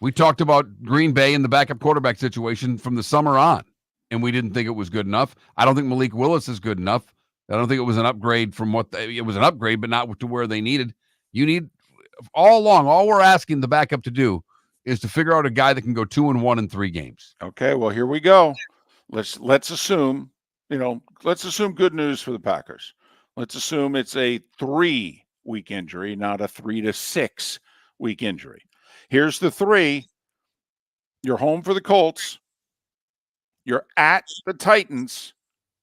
We talked about Green Bay and the backup quarterback situation from the summer on, and we didn't think it was good enough. I don't think Malik Willis is good enough. I don't think it was an upgrade from it was an upgrade, but not to where they needed. You need all we're asking the backup to do is to figure out a guy that can go 2-1 in 3 games. Okay, well, here we go. Let's assume, let's assume good news for the Packers. Let's assume it's a 3-week injury, not a 3 to 6 week injury. Here's the 3. You're home for the Colts. You're at the Titans.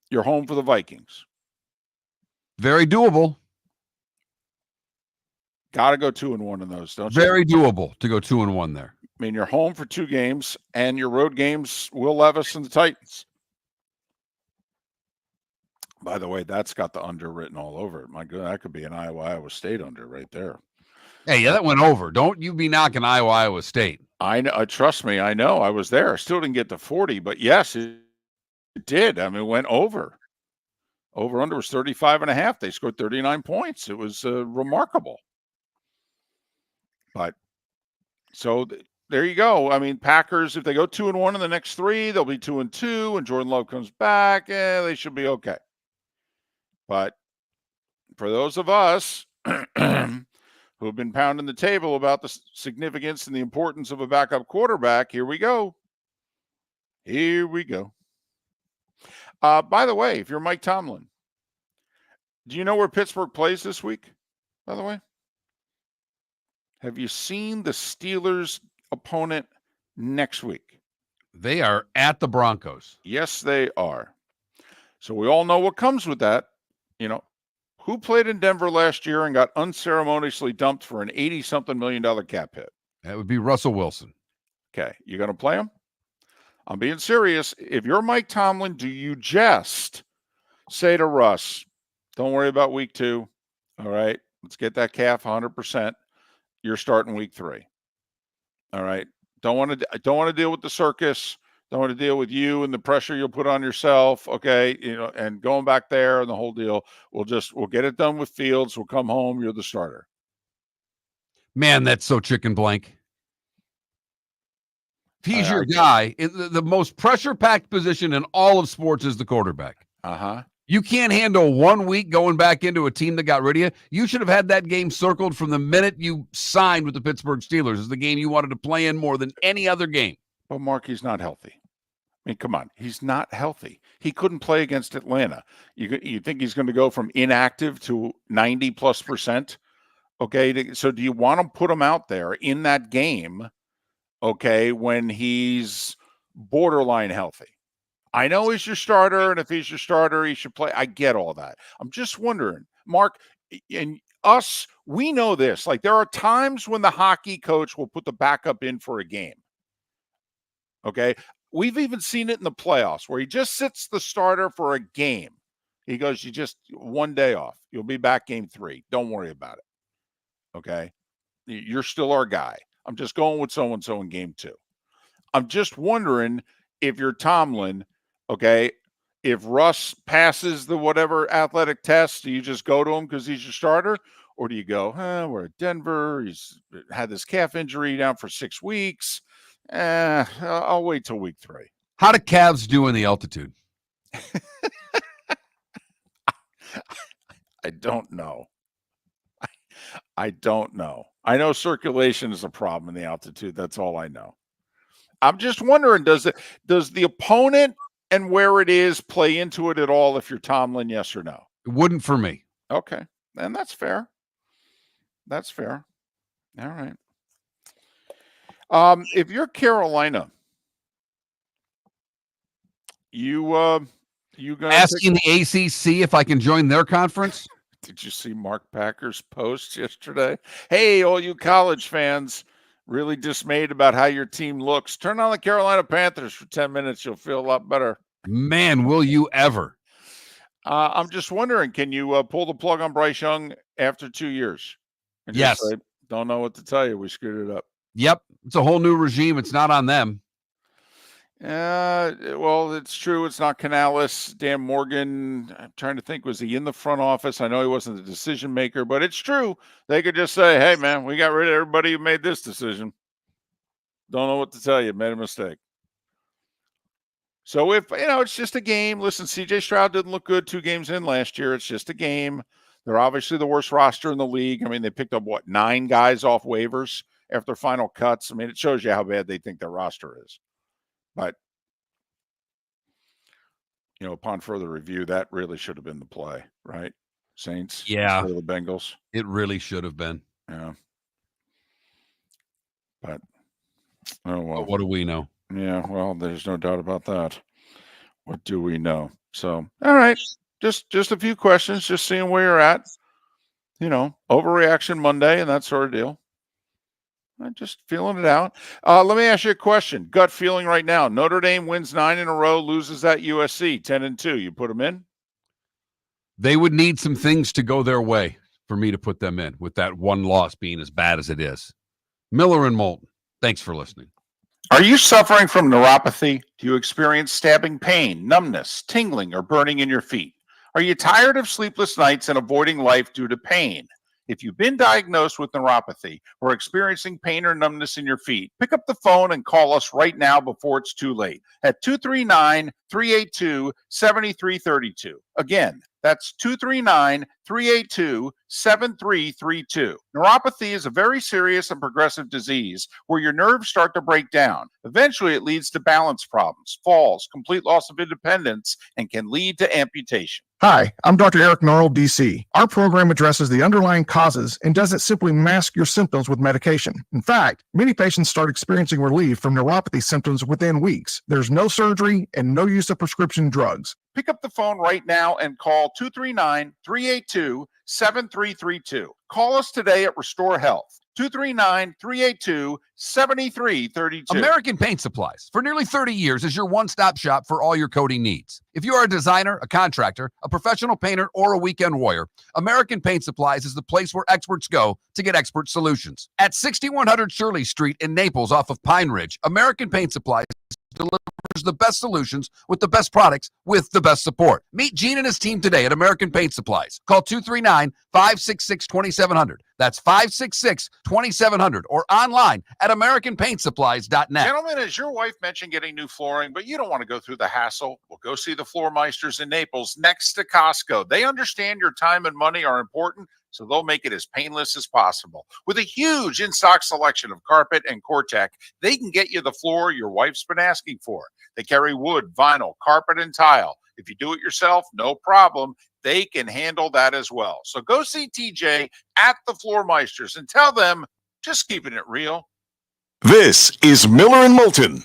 You're home for the Vikings. Very doable. Got to go 2-1 in those, don't you? Very doable to go 2-1 there. I mean, you're home for 2 games, and your road games, Will Levis and the Titans. By the way, that's got the under written all over it. My God, that could be an Iowa State under right there. Hey, yeah, that went over. Don't you be knocking Iowa State. I know. Trust me, I know. I was there. I still didn't get to 40, but yes, it did. I mean, it went over. Over under was 35.5. They scored 39 points. It was remarkable. But so there you go. I mean, Packers, if they go 2-1 in the next 3, they'll be 2-2, and Jordan Love comes back. They should be okay. But for those of us who have been pounding the table about the significance and the importance of a backup quarterback, here we go. Here we go. By the way, if you're Mike Tomlin, do you know where Pittsburgh plays this week, by the way? Have you seen the Steelers' opponent next week? They are at the Broncos. Yes, they are. So we all know what comes with that. Who played in Denver last year and got unceremoniously dumped for an $80-something million cap hit? That would be Russell Wilson. Okay, you going to play him? I'm being serious. If you're Mike Tomlin, do you just say to Russ, don't worry about week 2. All right, let's get that calf 100%. You're starting week 3. All right. Don't want to deal with the circus. Don't want to deal with you and the pressure you'll put on yourself. Okay. And going back there and the whole deal. We'll get it done with Fields. We'll come home. You're the starter. Man, that's so chicken blank. If he's your guy, the most pressure-packed position in all of sports is the quarterback. Uh-huh. You can't handle 1 week going back into a team that got rid of you. You should have had that game circled from the minute you signed with the Pittsburgh Steelers as the game you wanted to play in more than any other game. Well, Mark, he's not healthy. I mean, come on. He's not healthy. He couldn't play against Atlanta. You think he's going to go from inactive to 90+%? Okay, so do you want to put him out there in that game, okay, when he's borderline healthy? I know he's your starter, and if he's your starter, he should play. I get all that. I'm just wondering, Mark, and us, we know this. Like, there are times when the hockey coach will put the backup in for a game. Okay? We've even seen it in the playoffs where he just sits the starter for a game. He goes, you just 1 day off. You'll be back game 3. Don't worry about it. Okay? You're still our guy. I'm just going with so-and-so in game 2. I'm just wondering if you're Tomlin, okay, if Russ passes the whatever athletic test, do you just go to him because he's your starter? Or do you go, we're at Denver. He's had this calf injury down for 6 weeks. I'll wait till week 3. How do calves do in the altitude? I don't know. I don't know. I know circulation is a problem in the altitude. That's all I know. I'm just wondering, does the opponent and where it is play into it at all if you're Tomlin, yes or no? It wouldn't for me. Okay. And that's fair. That's fair. All right. If you're Carolina, you gonna asking the ACC if I can join their conference? Did you see Mark Packer's post yesterday? Hey, all you college fans, really dismayed about how your team looks, turn on the Carolina Panthers for 10 minutes. You'll feel a lot better. Man, will you ever? I'm just wondering, can you pull the plug on Bryce Young after 2 years? And Yes. just say, don't know what to tell you. We screwed it up. Yep. It's a whole new regime. It's not on them. Well, it's true. It's not Canales. Dan Morgan, I'm trying to think, was he in the front office? I know he wasn't the decision maker, but it's true. They could just say, hey, man, we got rid of everybody who made this decision. Don't know what to tell you. Made a mistake. So if, it's just a game. Listen, CJ Stroud didn't look good 2 games in last year. It's just a game. They're obviously the worst roster in the league. I mean, they picked up, 9 guys off waivers after final cuts. I mean, it shows you how bad they think their roster is. But, upon further review, that really should have been the play, right? Saints. Yeah. Instead of the Bengals. It really should have been. Yeah. But, oh, well. But what do we know? Yeah, well, there's no doubt about that. What do we know? So, all right. Just a few questions, just seeing where you're at. Overreaction Monday and that sort of deal. I'm just feeling it out. Let me ask you a question. Gut feeling right now. Notre Dame wins 9 in a row, loses at USC 10-2. You put them in? They would need some things to go their way for me to put them in, with that one loss being as bad as it is. Miller and Moulton, thanks for listening. Are you suffering from neuropathy? Do you experience stabbing pain, numbness, tingling, or burning in your feet? Are you tired of sleepless nights and avoiding life due to pain? If you've been diagnosed with neuropathy or experiencing pain or numbness in your feet, pick up the phone and call us right now before it's too late at 239-382-7332. Again, that's 239-382-7332. Neuropathy is a very serious and progressive disease where your nerves start to break down. Eventually, it leads to balance problems, falls, complete loss of independence, and can lead to amputation. Hi, I'm Dr. Eric Norrell, DC. Our program addresses the underlying causes and doesn't simply mask your symptoms with medication. In fact, many patients start experiencing relief from neuropathy symptoms within weeks. There's no surgery and no use of prescription drugs. Pick up the phone right now and call 239-382-7332. Call us today at Restore Health. 239-382-7332. American Paint Supplies, for nearly 30 years, is your one-stop shop for all your coating needs. If you are a designer, a contractor, a professional painter, or a weekend warrior, American Paint Supplies is the place where experts go to get expert solutions. At 6100 Shirley Street in Naples off of Pine Ridge, American Paint Supplies delivers the best solutions with the best products with the best support. Meet Gene and his team today at American Paint Supplies. Call 239-566-2700. That's 566-2700 or online at AmericanPaintSupplies.net. Gentlemen, as your wife mentioned getting new flooring, but you don't want to go through the hassle, well, go see the Floor Meisters in Naples next to Costco. They understand your time and money are important, so they'll make it as painless as possible. With a huge in-stock selection of carpet and Cortec, they can get you the floor your wife's been asking for. They carry wood, vinyl, carpet, and tile. If you do it yourself, no problem. They can handle that as well. So go see TJ at the Floor Meisters and tell them, just keeping it real. This is Miller and Moulton.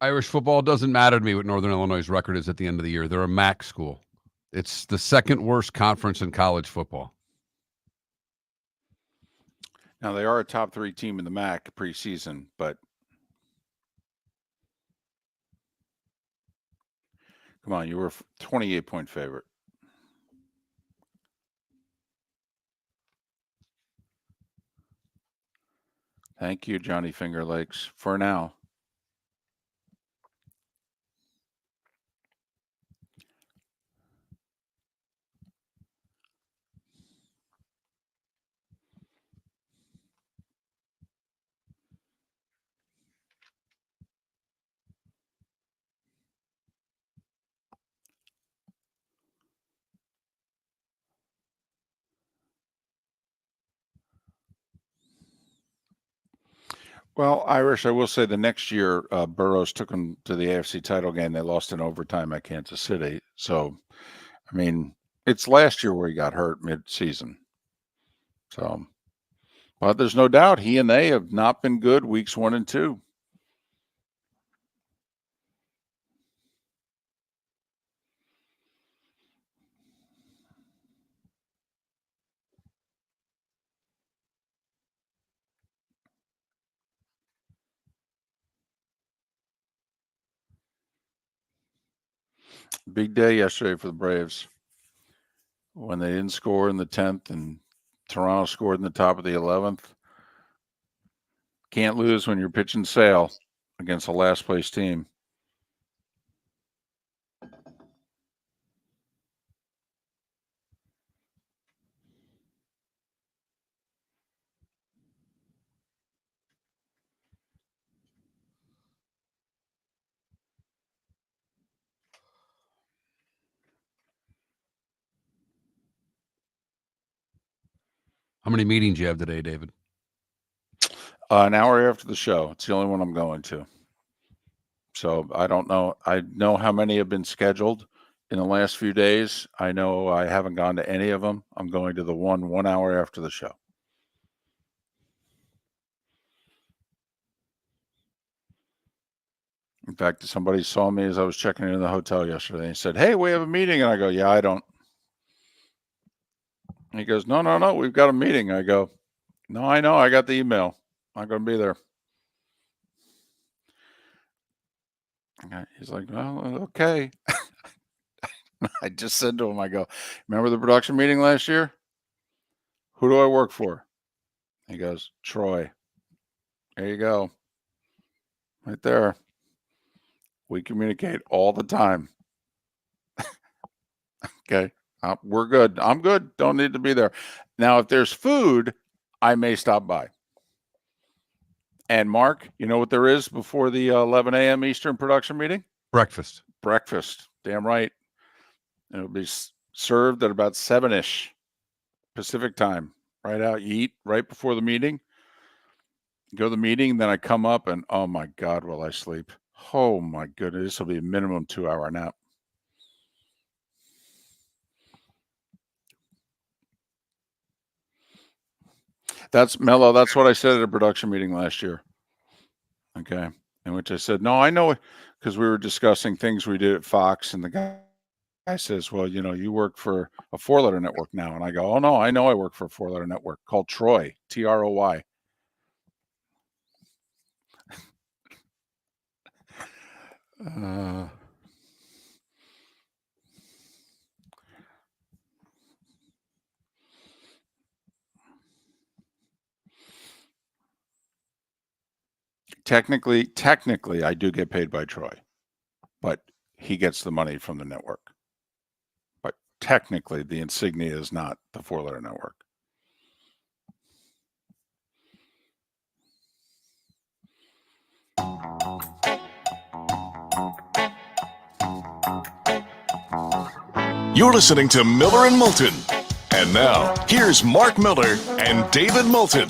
Irish football doesn't matter to me what Northern Illinois' record is at the end of the year. They're a MAC school. It's the second worst conference in college football. Now, they are a top 3 team in the MAC preseason, but come on, you were a 28-point favorite. Thank you, Johnny Finger Lakes, for now. Well, Irish, I will say the next year, Burroughs took them to the AFC title game. They lost in overtime at Kansas City. So, I mean, it's last year where he got hurt mid-season. So, but there's no doubt he and they have not been good weeks 1 and 2. Big day yesterday for the Braves when they didn't score in the 10th and Toronto scored in the top of the 11th. Can't lose when you're pitching Sale against a last place team. How many meetings you have today, David? An hour after the show. It's the only one I'm going to. So I don't know. I know how many have been scheduled in the last few days. I know I haven't gone to any of them. I'm going to the 1 hour after the show. In fact, somebody saw me as I was checking into the hotel yesterday and said, "Hey, we have a meeting." And I go, "Yeah, I don't." And he goes, No, we've got a meeting." I go, "No, I know. I got the email. I'm going to be there." He's like, "Well, okay." I just said to him, I go, "Remember the production meeting last year? Who do I work for?" He goes, "Troy." There you go. Right there. We communicate all the time. Okay. We're good. I'm good. Don't need to be there. Now, if there's food, I may stop by. And Mark, you know what there is before the 11 a.m. Eastern production meeting? Breakfast. Breakfast. Damn right. It'll be served at about 7-ish Pacific time. Right out. You eat right before the meeting. Go to the meeting, then I come up and, oh my God, will I sleep? Oh my goodness. This will be a minimum 2-hour nap. That's Mello. That's what I said at a production meeting last year. Okay. In which I said, "No, I know," because we were discussing things we did at Fox. And the guy says, "Well, you work for a 4-letter network now." And I go, "Oh, no, I know I work for a 4-letter network called Troy, Troy. Technically, I do get paid by Troy, but he gets the money from the network. But technically, the insignia is not the 4-letter network. You're listening to Miller and Moulton. And now, here's Mark Miller and David Moulton.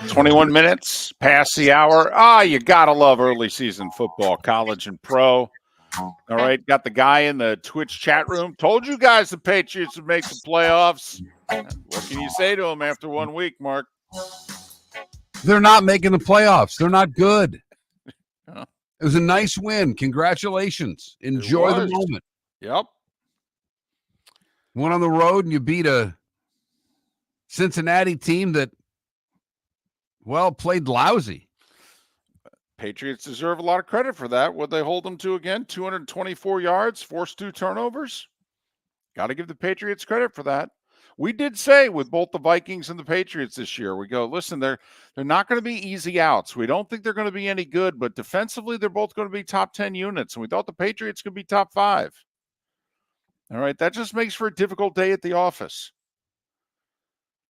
21 minutes past the hour. You got to love early season football, college and pro. All right, got the guy in the Twitch chat room. Told you guys the Patriots would make the playoffs. What can you say to them after 1 week, Mark? They're not making the playoffs. They're not good. Huh? It was a nice win. Congratulations. Enjoy the moment. Yep. Went on the road and you beat a Cincinnati team that, well, played lousy. Patriots deserve a lot of credit for that. What they hold them to again? 224 yards, forced 2 turnovers. Got to give the Patriots credit for that. We did say with both the Vikings and the Patriots this year, we go, listen, they're not going to be easy outs. We don't think they're going to be any good, but defensively, they're both going to be top 10 units. And we thought the Patriots could be top 5. All right, that just makes for a difficult day at the office.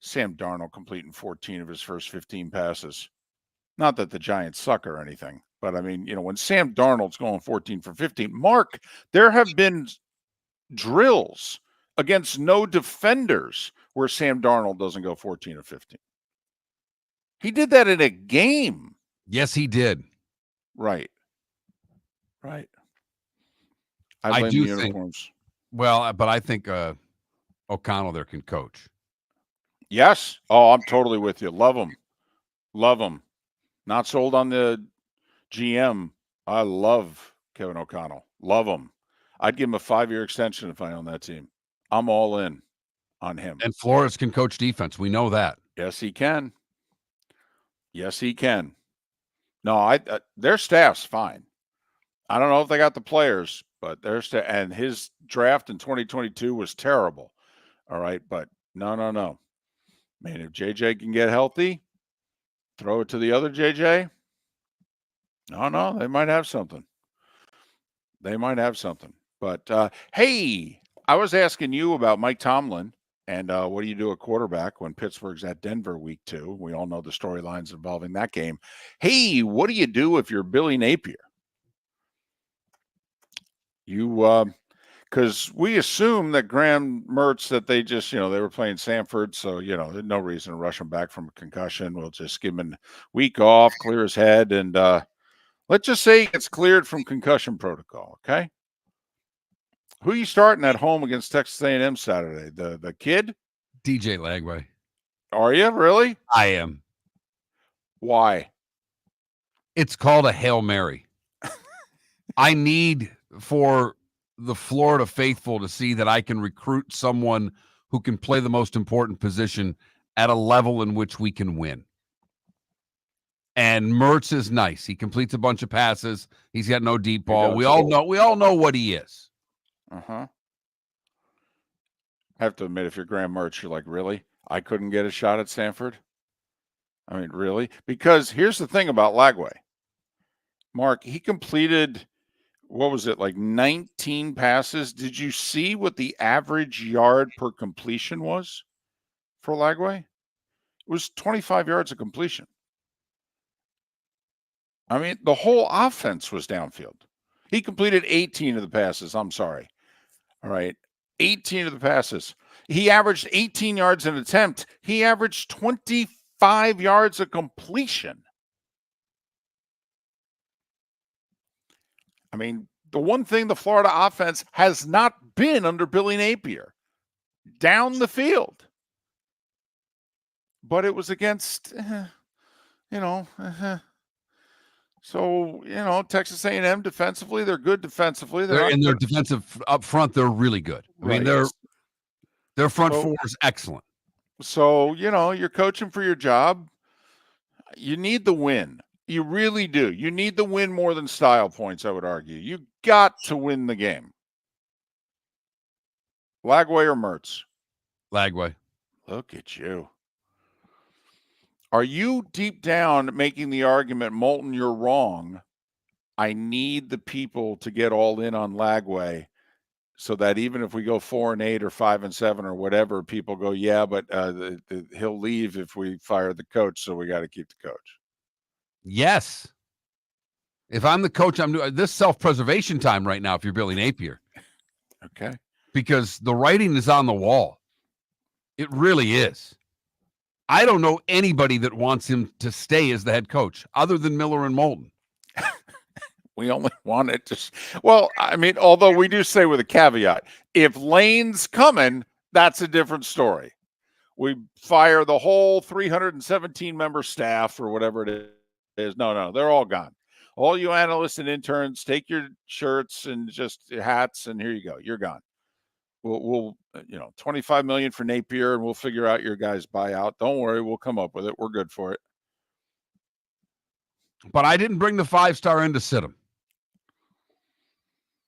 Sam Darnold completing 14 of his first 15 passes. Not that the Giants suck or anything, but I mean, when Sam Darnold's going 14 for 15, Mark, there have been drills against no defenders where Sam Darnold doesn't go 14 or 15. He did that in a game. Yes, he did. Right. I I blame do the think- uniforms. Well, but I think O'Connell there can coach. Yes. Oh, I'm totally with you. Love him. Not sold on the GM. I love Kevin O'Connell. Love him. I'd give him a 5-year extension if I own that team. I'm all in on him. And Flores can coach defense. We know that. Yes, he can. No, their staff's fine. I don't know if they got the players, but their staff and his draft in 2022 was terrible. All right, but no. Man, if JJ can get healthy, throw it to the other JJ. No, they might have something. But hey, I was asking you about Mike Tomlin and what do you do at quarterback when Pittsburgh's at Denver week 2? We all know the storylines involving that game. Hey, what do you do if you're Billy Napier? Because we assume that Graham Mertz, that they just, they were playing Samford. So, there's no reason to rush him back from a concussion. We'll just give him a week off, clear his head. And let's just say he gets cleared from concussion protocol. Okay. Who are you starting at home against Texas A&M Saturday? The kid? DJ Lagway. Are you really? I am. Why? It's called a Hail Mary. I need for the Florida faithful to see that I can recruit someone who can play the most important position at a level in which we can win. And Mertz is nice. He completes a bunch of passes. He's got no deep ball. We all know what he is. I have to admit, if you're Graham Mertz, you're like, really? I couldn't get a shot at Stanford? I mean, really? Because here's the thing about Lagway. Mark, he completed, what was it, like 19 passes? Did you see what the average yard per completion was for Lagway? It was 25 yards of completion. I mean, the whole offense was downfield. He completed 18 of the passes. I'm sorry. All right. 18 of the passes. He averaged 18 yards an attempt. He averaged 25 yards of completion. I mean, the one thing the Florida offense has not been under Billy Napier, down the field. But it was against, So, Texas A&M defensively, they're good defensively. They're defensive up front, they're really good. I mean, their front four is excellent. So, you're coaching for your job. You need the win. You really do. You need the win more than style points, I would argue. You got to win the game. Lagway or Mertz? Lagway. Look at you. Are you deep down making the argument, Moulton, you're wrong? I need the people to get all in on Lagway so that even if we go 4-8 or 5-7 or whatever, people go, yeah, but he'll leave if we fire the coach, so we got to keep the coach. Yes. If I'm the coach, I'm doing this self-preservation time right now if you're Billy Napier. Okay. Because the writing is on the wall. It really is. I don't know anybody that wants him to stay as the head coach other than Miller and Moulton. We only want it to. Well, I mean, although we do say with a caveat, if Lane's coming, that's a different story. We fire the whole 317-member staff or whatever it is. No, they're all gone. All you analysts and interns, take your shirts and just hats, and here you go. You're gone. We'll $25 million for Napier, and we'll figure out your guys' buyout. Don't worry, we'll come up with it. We're good for it. But I didn't bring the 5-star in to sit him.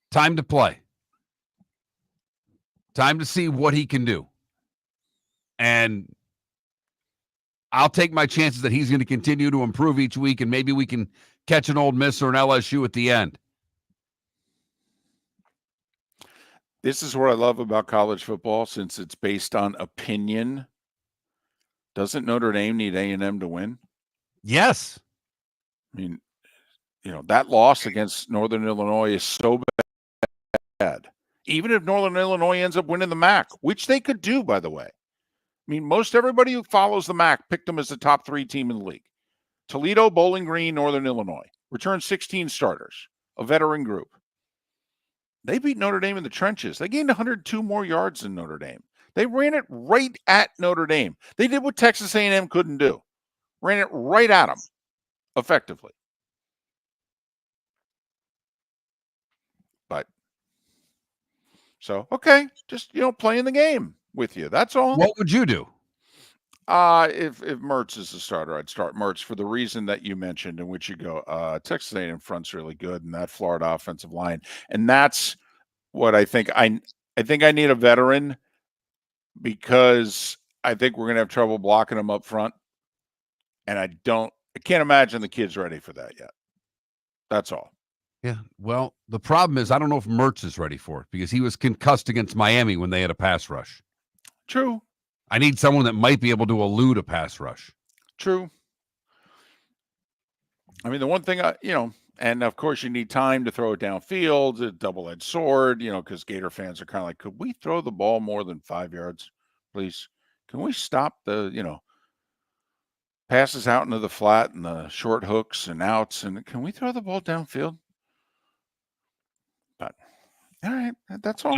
Time to play. Time to see what he can do. And I'll take my chances that he's going to continue to improve each week, and maybe we can catch an Ole Miss or an LSU at the end. This is what I love about college football, since it's based on opinion. Doesn't Notre Dame need A&M to win? Yes. I mean, that loss against Northern Illinois is so bad. Even if Northern Illinois ends up winning the MAC, which they could do, by the way. I mean, most everybody who follows the MAC picked them as the top 3 team in the league. Toledo, Bowling Green, Northern Illinois. Returned 16 starters, a veteran group. They beat Notre Dame in the trenches. They gained 102 more yards than Notre Dame. They ran it right at Notre Dame. They did what Texas A&M couldn't do. Ran it right at them effectively. But, so, okay, just, playing the game with you. That's all. What would you do? If Mertz is the starter, I'd start Mertz for the reason that you mentioned, in which you go, Texas A&M front's really good, and that Florida offensive line, and that's what I think. I think I need a veteran because I think we're going to have trouble blocking them up front, and I can't imagine the kid's ready for that yet. That's all. Yeah, well, the problem is I don't know if Mertz is ready for it because he was concussed against Miami when they had a pass rush. True. I need someone that might be able to elude a pass rush. True. I mean, the one thing, and of course you need time to throw it downfield, a double-edged sword, because Gator fans are kind of like, could we throw the ball more than 5 yards, please? Can we stop the, passes out into the flat and the short hooks and outs, and can we throw the ball downfield? But, all right, that's all.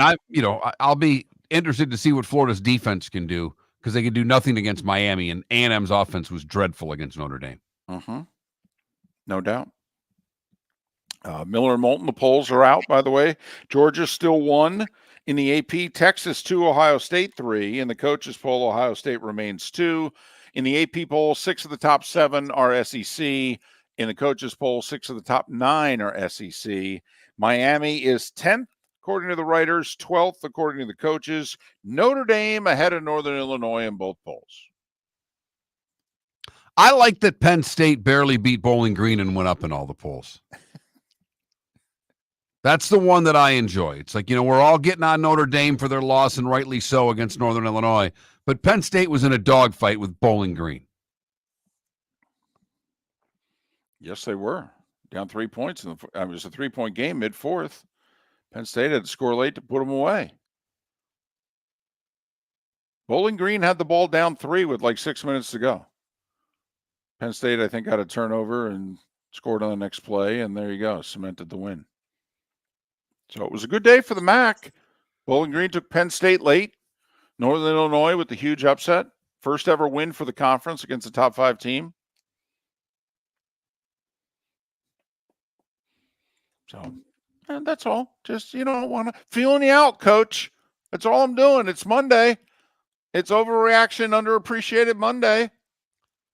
I'll be interested to see what Florida's defense can do because they can do nothing against Miami, and A&M's offense was dreadful against Notre Dame. Mm-hmm. No doubt. Miller and Moulton, the polls are out, by the way. Georgia still 1 in the AP. Texas 2, Ohio State 3. In the coaches poll, Ohio State remains 2. In the AP poll, 6 of the top 7 are SEC. In the coaches poll, 6 of the top 9 are SEC. Miami is 10th. According to the writers, 12th according to the coaches. Notre Dame ahead of Northern Illinois in both polls. I like that Penn State barely beat Bowling Green and went up in all the polls. That's the one that I enjoy. It's like, we're all getting on Notre Dame for their loss, and rightly so, against Northern Illinois. But Penn State was in a dogfight with Bowling Green. Yes, they were. Down 3 points. It was a 3-point game mid-4th. Penn State had to score late to put them away. Bowling Green had the ball down 3 with like 6 minutes to go. Penn State, I think, got a turnover and scored on the next play, and there you go, cemented the win. So it was a good day for the MAC. Bowling Green took Penn State late. Northern Illinois with the huge upset. First ever win for the conference against a top 5 team. So, and that's all. Just, feeling you out, coach. That's all I'm doing. It's Monday. It's overreaction, underappreciated Monday.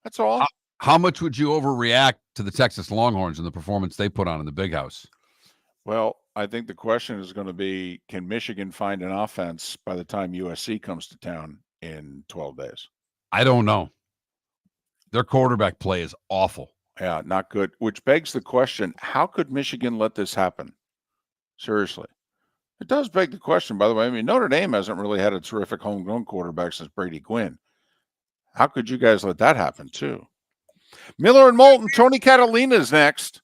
That's all. How much would you overreact to the Texas Longhorns and the performance they put on in the Big House? Well, I think the question is going to be, can Michigan find an offense by the time USC comes to town in 12 days? I don't know. Their quarterback play is awful. Yeah, not good. Which begs the question, how could Michigan let this happen? Seriously. It does beg the question, by the way. I mean, Notre Dame hasn't really had a terrific homegrown quarterback since Brady Quinn. How could you guys let that happen, too? Miller and Moulton, Tony Catalina is next.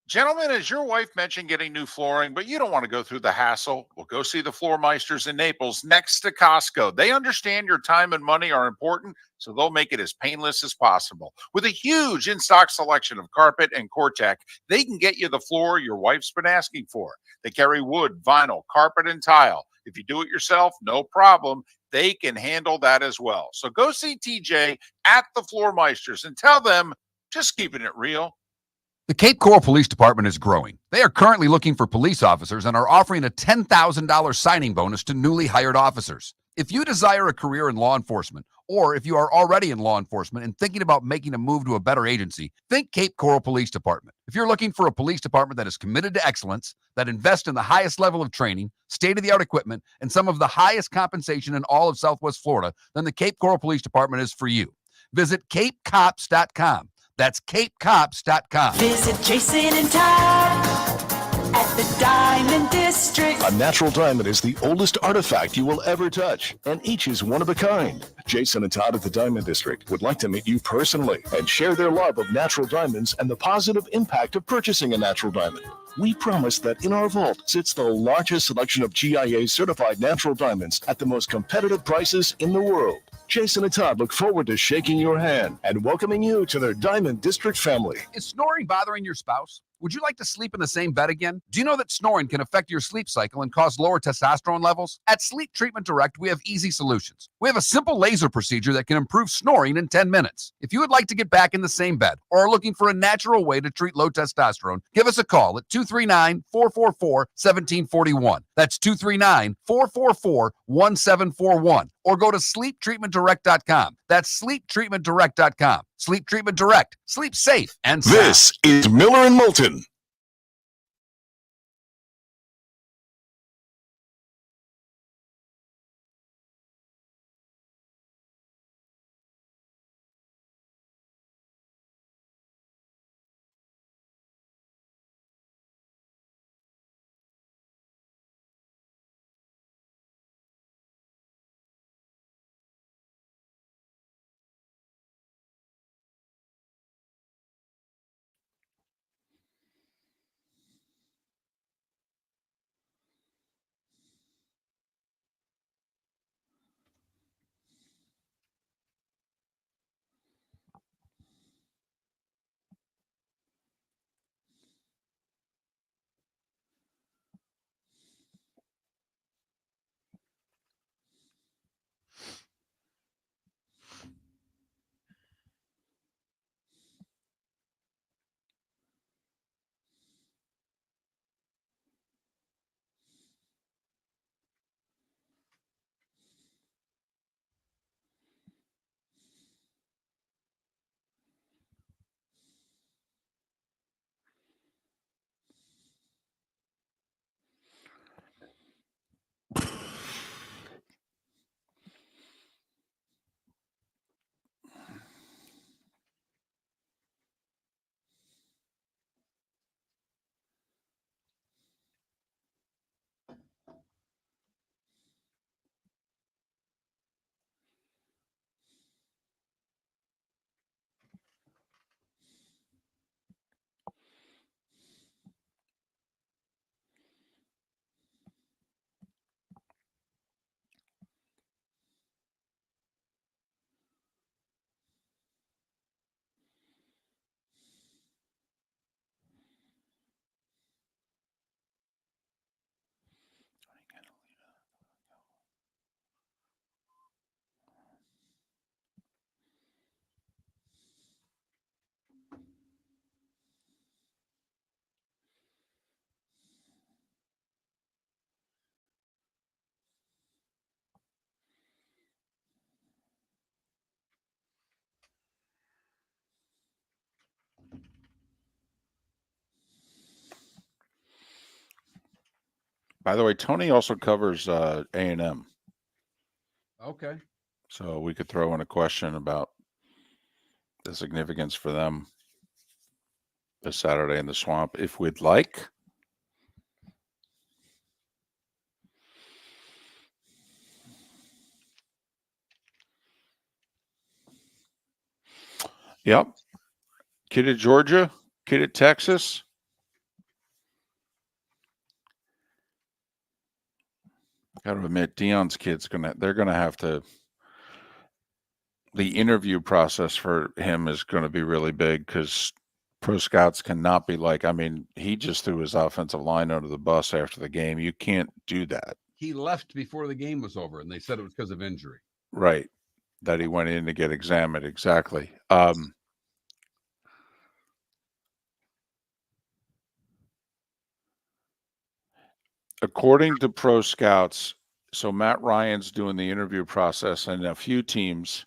Gentlemen, as your wife mentioned getting new flooring, but you don't want to go through the hassle, well, go see the Floor Meisters in Naples next to Costco. They understand your time and money are important, so they'll make it as painless as possible. With a huge in-stock selection of carpet and Cortec, they can get you the floor your wife's been asking for. They carry wood, vinyl, carpet, and tile. If you do it yourself, no problem. They can handle that as well. So go see TJ at the Floor Meisters and tell them, just keeping it real. The Cape Coral Police Department is growing. They are currently looking for police officers and are offering a $10,000 signing bonus to newly hired officers. If you desire a career in law enforcement, or if you are already in law enforcement and thinking about making a move to a better agency, think Cape Coral Police Department. If you're looking for a police department that is committed to excellence, that invests in the highest level of training, state-of-the-art equipment, and some of the highest compensation in all of Southwest Florida, then the Cape Coral Police Department is for you. Visit capecops.com. That's capecops.com. Visit Jason and Todd at the Diamond District. A natural diamond is the oldest artifact you will ever touch, and each is one of a kind. Jason and Todd at the Diamond District would like to meet you personally and share their love of natural diamonds and the positive impact of purchasing a natural diamond. We promise that in our vault sits the largest selection of GIA certified natural diamonds at the most competitive prices in the world. Jason and Todd look forward to shaking your hand and welcoming you to their Diamond District family. Is snoring bothering your spouse? Would you like to sleep in the same bed again? Do you know that snoring can affect your sleep cycle and cause lower testosterone levels? At Sleep Treatment Direct, we have easy solutions. We have a simple laser procedure that can improve snoring in 10 minutes. If you would like to get back in the same bed or are looking for a natural way to treat low testosterone, give us a call at 239-444-1741. That's 239-444-1741. Or go to sleeptreatmentdirect.com. That's sleeptreatmentdirect.com. Sleep Treatment Direct. Sleep safe and sound. This is Miller and Moulton. By the way, Tony also covers A&M. Okay. So we could throw in a question about the significance for them this Saturday in the Swamp if we'd like. Yep. Kid at Georgia, kid at Texas. Got to admit, Dion's kid's they're gonna have to. The interview process for him is going to be really big because pro scouts cannot be like. I mean, he just threw his offensive line under the bus after the game. You can't do that. He left before the game was over, and they said it was because of injury. Right. That he went in to get examined. Exactly. According to pro scouts, so Matt Ryan's doing the interview process, and a few teams,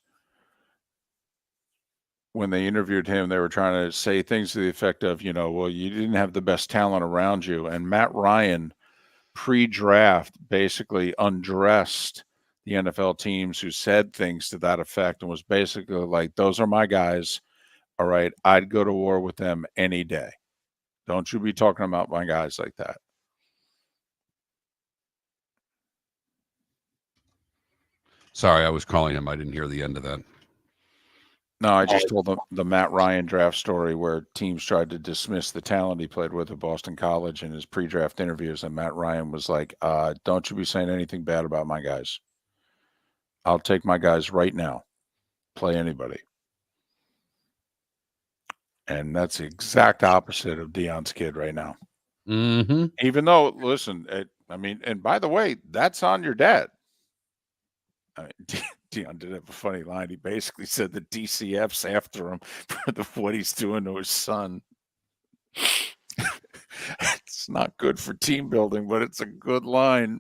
when they interviewed him, they were trying to say things to the effect of, well, you didn't have the best talent around you. And Matt Ryan, pre-draft, basically undressed the NFL teams who said things to that effect and was basically like, those are my guys. All right, I'd go to war with them any day. Don't you be talking about my guys like that. Sorry, I was calling him. I didn't hear the end of that. No, I just told the Matt Ryan draft story where teams tried to dismiss the talent he played with at Boston College in his pre-draft interviews, and Matt Ryan was like, don't you be saying anything bad about my guys. I'll take my guys right now. Play anybody. And that's the exact opposite of Deion's kid right now. Mm-hmm. Even though, listen, and by the way, that's on your dad. I mean, Deion did have a funny line. He basically said the DCF's after him for what he's doing to his son. It's not good for team building, but it's a good line.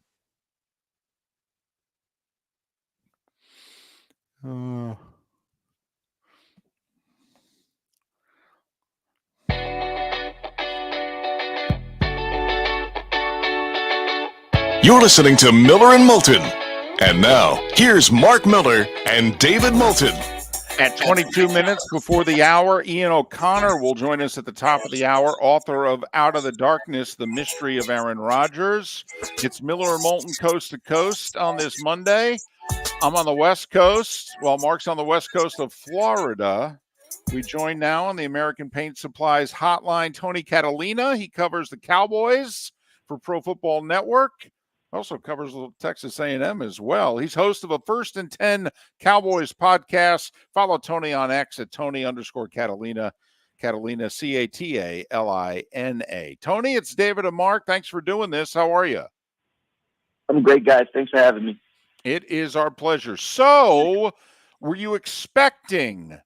You're listening to Miller and Moulton. And now, here's Mark Miller and David Moulton. At 22 minutes before the hour, Ian O'Connor will join us at the top of the hour, author of Out of the Darkness, The Mystery of Aaron Rodgers. It's Miller and Moulton coast to coast on this Monday. I'm on the West Coast, while Mark's on the West Coast of Florida. We join now on the American Paint Supplies hotline, Tony Catalina. He covers the Cowboys for Pro Football Network. Also covers Texas A&M as well. He's host of a First and 10 Cowboys podcast. Follow Tony on X at Tony_Catalina. Catalina, Catalina. Tony, it's David and Mark. Thanks for doing this. How are you? I'm great, guys. Thanks for having me. It is our pleasure. So, were you expecting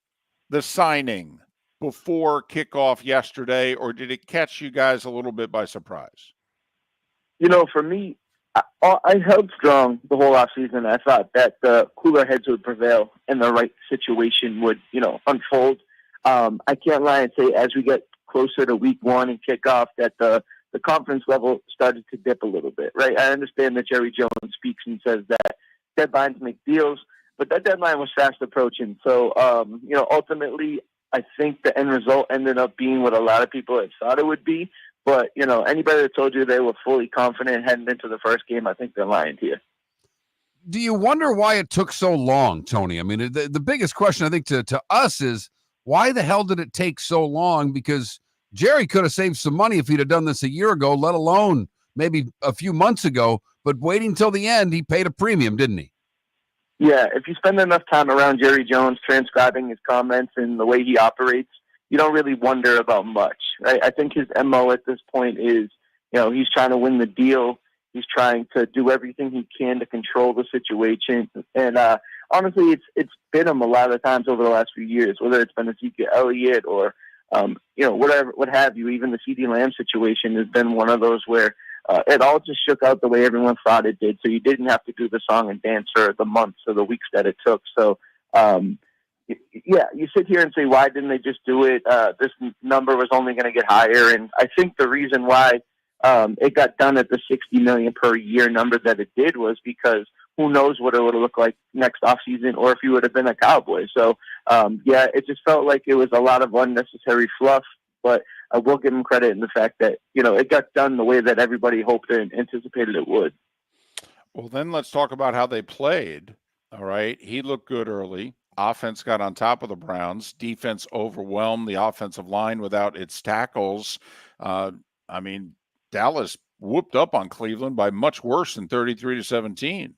the signing before kickoff yesterday, or did it catch you guys a little bit by surprise? You know, for me, I held strong the whole offseason. I thought that the cooler heads would prevail and the right situation would, unfold. I can't lie and say as we get closer to week one and kickoff that the conference level started to dip a little bit, right? I understand that Jerry Jones speaks and says that deadlines make deals, but that deadline was fast approaching. So, ultimately, I think the end result ended up being what a lot of people had thought it would be. But, anybody that told you they were fully confident heading into the first game, I think they're lying to you. Do you wonder why it took so long, Tony? I mean, the biggest question, I think, to us is, why the hell did it take so long? Because Jerry could have saved some money if he'd have done this a year ago, let alone maybe a few months ago. But waiting until the end, he paid a premium, didn't he? Yeah, if you spend enough time around Jerry Jones transcribing his comments and the way he operates, you don't really wonder about much, right? I think his MO at this point is, he's trying to win the deal. He's trying to do everything he can to control the situation. And honestly, it's been him a lot of times over the last few years, whether it's been Ezekiel Elliott or, whatever, what have you. Even the CeeDee Lamb situation has been one of those where it all just shook out the way everyone thought it did. So you didn't have to do the song and dance for the months or the weeks that it took. So, yeah, you sit here and say, why didn't they just do it? This number was only going to get higher. And I think the reason why it got done at the $60 million per year number that it did was because who knows what it would have looked like next offseason or if you would have been a Cowboy. So, yeah, it just felt like it was a lot of unnecessary fluff. But I will give him credit in the fact that, it got done the way that everybody hoped and anticipated it would. Well, then let's talk about how they played. All right. He looked good early. Offense got on top of the Browns. Defense overwhelmed the offensive line without its tackles. Dallas whooped up on Cleveland by much worse than 33-17.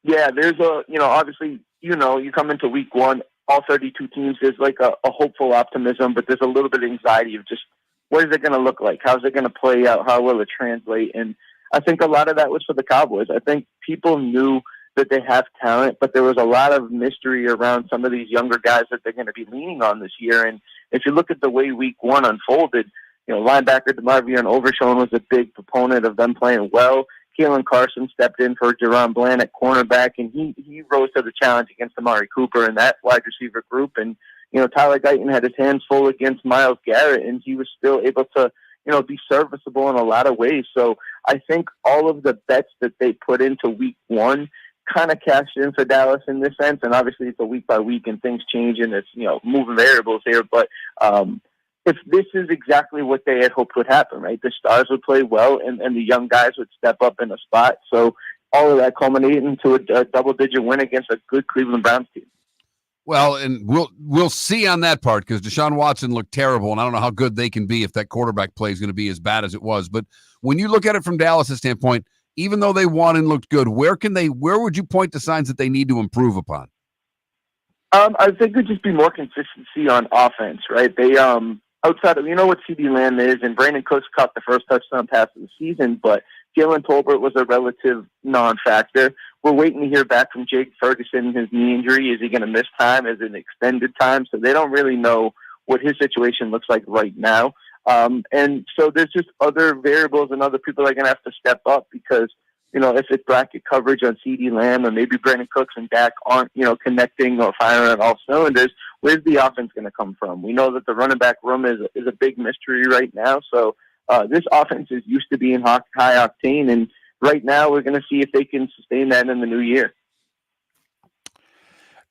Yeah, there's obviously, you come into week one, all 32 teams, there's like a hopeful optimism, but there's a little bit of anxiety of just what is it going to look like? How's it going to play out? How will it translate? And I think a lot of that was for the Cowboys. I think people knew that they have talent, but there was a lot of mystery around some of these younger guys that they're going to be leaning on this year. And if you look at the way week one unfolded, linebacker DeMarvion Overshown was a big proponent of them playing well. Keelan Carson stepped in for Jerron Bland at cornerback, and he rose to the challenge against Amari Cooper and that wide receiver group. And, Tyler Guyton had his hands full against Myles Garrett, and he was still able to, be serviceable in a lot of ways. So I think all of the bets that they put into week one kind of cashed in for Dallas in this sense. And obviously it's a week by week and things change and it's, moving variables here. But if this is exactly what they had hoped would happen, right? The stars would play well and the young guys would step up in a spot. So all of that culminated into a double-digit win against a good Cleveland Browns team. Well, and we'll see on that part because Deshaun Watson looked terrible, and I don't know how good they can be if that quarterback play is going to be as bad as it was. But when you look at it from Dallas' standpoint, even though they won and looked good, where would you point to signs that they need to improve upon? I think it would just be more consistency on offense, right? They outside of what CeeDee Lamb is, and Brandon Cooks caught the first touchdown pass of the season, but Jalen Tolbert was a relative non-factor. We're waiting to hear back from Jake Ferguson, his knee injury. Is he going to miss time? Is it an extended time? So they don't really know what his situation looks like right now. And so there's just other variables and other people that are going to have to step up because, if it's bracket coverage on CeeDee Lamb or maybe Brandon Cooks and Dak aren't, connecting or firing on all cylinders, where's the offense going to come from? We know that the running back room is a big mystery right now. So this offense is used to being high octane, and right now we're going to see if they can sustain that in the new year.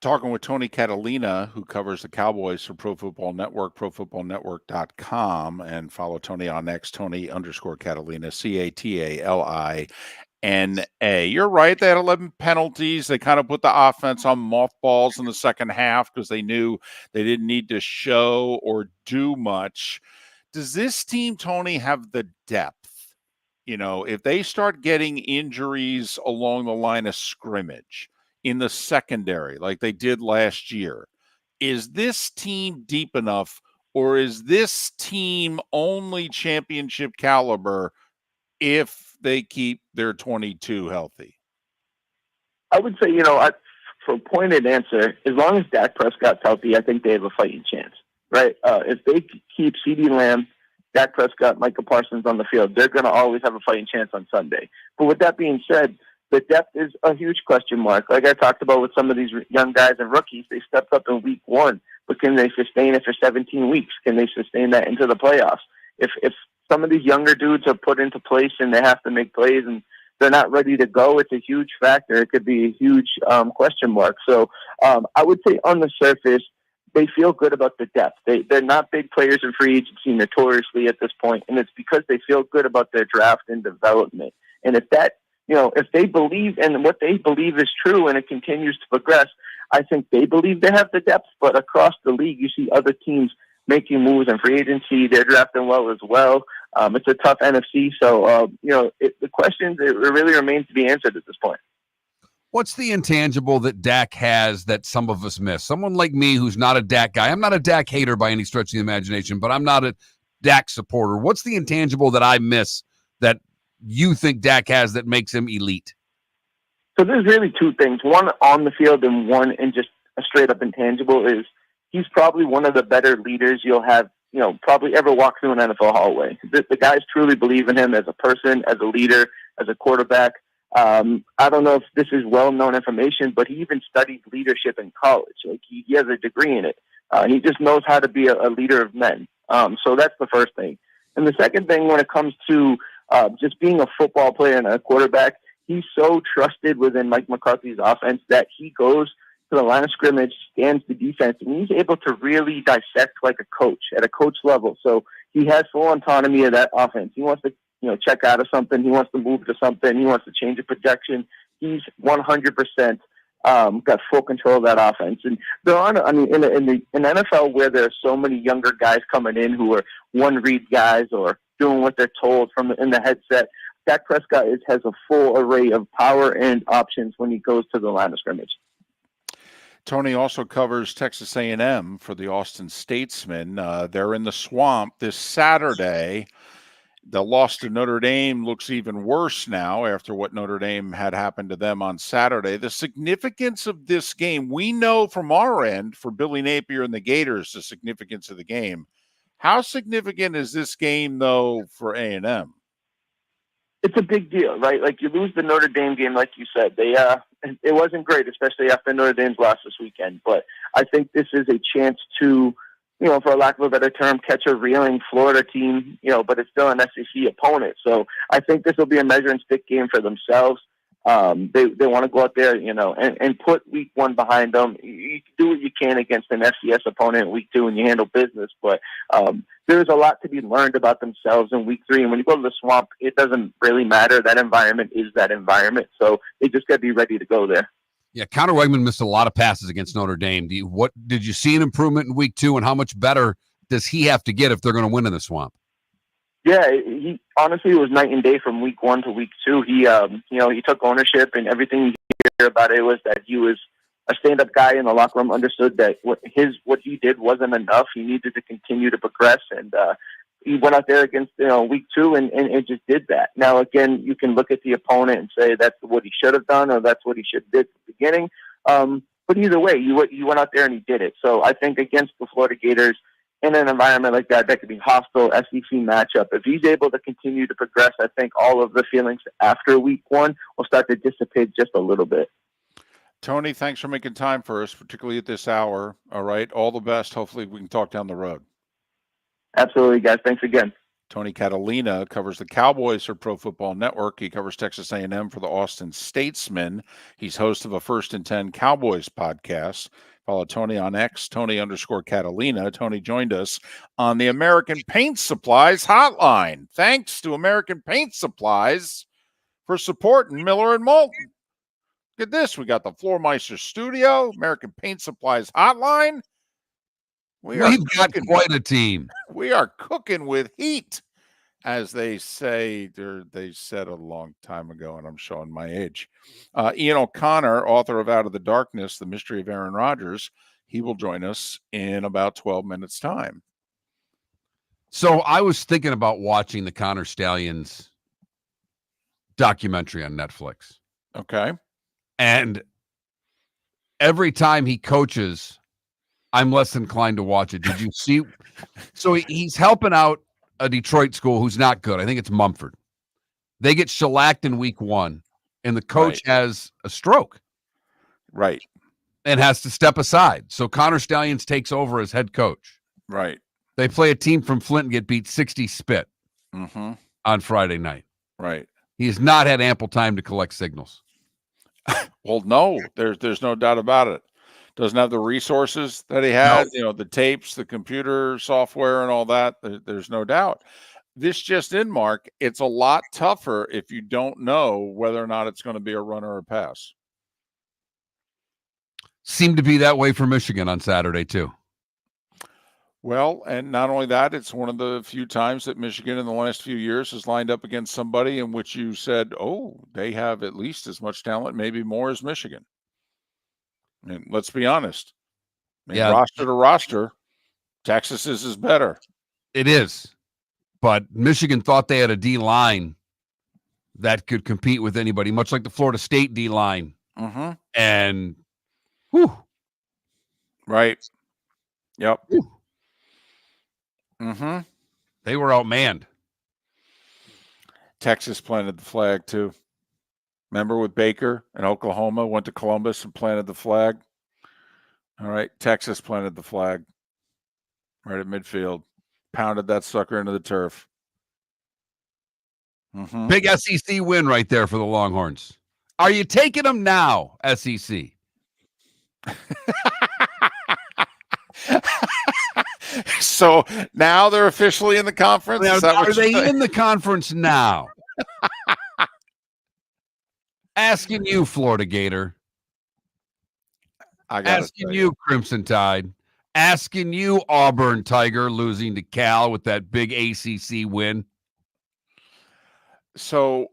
Talking with Tony Catalina, who covers the Cowboys for Pro Football Network, profootballnetwork.com, and follow Tony on X, Tony_Catalina, Catalina. You're right. They had 11 penalties. They kind of put the offense on mothballs in the second half because they knew they didn't need to show or do much. Does this team, Tony, have the depth? If they start getting injuries along the line of scrimmage in the secondary like they did last year, is this team deep enough, or is this team only championship caliber if they keep their 22 healthy? I would say, for a pointed answer, as long as Dak Prescott's healthy, I think they have a fighting chance, right? If they keep CeeDee Lamb, Dak Prescott, Micah Parsons on the field, they're going to always have a fighting chance on Sunday. But with that being said, the depth is a huge question mark. Like I talked about with some of these young guys and rookies, they stepped up in week 1, but can they sustain it for 17 weeks? Can they sustain that into the playoffs? If some of these younger dudes are put into place and they have to make plays and they're not ready to go, it's a huge factor. It could be a huge question mark. So I would say on the surface, they feel good about the depth. They're not big players in free agency notoriously at this point, and it's because they feel good about their draft and development. And if that, if they believe and what they believe is true and it continues to progress, I think they believe they have the depth. But across the league, you see other teams making moves in free agency. They're drafting well as well. It's a tough NFC. So, the question it really remains to be answered at this point. What's the intangible that Dak has that some of us miss? Someone like me who's not a Dak guy. I'm not a Dak hater by any stretch of the imagination, but I'm not a Dak supporter. What's the intangible that I miss that you think Dak has that makes him elite? So there's really two things. One on the field and one in just a straight up intangible is he's probably one of the better leaders you'll have, probably ever walk through an NFL hallway. The guys truly believe in him as a person, as a leader, as a quarterback. I don't know if this is well-known information, but he even studied leadership in college. Like he has a degree in it. He just knows how to be a leader of men. So that's the first thing. And the second thing, when it comes to just being a football player and a quarterback, he's so trusted within Mike McCarthy's offense that he goes to the line of scrimmage, scans the defense, and he's able to really dissect like a coach at a coach level. So he has full autonomy of that offense. He wants to check out of something. He wants to move to something. He wants to change a projection. He's 100% got full control of that offense. And there are, in the NFL where there are so many younger guys coming in who are one-read guys or doing what they're told in the headset, Dak Prescott has a full array of power and options when he goes to the line of scrimmage. Tony also covers Texas A&M for the Austin Statesman. They're in the Swamp this Saturday. The loss to Notre Dame looks even worse now after what Notre Dame had happened to them on Saturday. The significance of this game, we know from our end, for Billy Napier and the Gators, the significance of the game. How significant is this game, though, for A&M? It's a big deal, right? Like you lose the Notre Dame game, like you said. It wasn't great, especially after Notre Dame's loss this weekend. But I think this is a chance to, for lack of a better term, catch a reeling Florida team, but it's still an SEC opponent. So I think this will be a measuring stick game for themselves. They want to go out there, and put week 1 behind them. You do what you can against an FCS opponent in week 2 and you handle business. But there's a lot to be learned about themselves in week 3. And when you go to the Swamp, it doesn't really matter. That environment is that environment. So they just got to be ready to go there. Yeah, Connor Wegman missed a lot of passes against Notre Dame. Did you see an improvement in week 2, and how much better does he have to get if they're going to win in the Swamp? Yeah, he honestly, it was night and day from week 1 to week 2. He, he took ownership, and everything you hear about it was that he was a stand-up guy in the locker room, understood that what he did wasn't enough. He needed to continue to progress, and he went out there against week 2 and just did that. Now, again, you can look at the opponent and say that's what he should have done or that's what he should have did at the beginning. But either way, you went out there and he did it. So I think against the Florida Gators, in an environment like that could be hostile, SEC matchup, if he's able to continue to progress, I think all of the feelings after week 1 will start to dissipate just a little bit. Tony, thanks for making time for us, particularly at this hour. All right. All the best. Hopefully we can talk down the road. Absolutely, guys. Thanks again. Tony Catalina covers the Cowboys for Pro Football Network. He covers Texas A&M for the Austin Statesman. He's host of a First and 10 Cowboys podcast. Follow Tony on X, Tony_Catalina. Tony joined us on the American Paint Supplies hotline. Thanks to American Paint Supplies for supporting Miller and Moulton. Look at this. We got the Floormeister Studio, American Paint Supplies hotline. We've got quite a team. We are cooking with heat, as they say. They said a long time ago, and I'm showing my age. Ian O'Connor, author of Out of the Darkness, The Mystery of Aaron Rodgers, he will join us in about 12 minutes' time. So I was thinking about watching the Connor Stallions documentary on Netflix. Okay. And every time he coaches, I'm less inclined to watch it. Did you see? So he's helping out a Detroit school who's not good. I think it's Mumford. They get shellacked in week 1, and the coach has a stroke. Right. And has to step aside. So Connor Stallions takes over as head coach. Right. They play a team from Flint and get beat 60 spit on Friday night. Right. He has not had ample time to collect signals. Well, no, there's no doubt about it. Doesn't have the resources that he had, the tapes, the computer software and all that. There's no doubt. This just in, Mark, it's a lot tougher if you don't know whether or not it's going to be a run or a pass. Seemed to be that way for Michigan on Saturday, too. Well, and not only that, it's one of the few times that Michigan in the last few years has lined up against somebody in which you said, oh, they have at least as much talent, maybe more as Michigan. And let's be honest. Roster to roster, Texas is better. It is. But Michigan thought they had a D-line that could compete with anybody, much like the Florida State D-line. And, whew. Right. Yep. Whew. They were outmanned. Texas planted the flag, too. Remember with Baker in Oklahoma, went to Columbus and planted the flag? All right, Texas planted the flag right at midfield, pounded that sucker into the turf. Big SEC win right there for the Longhorns. Are you taking them now, SEC? So now they're officially in the conference? Now, are they in the conference now? Asking you, Florida Gator. Asking you, Crimson Tide. Asking you, Auburn Tiger, losing to Cal with that big ACC win. So,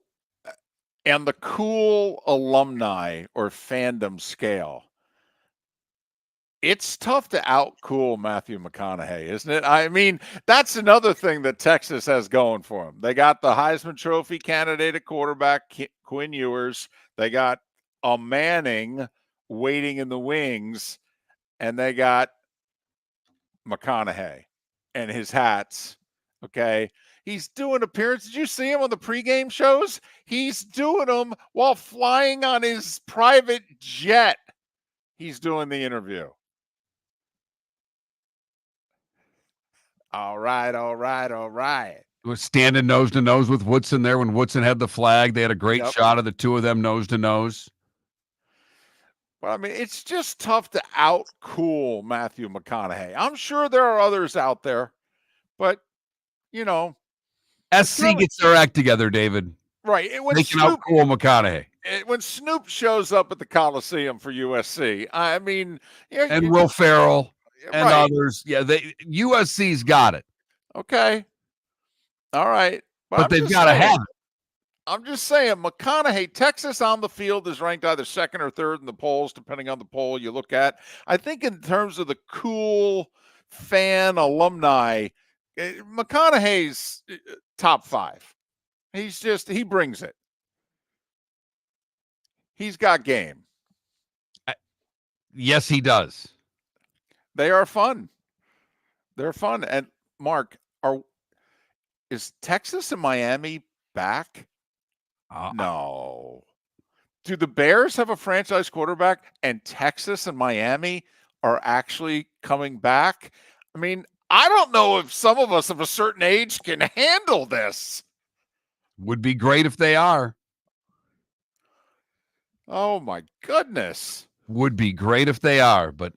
and the cool alumni or fandom scale, it's tough to out-cool Matthew McConaughey, isn't it? I mean, that's another thing that Texas has going for them. They got the Heisman Trophy candidate at quarterback, Quinn Ewers. They got a Manning waiting in the wings, and they got McConaughey and his hats, okay? He's doing appearances. Did you see him on the pregame shows? He's doing them while flying on his private jet. He's doing the interview. All right. Was standing nose to nose with Woodson there when Woodson had the flag. They had a great shot of the two of them nose to nose. But I mean, it's just tough to out-cool Matthew McConaughey. I'm sure there are others out there, but SC gets their act together, David. Right. They can out-cool McConaughey. When Snoop shows up at the Coliseum for USC, I mean, and Will Ferrell and others, USC's got it. Okay. All right. But they've got to have it. I'm just saying, McConaughey, Texas on the field is ranked either second or third in the polls, depending on the poll you look at. I think in terms of the cool fan alumni, McConaughey's top 5. He brings it. He's got game. Yes, he does. They are fun. They're fun. And Mark, is Texas and Miami back? No. Do the Bears have a franchise quarterback and Texas and Miami are actually coming back? I mean, I don't know if some of us of a certain age can handle this. Would be great if they are. Oh, my goodness. Would be great if they are, but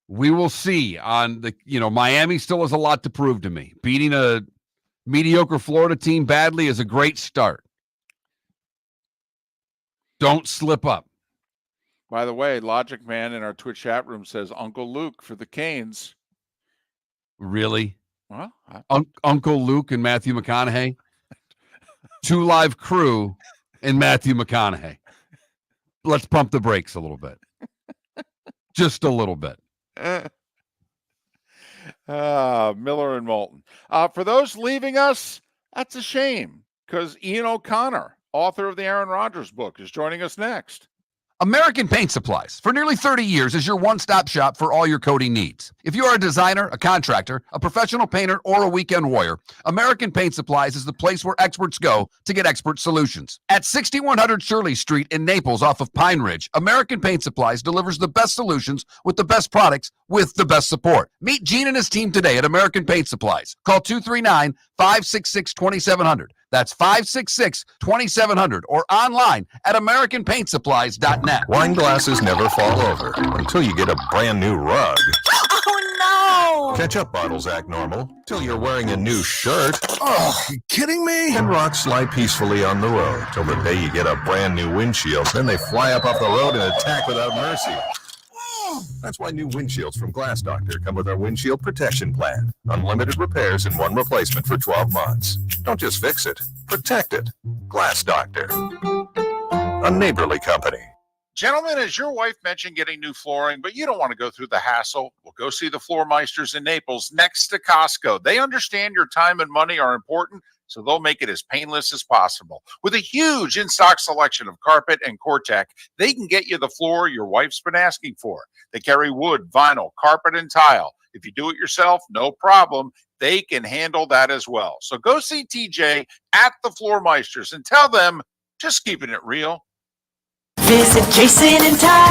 we will see. On the, Miami still has a lot to prove to me. Beating a mediocre Florida team badly is a great start. Don't slip up. By the way, Logic Man in our Twitch chat room says Uncle Luke for the Canes. Really? Well, Uncle Luke and Matthew McConaughey. 2 Live Crew and Matthew McConaughey. Let's pump the brakes a little bit. Just a little bit. Miller and Moulton. For those leaving us, that's a shame because Ian O'Connor, author of the Aaron Rodgers book, is joining us next. American Paint Supplies, for nearly 30 years, is your one-stop shop for all your coating needs. If you are a designer, a contractor, a professional painter, or a weekend warrior, American Paint Supplies is the place where experts go to get expert solutions. At 6100 Shirley Street in Naples off of Pine Ridge, American Paint Supplies delivers the best solutions with the best products with the best support. Meet Gene and his team today at American Paint Supplies. Call 239-566-2700. That's 566-2700 or online at AmericanPaintSupplies.net. Wine glasses never fall over until you get a brand new rug. Oh no! Ketchup bottles act normal till you're wearing a new shirt. Oh, you kidding me? And rocks slide peacefully on the road till the day you get a brand new windshield. Then they fly up off the road and attack without mercy. That's why new windshields from Glass Doctor come with our windshield protection plan. Unlimited repairs and 1 replacement for 12 months. Don't just fix it, protect it. Glass Doctor. A neighborly company. Gentlemen, as your wife mentioned getting new flooring, but you don't want to go through the hassle, well, go see the Floor Meisters in Naples next to Costco. They understand your time and money are important, so they'll make it as painless as possible. With a huge in-stock selection of carpet and Cortec, they can get you the floor your wife's been asking for. They carry wood, vinyl, carpet, and tile. If you do it yourself, no problem. They can handle that as well. So go see TJ at the Floor Meisters and tell them, just keeping it real. Visit Jason and Todd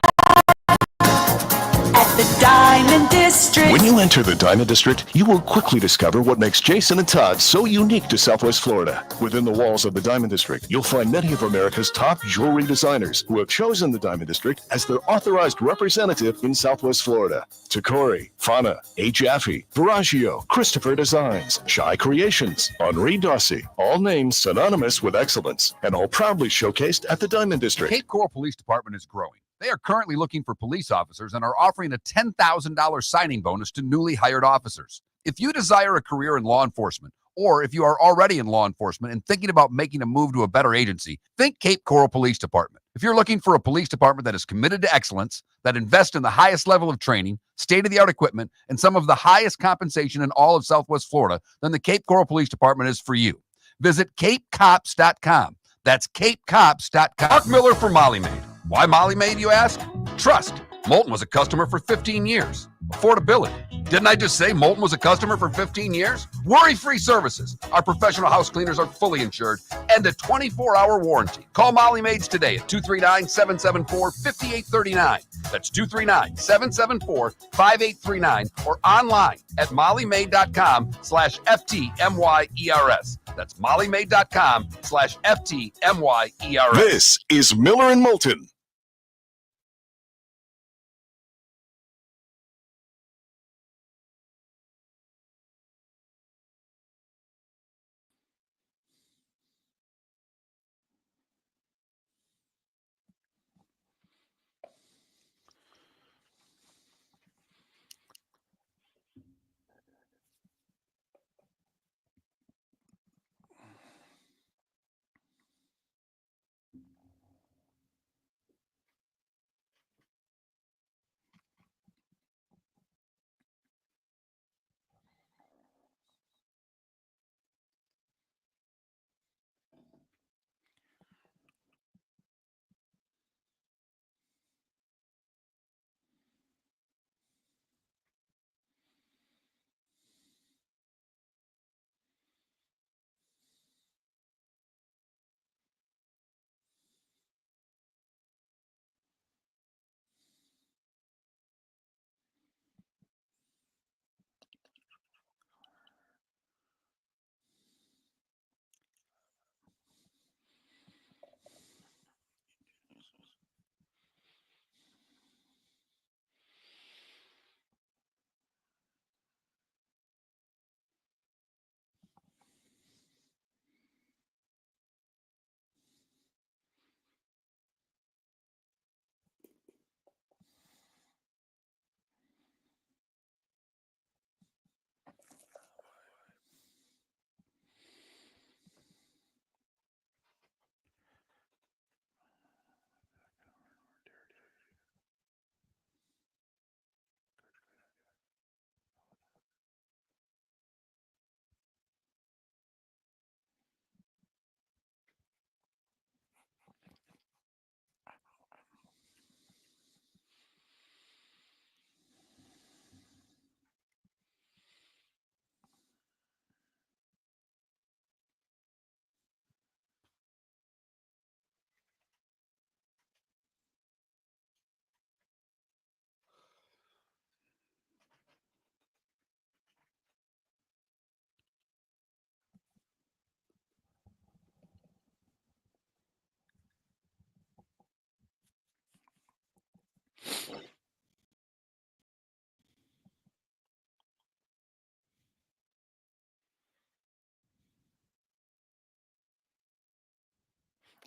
at the Diamond District. When you enter the Diamond District, you will quickly discover what makes Jason and Todd so unique to Southwest Florida. Within the walls of the Diamond District, you'll find many of America's top jewelry designers who have chosen the Diamond District as their authorized representative in Southwest Florida. Takori, Fana, A. Jaffe, Veragio, Christopher Designs, Shy Creations, Henri Darcy, all names synonymous with excellence and all proudly showcased at the Diamond District. Cape Coral Police Department is growing. They are currently looking for police officers and are offering a $10,000 signing bonus to newly hired officers. If you desire a career in law enforcement, or if you are already in law enforcement and thinking about making a move to a better agency, think Cape Coral Police Department. If you're looking for a police department that is committed to excellence, that invests in the highest level of training, state-of-the-art equipment, and some of the highest compensation in all of Southwest Florida, then the Cape Coral Police Department is for you. Visit capecops.com. That's capecops.com. Mark Miller for Molly Maid. Why Molly Maid, you ask? Trust. Moulton was a customer for 15 years. Affordability. Didn't I just say Moulton was a customer for 15 years? Worry-free services. Our professional house cleaners are fully insured and a 24-hour warranty. Call Molly Maids today at 239-774-5839. That's 239-774-5839 or online at mollymaid.com/FTMYERS. That's mollymaid.com/FTMYERS. This is Miller and Moulton.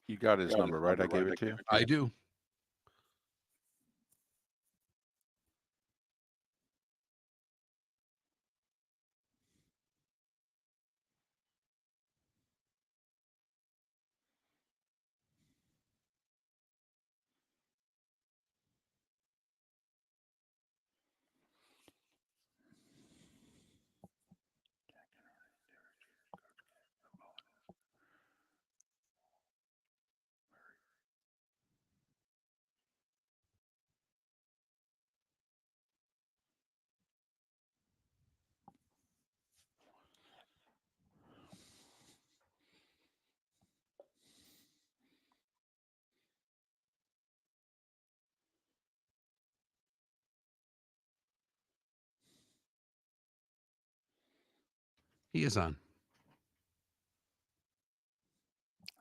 You got his number, right? I gave it to you. I do. He is on.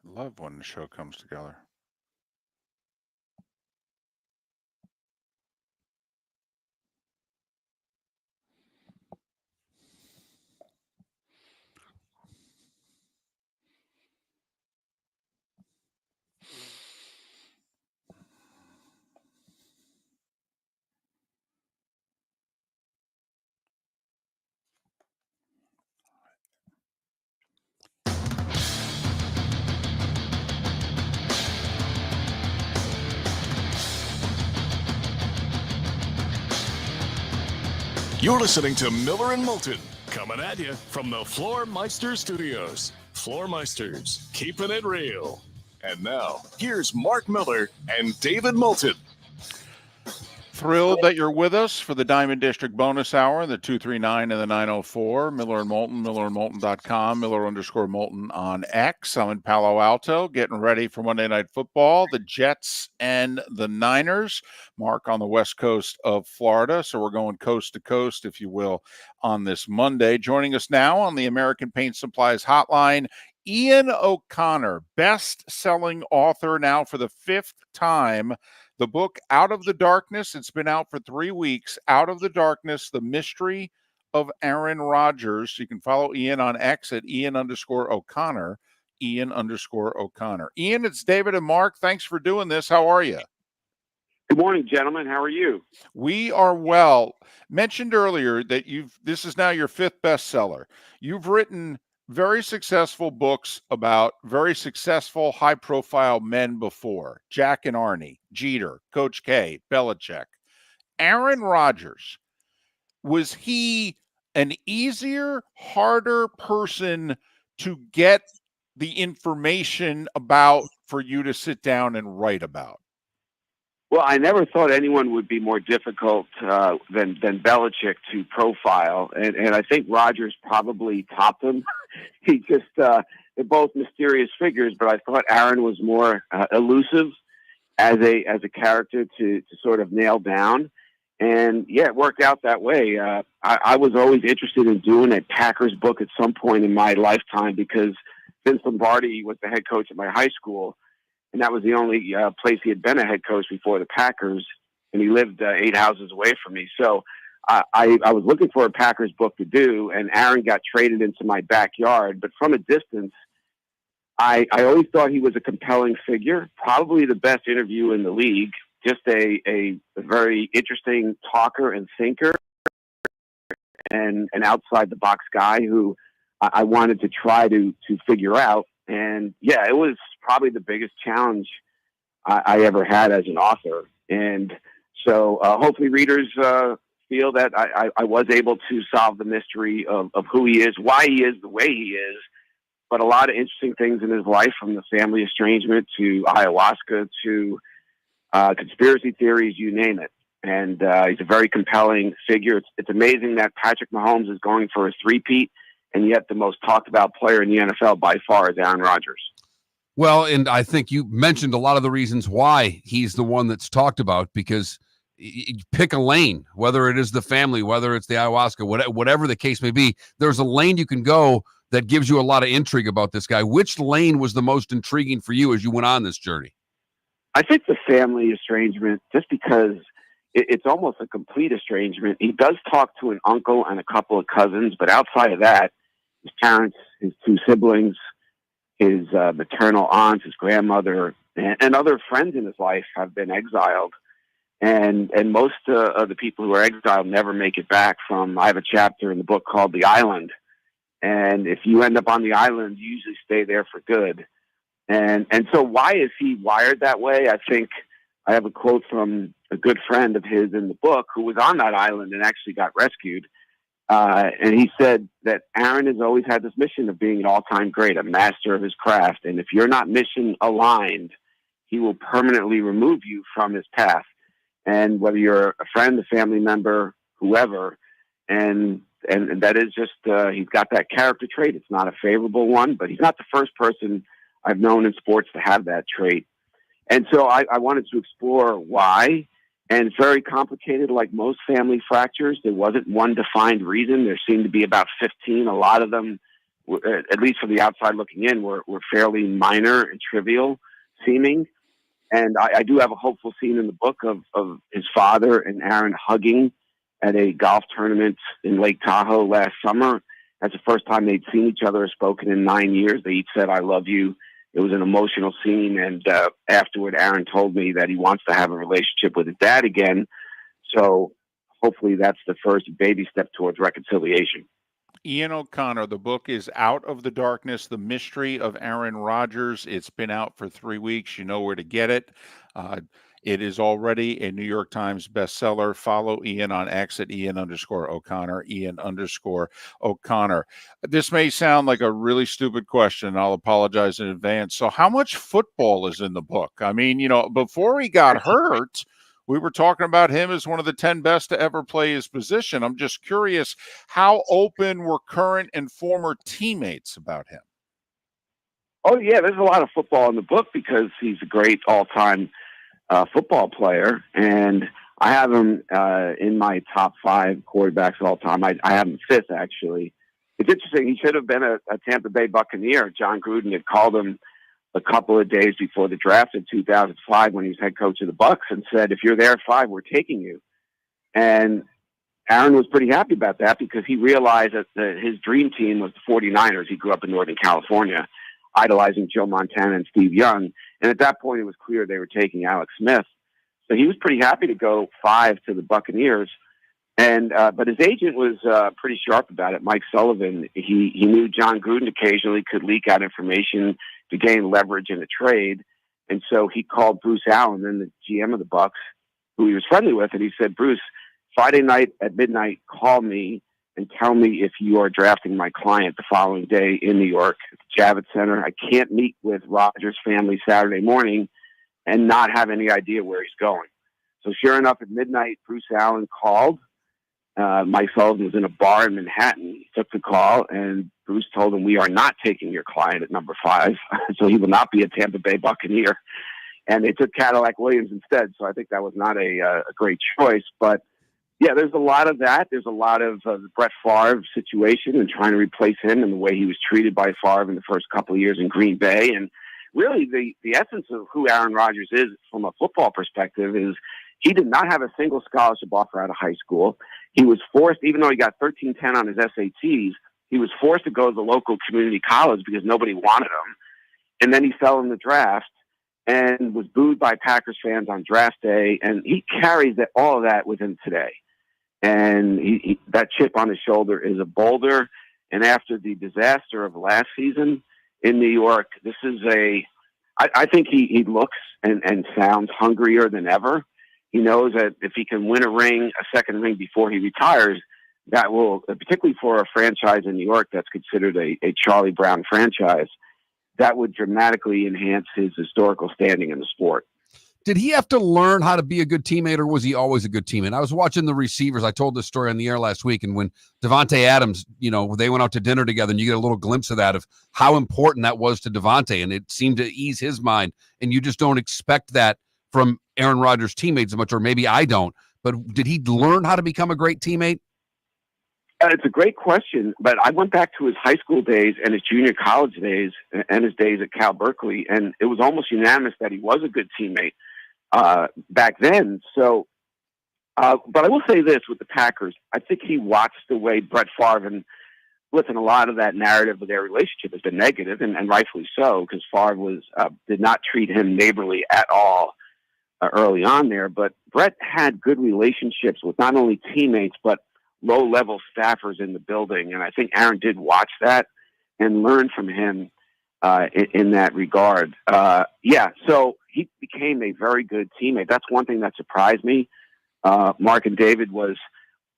Love when the show comes together. You're listening to Miller and Moulton, coming at you from the Floormeister Studios. Floormeisters, keeping it real. And now, here's Mark Miller and David Moulton. Thrilled that you're with us for the Diamond District bonus hour, the 239 and the 904. Miller and Moulton, millerandmoulton.com, Miller_Moulton on X. I'm in Palo Alto, getting ready for Monday Night Football, the Jets and the Niners. Mark on the west coast of Florida, so we're going coast to coast, if you will, on this Monday. Joining us now on the American Paint Supplies hotline, Ian O'Connor, best-selling author now for the 5th time. The book, Out of the Darkness, it's been out for 3 weeks. Out of the Darkness, The Mystery of Aaron Rodgers. You can follow Ian on X at Ian_O'Connor, Ian_O'Connor. Ian, it's David and Mark. Thanks for doing this. How are you? Good morning, gentlemen. How are you? We are well. Mentioned earlier that this is now your 5th bestseller. You've written very successful books about very successful, high-profile men before. Jack and Arnie, Jeter, Coach K, Belichick. Aaron Rodgers, was he an easier, harder person to get the information about for you to sit down and write about? Well, I never thought anyone would be more difficult than Belichick to profile, and I think Rodgers probably topped him. He just they're both mysterious figures, but I thought Aaron was more elusive as a character to sort of nail down. And yeah, it worked out that way. I was always interested in doing a Packers book at some point in my lifetime because Vince Lombardi was the head coach at my high school. And that was the only place he had been a head coach before the Packers, and he lived 8 houses away from me. So I was looking for a Packers book to do, and Aaron got traded into my backyard. But from a distance, I always thought he was a compelling figure, probably the best interview in the league, just a very interesting talker and thinker, and an outside-the-box guy who I wanted to try to figure out. And yeah, it was probably the biggest challenge I ever had as an author. And so hopefully readers feel that I was able to solve the mystery of who he is, why he is the way he is, but a lot of interesting things in his life, from the family estrangement to ayahuasca to conspiracy theories, you name it. And he's a very compelling figure. It's amazing that Patrick Mahomes is going for a three-peat, and yet the most talked about player in the NFL by far is Aaron Rodgers. Well, and I think you mentioned a lot of the reasons why he's the one that's talked about, because you pick a lane, whether it is the family, whether it's the ayahuasca, whatever the case may be, there's a lane you can go that gives you a lot of intrigue about this guy. Which lane was the most intriguing for you as you went on this journey? I think the family estrangement, just because it's almost a complete estrangement. He does talk to an uncle and a couple of cousins, but outside of that, his parents, his two siblings, his maternal aunts, his grandmother, and other friends in his life have been exiled. And most of the people who are exiled never make it back from. I have a chapter in the book called The Island. And if you end up on the island, you usually stay there for good. And so why is he wired that way? I think I have a quote from a good friend of his in the book who was on that island and actually got rescued. And he said that Aaron has always had this mission of being an all-time great, a master of his craft. And if you're not mission aligned, he will permanently remove you from his path. And whether you're a friend, a family member, whoever, and that is just, he's got that character trait. It's not a favorable one, but he's not the first person I've known in sports to have that trait. And so I wanted to explore why. And it's very complicated, like most family fractures. There wasn't one defined reason. There seemed to be about 15. A lot of them, at least from the outside looking in, were fairly minor and trivial seeming. And I do have a hopeful scene in the book of his father and Aaron hugging at a golf tournament in Lake Tahoe last summer. That's the first time they'd seen each other or spoken in 9 years. They each said, "I love you." It was an emotional scene. And afterward, Aaron told me that he wants to have a relationship with his dad again. So hopefully that's the first baby step towards reconciliation. Ian O'Connor, the book is Out of the Darkness, The Mystery of Aaron Rodgers. It's been out for 3 weeks. You know where to get it. It is already a New York Times bestseller. Follow Ian on X at Ian_O'Connor, Ian_O'Connor. This may sound like a really stupid question. I'll apologize in advance. So how much football is in the book? I mean, before he got hurt, we were talking about him as one of the 10 best to ever play his position. I'm just curious, how open were current and former teammates about him? Oh, yeah, there's a lot of football in the book because he's a great all-time football player. And I have him in my top 5 quarterbacks of all time. I have him 5th, actually. It's interesting. He should have been a Tampa Bay Buccaneer. John Gruden had called him a couple of days before the draft in 2005 when he was head coach of the Bucs and said, "If you're there at 5, we're taking you." And Aaron was pretty happy about that because he realized that his dream team was the 49ers. He grew up in Northern California, idolizing Joe Montana and Steve Young. And at that point, it was clear they were taking Alex Smith. So he was pretty happy to go 5 to the Buccaneers. And but his agent was pretty sharp about it. Mike Sullivan, he knew John Gruden occasionally could leak out information to gain leverage in a trade. And so he called Bruce Allen, then the GM of the Bucs, who he was friendly with, and he said, "Bruce, Friday night at midnight, call me and tell me if you are drafting my client the following day in New York at the Javits Center. I can't meet with Rodgers' family Saturday morning and not have any idea where he's going." So sure enough, at midnight, Bruce Allen called. Mike Sullivan was in a bar in Manhattan. He took the call, and Bruce told him, "We are not taking your client at number 5, so he will not be a Tampa Bay Buccaneer." And they took Cadillac Williams instead, so I think that was not a great choice. But, yeah, there's a lot of that. There's a lot of the Brett Favre situation and trying to replace him and the way he was treated by Favre in the first couple of years in Green Bay. And really the essence of who Aaron Rodgers is from a football perspective is he did not have a single scholarship offer out of high school. He was forced, even though he got 1310 on his SATs, he was forced to go to the local community college because nobody wanted him. And then he fell in the draft and was booed by Packers fans on draft day. And he carries all of that with him today. And that chip on his shoulder is a boulder. And after the disaster of last season in New York, this is I think he looks and sounds hungrier than ever. He knows that if he can win a second ring before he retires, that will, particularly for a franchise in New York that's considered a Charlie Brown franchise, that would dramatically enhance his historical standing in the sport. Did he have to learn how to be a good teammate, or was he always a good teammate? I was watching the receivers. I told this story on the air last week, and when Davante Adams, they went out to dinner together, and you get a little glimpse of that, of how important that was to Davante, and it seemed to ease his mind, and you just don't expect that from Aaron Rodgers' teammates as much, or maybe I don't. But did he learn how to become a great teammate? It's a great question, but I went back to his high school days and his junior college days and his days at Cal Berkeley, and it was almost unanimous that he was a good teammate back then. So, but I will say this with the Packers. I think he watched the way Brett Favre, and listen, a lot of that narrative of their relationship has been negative, and rightfully so, because Favre did not treat him neighborly at all early on there. But Brett had good relationships with not only teammates, but low-level staffers in the building. And I think Aaron did watch that and learn from him in that regard. So he became a very good teammate. That's one thing that surprised me. Mark and David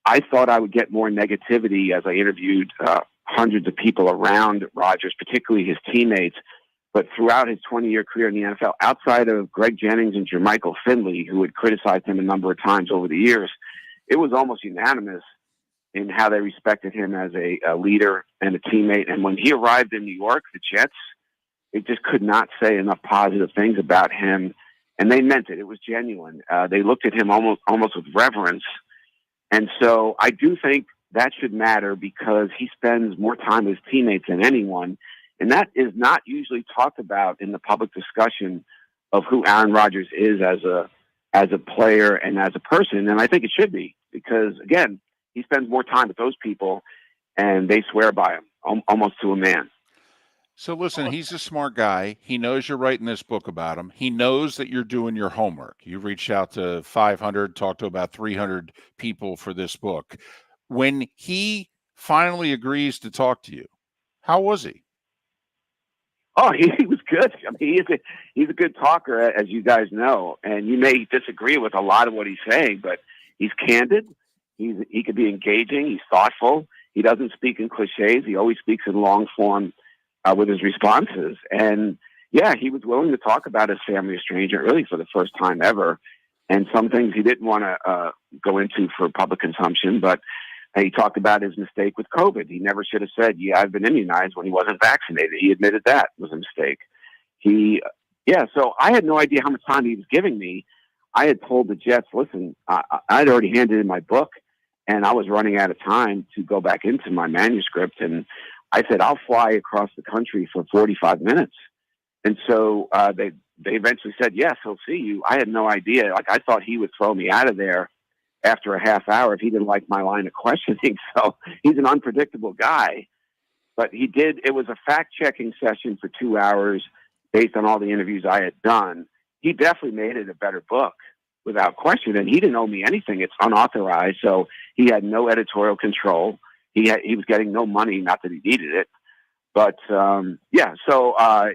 I thought I would get more negativity as I interviewed hundreds of people around Rodgers, particularly his teammates. But throughout his 20-year career in the NFL, outside of Greg Jennings and Jermichael Finley, who had criticized him a number of times over the years, it was almost unanimous in how they respected him as a leader and a teammate. And when he arrived in New York, the Jets, they just could not say enough positive things about him. And they meant it. It was genuine. They looked at him almost with reverence. And so I do think that should matter because he spends more time with his teammates than anyone. And that is not usually talked about in the public discussion of who Aaron Rodgers is as a player and as a person. And I think it should be because, again, he spends more time with those people and they swear by him almost to a man. So listen, he's a smart guy. He knows you're writing this book about him. He knows that you're doing your homework. You reached out to 500, talked to about 300 people for this book. When he finally agrees to talk to you, how was he? Oh, he was good. I mean, he's a good talker, as you guys know. And you may disagree with a lot of what he's saying, but he's candid. He can be engaging. He's thoughtful. He doesn't speak in cliches. He always speaks in long form with his responses. And yeah, he was willing to talk about his family estrangement really for the first time ever. And some things he didn't want to go into for public consumption, but he talked about his mistake with COVID. He never should have said, yeah, I've been immunized when he wasn't vaccinated. He admitted that was a mistake. So I had no idea how much time he was giving me. I had told the Jets, listen, I'd already handed in my book and I was running out of time to go back into my manuscript. And I said, I'll fly across the country for 45 minutes. And so they eventually said, yes, he'll see you. I had no idea. Like, I thought he would throw me out of there after a half hour if he didn't like my line of questioning. So he's an unpredictable guy. But he did. It was a fact-checking session for 2 hours based on all the interviews I had done. He definitely made it a better book without question. And he didn't owe me anything. It's unauthorized. So he had no editorial control. He was getting no money, not that he needed it. But,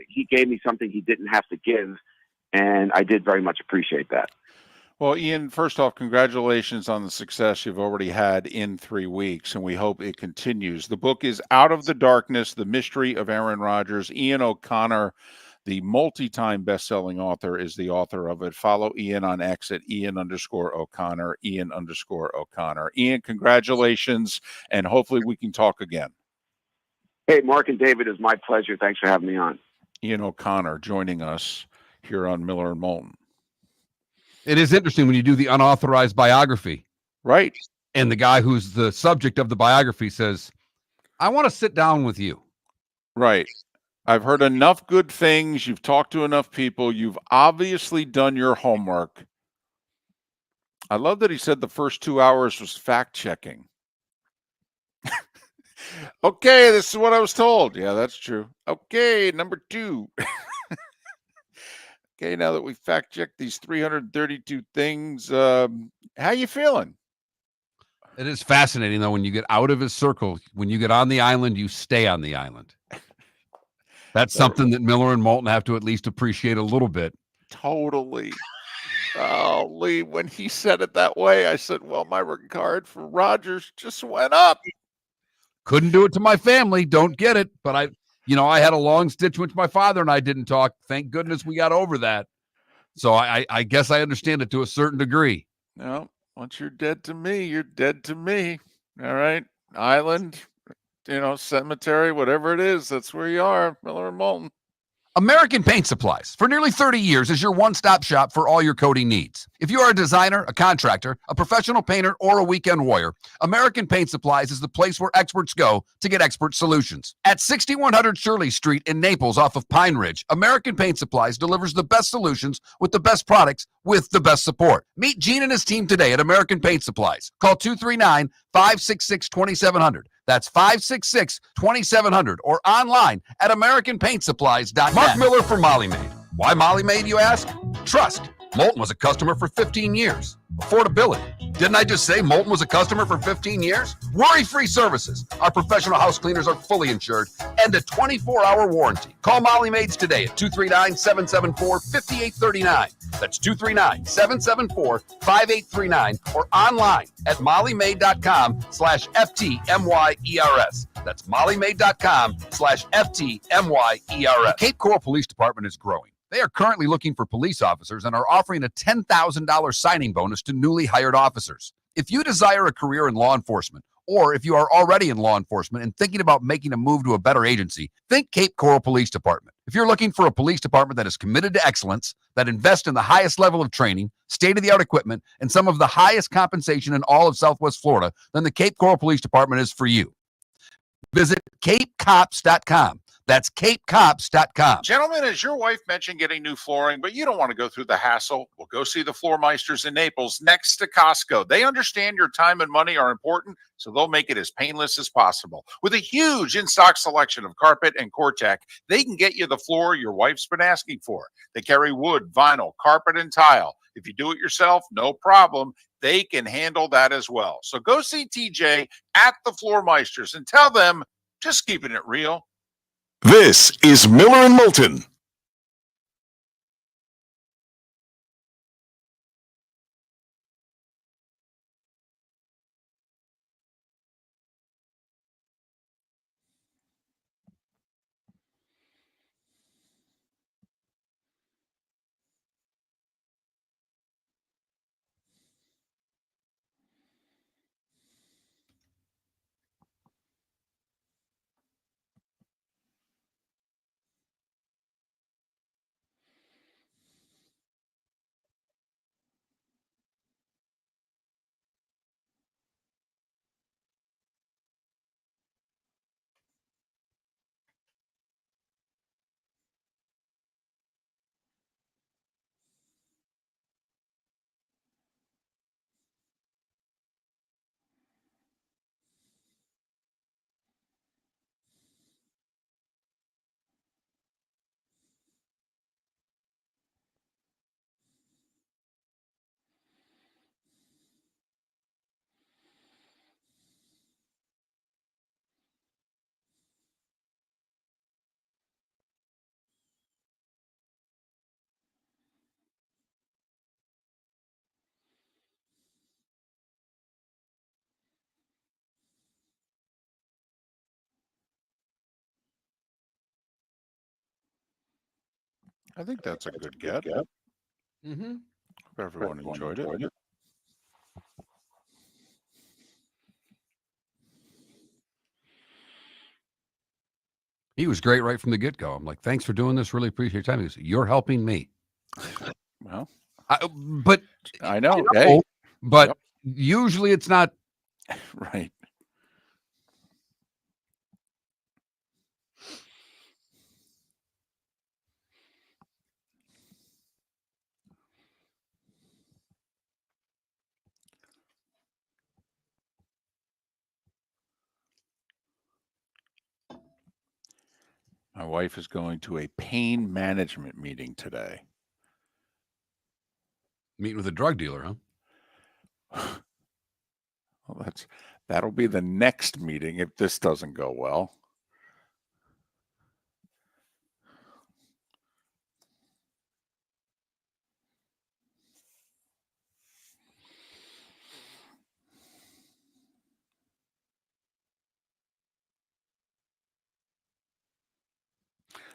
he gave me something he didn't have to give, and I did very much appreciate that. Well, Ian, first off, congratulations on the success you've already had in 3 weeks, and we hope it continues. The book is Out of the Darkness, The Mystery of Aaron Rodgers. Ian O'Connor, the multi-time best-selling author, is the author of it. Follow Ian on X at Ian_O'Connor, Ian_O'Connor. Ian, congratulations, and hopefully we can talk again. Hey, Mark and David, it's my pleasure. Thanks for having me on. Ian O'Connor joining us here on Miller and Moulton. It is interesting when you do the unauthorized biography. Right. And the guy who's the subject of the biography says, I want to sit down with you. Right. I've heard enough good things. You've talked to enough people. You've obviously done your homework. I love that he said the first 2 hours was fact-checking. Okay, this is what I was told. Yeah, that's true. Okay, number 2. Okay, now that we fact-checked these 332 things, how you feeling? It is fascinating, though, when you get out of his circle. When you get on the island, you stay on the island. That's something that Miller and Moulton have to at least appreciate a little bit. Totally. Oh, Lee, when he said it that way, I said, well, my regard for Rodgers just went up. Couldn't do it to my family. Don't get it. But I had a long stitch with my father and I didn't talk. Thank goodness we got over that. So I guess I understand it to a certain degree. No, once you're dead to me, you're dead to me. All right. Island, cemetery, whatever it is, that's where you are, Miller and Moulton. American Paint Supplies, for nearly 30 years, is your one-stop shop for all your coating needs. If you are a designer, a contractor, a professional painter, or a weekend warrior, American Paint Supplies is the place where experts go to get expert solutions. At 6100 Shirley Street in Naples off of Pine Ridge, American Paint Supplies delivers the best solutions with the best products with the best support. Meet Gene and his team today at American Paint Supplies. Call 239-566-2700. That's 566-2700 or online at AmericanPaintSupplies.net. Mark Miller for Molly Maid. Why Molly Maid, you ask? Trust. Moulton was a customer for 15 years. Affordability. Didn't I just say Moulton was a customer for 15 years? Worry-free services. Our professional house cleaners are fully insured and a 24-hour warranty. Call Molly Maids today at 239-774-5839. That's 239-774-5839 or online at mollymaid.com/FTMYERS. That's mollymaid.com/FTMYERS. The Cape Coral Police Department is growing. They are currently looking for police officers and are offering a $10,000 signing bonus to newly hired officers. If you desire a career in law enforcement, or if you are already in law enforcement and thinking about making a move to a better agency, think Cape Coral Police Department. If you're looking for a police department that is committed to excellence, that invests in the highest level of training, state-of-the-art equipment, and some of the highest compensation in all of Southwest Florida, then the Cape Coral Police Department is for you. Visit capecops.com. That's capecops.com. Gentlemen, as your wife mentioned getting new flooring, but you don't want to go through the hassle, well, go see the Floormeisters in Naples next to Costco. They understand your time and money are important, so they'll make it as painless as possible. With a huge in-stock selection of carpet and Core-Tech, they can get you the floor your wife's been asking for. They carry wood, vinyl, carpet, and tile. If you do it yourself, no problem. They can handle that as well. So go see TJ at the Floormeisters and tell them, just keeping it real. This is Miller and Moulton. I think that's a good get. Mm-hmm. Hope everyone enjoyed it. He was great right from the get-go. I'm like, thanks for doing this. Really appreciate your time. He goes, you're helping me. Well, but I know. You know, Hey, but yep. Usually it's not Right. My wife is going to a pain management meeting today. meeting with a drug dealer, huh? Well, that'll be the next meeting if this doesn't go well.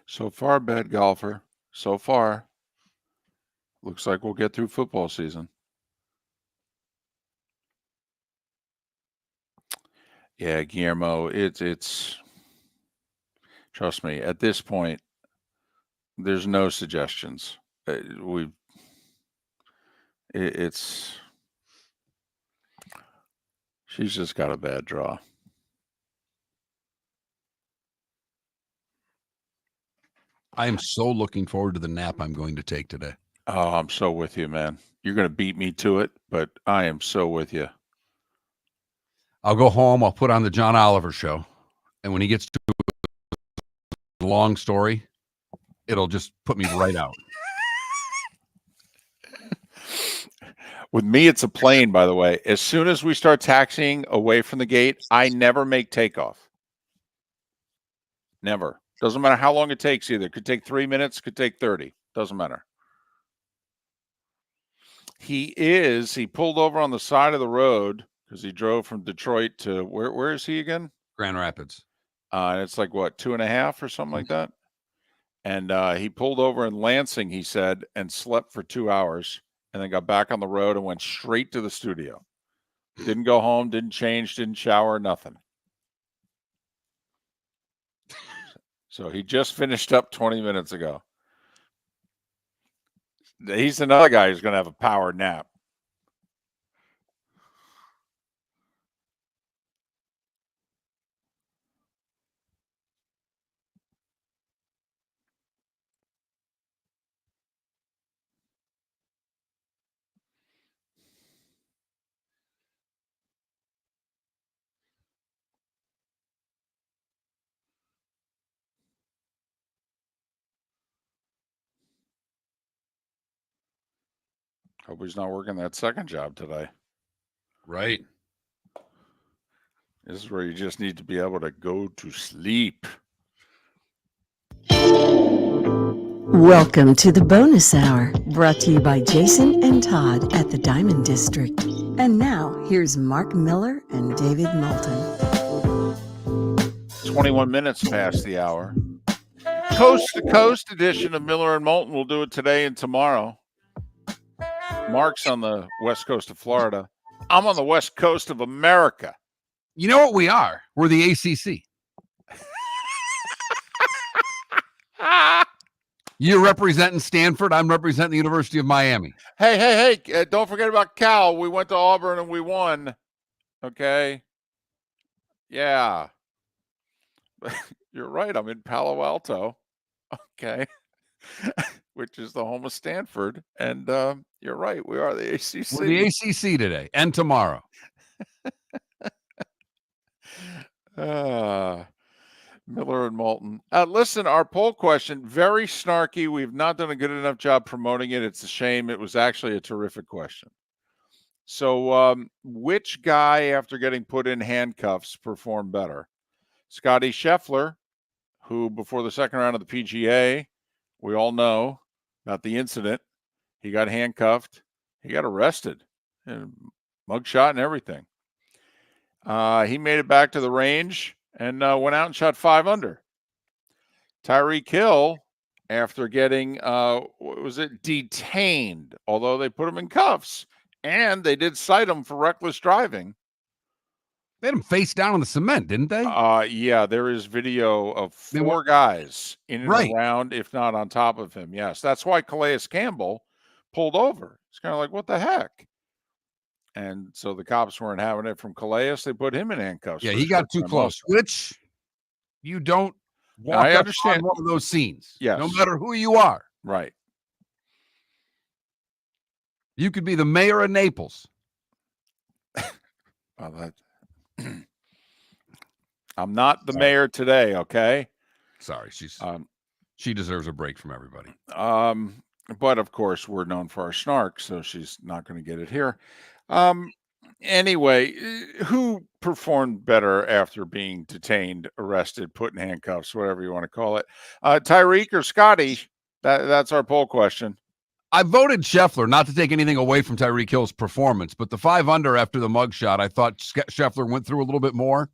So far, bad golfer. So far. Looks like we'll get through football season. Yeah, Guillermo, it's trust me, at this point, there's no suggestions. She's just got a bad draw. I am so looking forward to the nap I'm going to take today. Oh, I'm so with you, man. You're going to beat me to it, but I am so with you. I'll go home. I'll put on the John Oliver show. And when he gets to a long story, it'll just put me right out. With me, it's a plane, by the way. As soon as we start taxiing away from the gate, I never make takeoff. Never. Doesn't matter how long it takes either. Could take 3 minutes, could take 30. Doesn't matter. He pulled over on the side of the road because he drove from Detroit to where is he again? Grand Rapids. And it's like what, 2.5 or something like that? And he pulled over in Lansing, he said, and slept for 2 hours and then got back on the road and went straight to the studio. Didn't go home, didn't change, didn't shower, nothing. So he just finished up 20 minutes ago. He's another guy who's going to have a power nap. Hope he's not working that second job today. Right. This is where you just need to be able to go to sleep. Welcome to the bonus hour, brought to you by Jason and Todd at the Diamond District. And now, here's Mark Miller and David Moulton. 21 minutes past the hour. Coast to coast edition of Miller and Moulton. We'll do it today and tomorrow. Mark's on the west coast of Florida. I'm on the west coast of America. You know what we are? We're the ACC. You're representing Stanford. I'm representing the University of Miami. Hey, don't forget about Cal. We went to Auburn and we won. Okay. Yeah. You're right. I'm in Palo Alto. Okay. Which is the home of Stanford. And you're right. We are the ACC. We're the ACC today and tomorrow. Miller and Moulton. Listen, our poll question, very snarky. We've not done a good enough job promoting it. It's a shame. It was actually a terrific question. So which guy, after getting put in handcuffs, performed better? Scotty Scheffler, who before the second round of the PGA, we all know about the incident. He got handcuffed. He got arrested. And mugshot and everything. He made it back to the range and went out and shot 5 under. Tyreek Hill, after getting, detained, although they put him in cuffs, and they did cite him for reckless driving. They had him face down on the cement, didn't they? Yeah, there is video of 4 guys in and around, if not on top of him. Yes, that's why Calais Campbell pulled over. It's kind of like, what the heck? And so the cops weren't having it from Calais. They put him in handcuffs. Yeah, he got too close, which you don't walk I up understand on one of those scenes. Yes. No matter who you are. Right. You could be the mayor of Naples. Well, I'm not the mayor today, okay? Sorry, she deserves a break from everybody. But of course, we're known for our snark, so she's not going to get it here. Anyway, who performed better after being detained, arrested, put in handcuffs, whatever you want to call it? Tyreek or Scotty? That's our poll question. I voted Scheffler, not to take anything away from Tyreek Hill's performance, but the 5 under after the mugshot, I thought Scheffler went through a little bit more.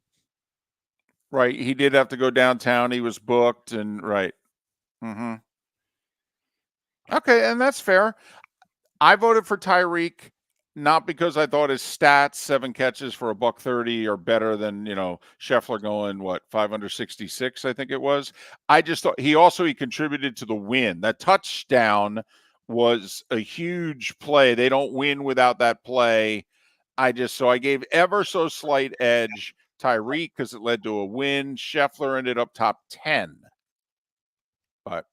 Right. He did have to go downtown. He was booked and right. Mm-hmm. Okay, and that's fair. I voted for Tyreek, not because I thought his stats, 7 catches for $130 are better than, Scheffler going, 5 under 66, I think it was. I just thought he contributed to the win. That touchdown was a huge play. They don't win without that play. I gave ever so slight edge Tyreek because it led to a win. Scheffler ended up top 10. But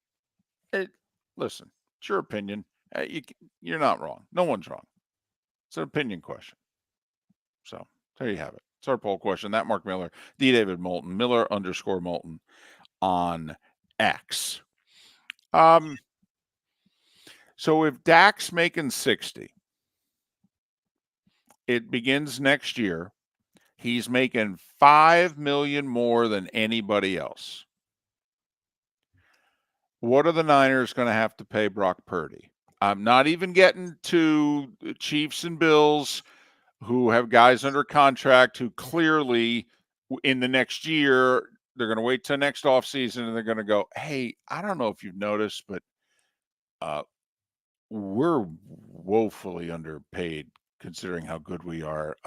listen, it's your opinion. You're not wrong. No one's wrong. It's an opinion question. So there you have it. It's our poll question. That Mark Miller, the David Moulton, Miller_Moulton on X. So if Dak's making 60, it begins next year. He's making $5 million more than anybody else. What are the Niners going to have to pay Brock Purdy? I'm not even getting to the Chiefs and Bills, who have guys under contract who clearly in the next year, they're going to wait till next offseason and they're going to go, hey, I don't know if you've noticed, but we're woefully underpaid considering how good we are.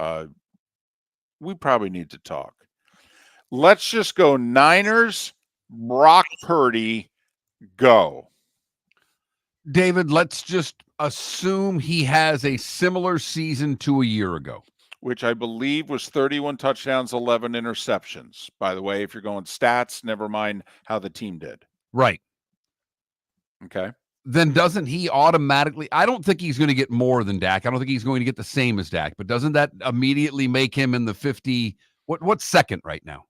We probably need to talk. Let's just go Niners, Brock Purdy, go. David, let's just assume he has a similar season to a year ago, which I believe was 31 touchdowns, 11 interceptions. By the way, if you're going stats, never mind how the team did. Right. Okay. Then doesn't he automatically, I don't think he's going to get more than Dak. I don't think he's going to get the same as Dak, but doesn't that immediately make him in the 50? What's second right now?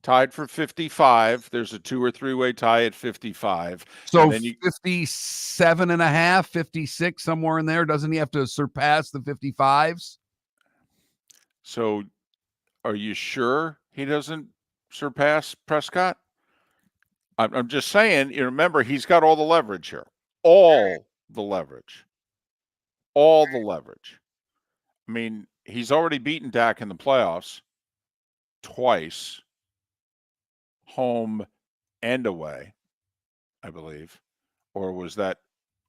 Tied for 55. There's a 2 or 3 way tie at 55. So 57 and a half, 56, somewhere in there. Doesn't he have to surpass the 55s? So are you sure he doesn't surpass Prescott? I'm just saying, you remember, he's got all the leverage here. All the leverage. I mean, he's already beaten Dak in the playoffs twice, home and away, I believe. Or was that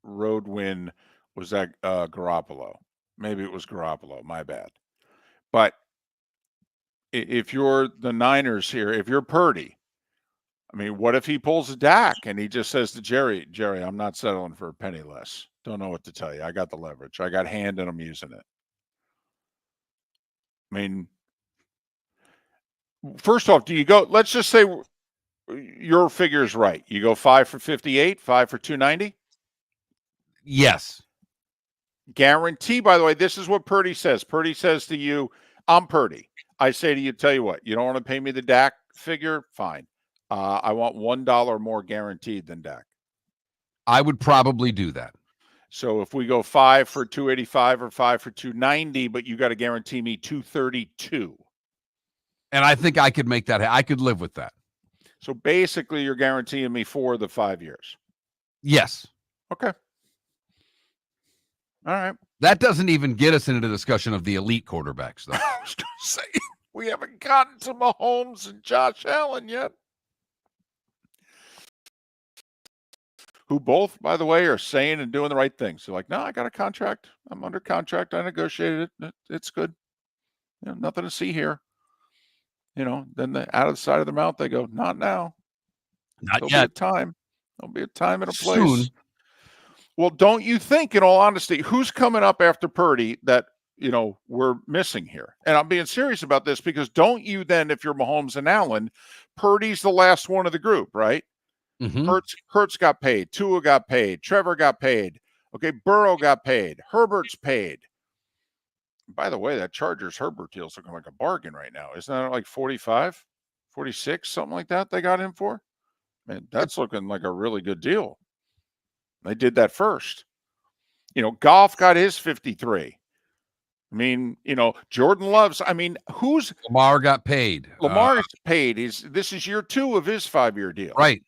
road win? Was that Garoppolo? Maybe it was Garoppolo. My bad. But if you're the Niners here, if you're Purdy, I mean, what if he pulls a Dak and he just says to Jerry, I'm not settling for a penny less. Don't know what to tell you. I got the leverage. I got hand and I'm using it. I mean, first off, do you go, let's just say your figure is right. You go 5 for 58, 5 for 290? Yes. Guarantee, by the way, this is what Purdy says. Purdy says to you, I'm Purdy. I say to you, tell you what, you don't want to pay me the Dak figure? Fine. I want $1 more guaranteed than Dak. I would probably do that. So if we go 5 for 285 or 5 for 290, but you got to guarantee me 232. And I think I could make that. I could live with that. So basically you're guaranteeing me for the 5 years. Yes. Okay. All right. That doesn't even get us into the discussion of the elite quarterbacks, though. I was going to say, we haven't gotten to Mahomes and Josh Allen yet. Who both, by the way, are saying and doing the right things. They're like, no, I got a contract. I'm under contract. I negotiated it. It's good. You know, nothing to see here. You know, then out of the side of their mouth, they go, not now. Not There'll yet. be a time and a place. Soon. Well, don't you think, in all honesty, who's coming up after Purdy that, you know, we're missing here? And I'm being serious about this because don't you then, if you're Mahomes and Allen, Purdy's the last one of the group, right? Mm-hmm. Hurts got paid. Tua got paid. Trevor got paid. Okay, Burrow got paid. Herbert's paid. By the way, that Chargers Herbert deal's looking like a bargain right now. Isn't that like 45, 46, something like that they got him for? Man, that's looking like a really good deal. They did that first. You know, Goff got his 53. I mean, you know, Jordan Love's. I mean, Lamar got paid. Lamar's paid. This is year 2 of his 5-year deal. Right.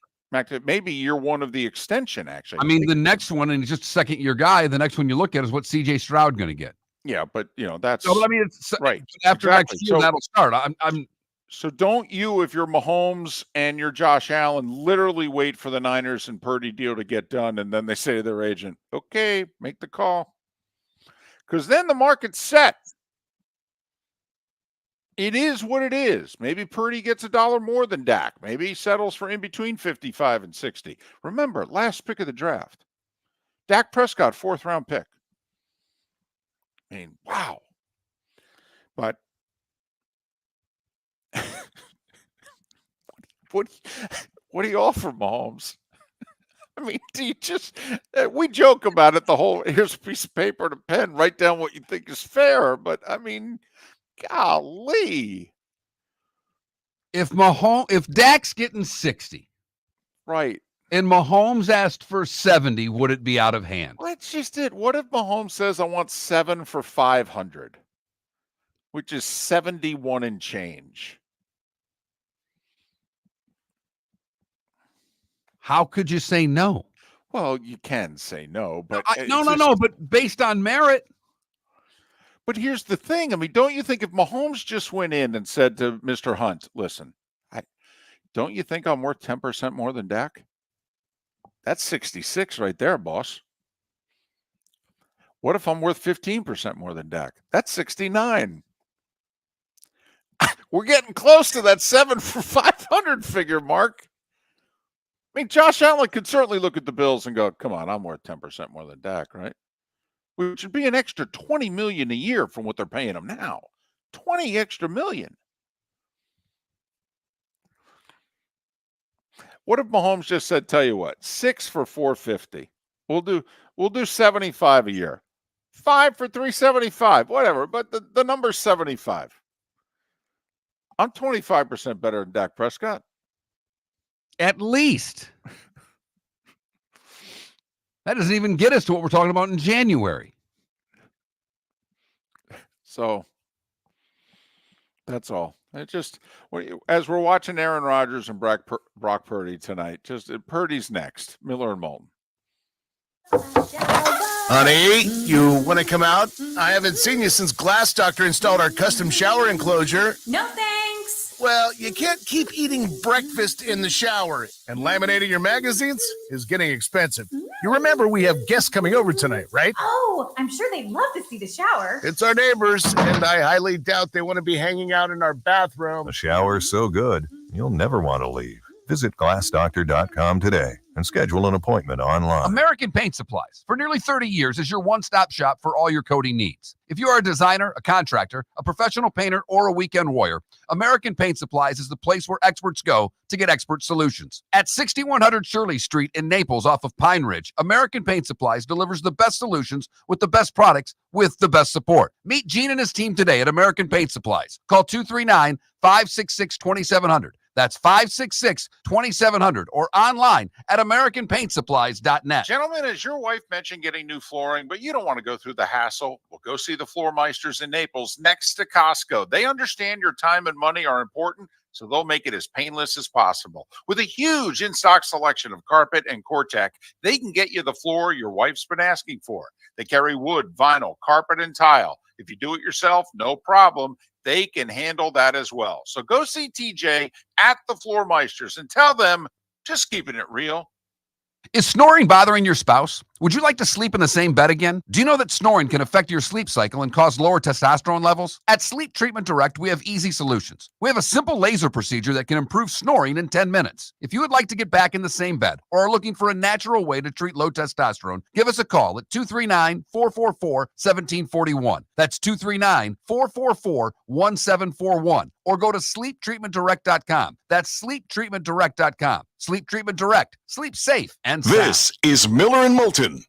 Maybe year 1 of the extension, actually. I mean, the next one, and he's just a second-year guy, the next one you look at is what C.J. Stroud going to get. Yeah, but, you know, that's... No, but I mean, it's right. After exactly. next year, that'll start. So don't you, if you're Mahomes and you're Josh Allen, literally wait for the Niners and Purdy deal to get done, and then they say to their agent, okay, make the call. Because then the market's set. It is what it is. Maybe Purdy gets $1 more than Dak. Maybe he settles for in between 55 and 60. Remember, last pick of the draft. Dak Prescott, 4th round pick. I mean, wow. But what do you offer, Mahomes? I mean, do you just, we joke about it, here's a piece of paper and a pen, write down what you think is fair. But I mean, Golly. If Dak's getting 60, right, and Mahomes asked for 70, would it be out of hand? That's just it. What if Mahomes says, I want 7 for 500, which is 71 and change? How could you say no? Well, you can say no, but no. But based on merit. But here's the thing. I mean, don't you think if Mahomes just went in and said to Mr. Hunt, listen, don't you think I'm worth 10% more than Dak? That's 66 right there, boss. What if I'm worth 15% more than Dak? That's 69. We're getting close to that 7 for 500 figure, Mark. I mean, Josh Allen could certainly look at the Bills and go, come on, I'm worth 10% more than Dak, right? Which would be an extra $20 million a year from what they're paying him now. 20 extra million. What if Mahomes just said, tell you what, 6 for 450. We'll do 75 a year. 5 for 375, whatever, but the number's 75. I'm 25% better than Dak Prescott. At least. That doesn't even get us to what we're talking about in January. So that's all. It just, as we're watching Aaron Rodgers and Brock Purdy tonight, just Purdy's next. Miller and Moulton. Honey, you want to come out? I haven't seen you since Glass Doctor installed our custom shower enclosure. No thanks. Well, you can't keep eating breakfast in the shower, and laminating your magazines is getting expensive. You remember we have guests coming over tonight, right? Oh, I'm sure they'd love to see the shower. It's our neighbors, and I highly doubt they want to be hanging out in our bathroom. The shower's so good, you'll never want to leave. Visit glassdoctor.com today and schedule an appointment online. American Paint Supplies, for nearly 30 years, is your one-stop shop for all your coating needs. If you are a designer, a contractor, a professional painter, or a weekend warrior, American Paint Supplies is the place where experts go to get expert solutions. At 6100 Shirley Street in Naples off of Pine Ridge, American Paint Supplies delivers the best solutions with the best products with the best support. Meet Gene and his team today at American Paint Supplies. Call 239-566-2700. That's 566-2700 or online at AmericanPaintSupplies.net. Gentlemen, as your wife mentioned getting new flooring, but you don't want to go through the hassle, well, go see the Floor Meisters in Naples next to Costco. They understand your time and money are important, so they'll make it as painless as possible. With a huge in-stock selection of carpet and Cortec, they can get you the floor your wife's been asking for. They carry wood, vinyl, carpet, and tile. If you do it yourself, no problem. They can handle that as well. So go see TJ at the Floor Meisters and tell them, just keeping it real. Is snoring bothering your spouse? Would you like to sleep in the same bed again? Do you know that snoring can affect your sleep cycle and cause lower testosterone levels? At Sleep Treatment Direct, we have easy solutions. We have a simple laser procedure that can improve snoring in 10 minutes. If you would like to get back in the same bed or are looking for a natural way to treat low testosterone, give us a call at 239-444-1741. That's 239-444-1741. Or go to sleeptreatmentdirect.com. That's sleeptreatmentdirect.com. Sleep Treatment Direct. Sleep safe and sound. This is Miller and Moulton.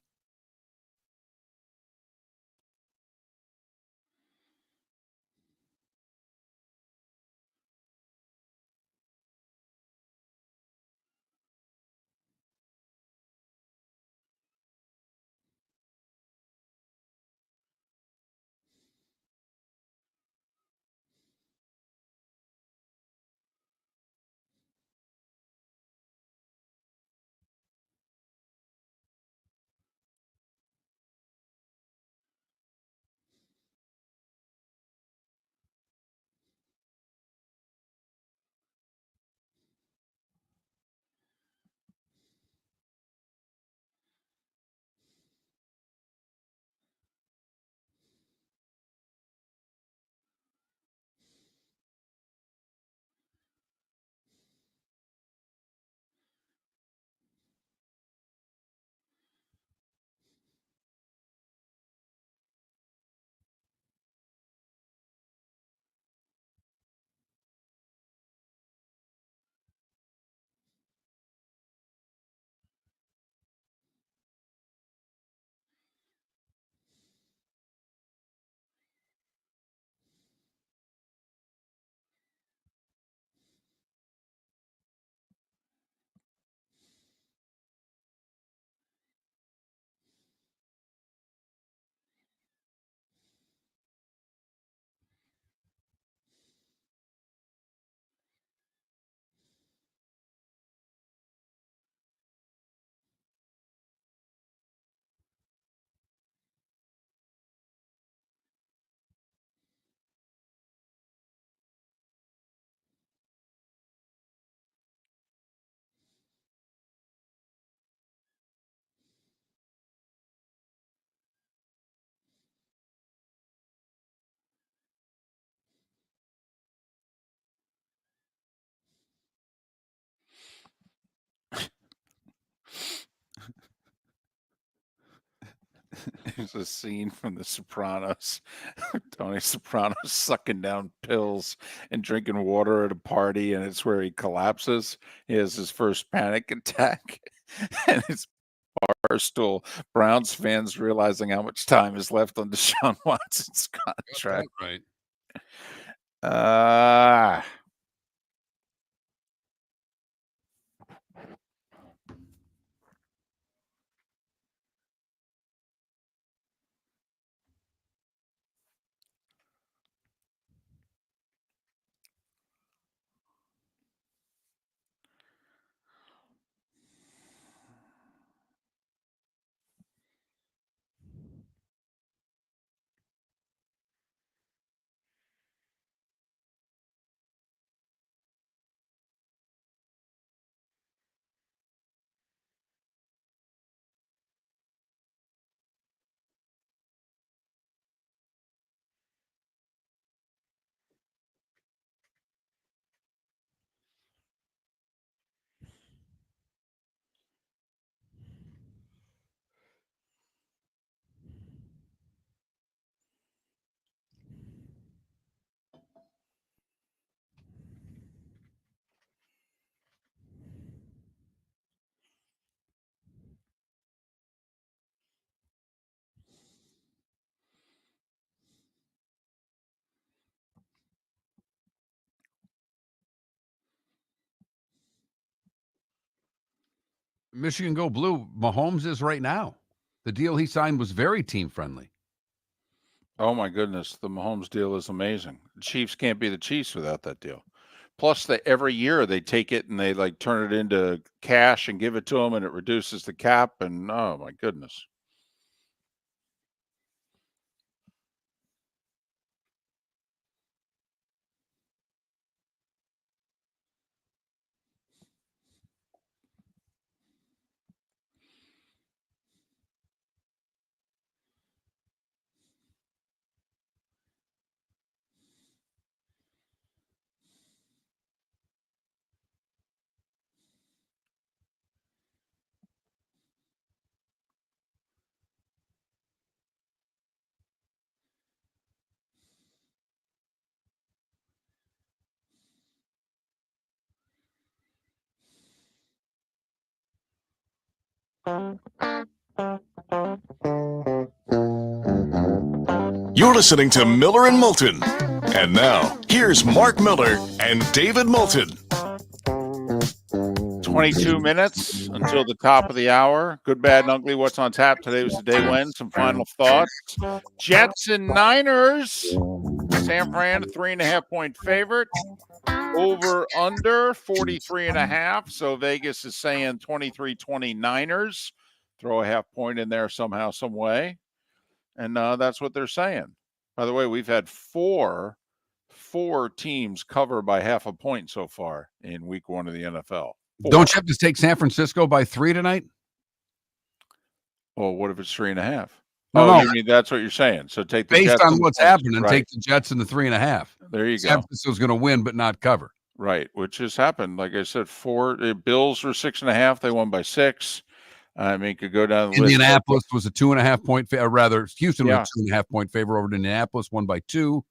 There's a scene from The Sopranos. Tony Soprano sucking down pills and drinking water at a party, and it's where he collapses. He has his first panic attack, and it's Barstool Browns fans realizing how much time is left on Deshaun Watson's contract. Right. Michigan go blue. Mahomes is right now. The deal he signed was very team friendly. Oh my goodness, the Mahomes deal is amazing. The Chiefs can't be the Chiefs without that deal. Plus, every year they take it and they like turn it into cash and give it to them, and it reduces the cap. And oh my goodness. You're listening to Miller and Moulton. And now, here's Mark Miller and David Moulton. 22 minutes until the top of the hour. Good, bad, and ugly. What's on tap? Today was the day when. Some final thoughts. Jets and Niners. San Fran, 3.5-point favorite. Over under 43.5. So Vegas is saying 23-20 Niners. Throw a half point in there somehow, some way. And that's what they're saying. By the way, we've had four teams cover by half a point so far in week 1 of the NFL. 4. Don't you have to take San Francisco by 3 tonight? Well, what if it's 3.5? No. You mean that's what you're saying? So take the based Jets on what's happening, right. take the Jets in the 3.5. There you San go. Francisco's going to win, but not cover. Right, which has happened. Like I said, Bills were 6.5. They won by 6. I mean, could go down the list. Indianapolis was a 2.5-point Houston was a 2.5-point favor over Indianapolis, won by 2.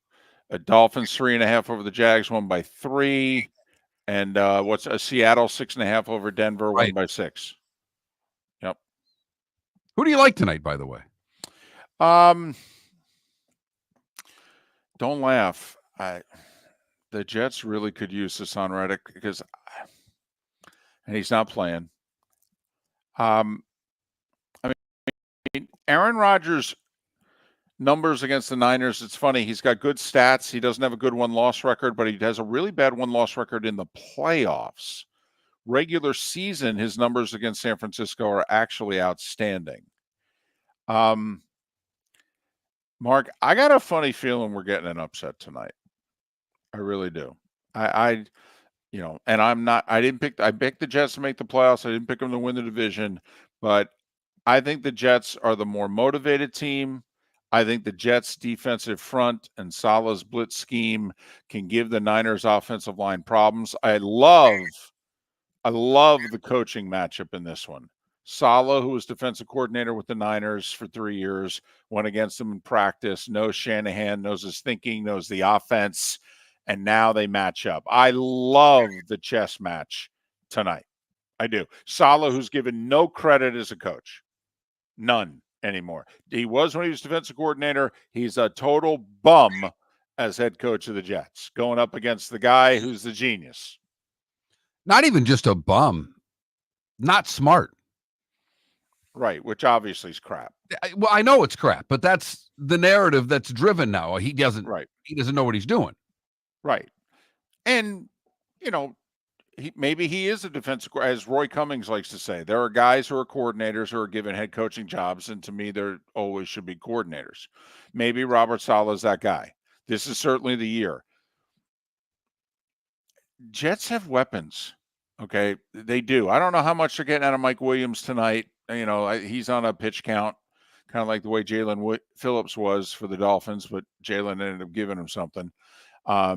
Dolphins 3.5 over the Jags, won by 3. And Seattle 6.5 over Denver, won by 6. Yep. Who do you like tonight, by the way? Don't laugh. The Jets really could use this on Reddick and he's not playing. I mean, Aaron Rodgers' numbers against the Niners, it's funny. He's got good stats. He doesn't have a good one-loss record, but he has a really bad one-loss record in the playoffs. Regular season, his numbers against San Francisco are actually outstanding. Mark, I got a funny feeling we're getting an upset tonight. I really do. I picked the Jets to make the playoffs. I didn't pick them to win the division, but I think the Jets are the more motivated team. I think the Jets' defensive front and Salah's blitz scheme can give the Niners' offensive line problems. I love the coaching matchup in this one. Saleh, who was defensive coordinator with the Niners for 3 years, went against them in practice, knows Shanahan, knows his thinking, knows the offense, and now they match up. I love the chess match tonight. I do. Saleh, who's given no credit as a coach. None anymore. He was when he was defensive coordinator. He's a total bum as head coach of the Jets, going up against the guy who's the genius. Not even just a bum. Not smart. Right, which obviously is crap. Well, I know it's crap, but that's the narrative that's driven now. He doesn't know what he's doing. Right. And, maybe he is a defensive, as Roy Cummings likes to say. There are guys who are coordinators who are given head coaching jobs, and to me, there always should be coordinators. Maybe Robert Saleh is that guy. This is certainly the year. Jets have weapons. Okay, they do. I don't know how much they're getting out of Mike Williams tonight. He's on a pitch count, kind of like the way Jalen Phillips was for the Dolphins, but Jalen ended up giving him something. I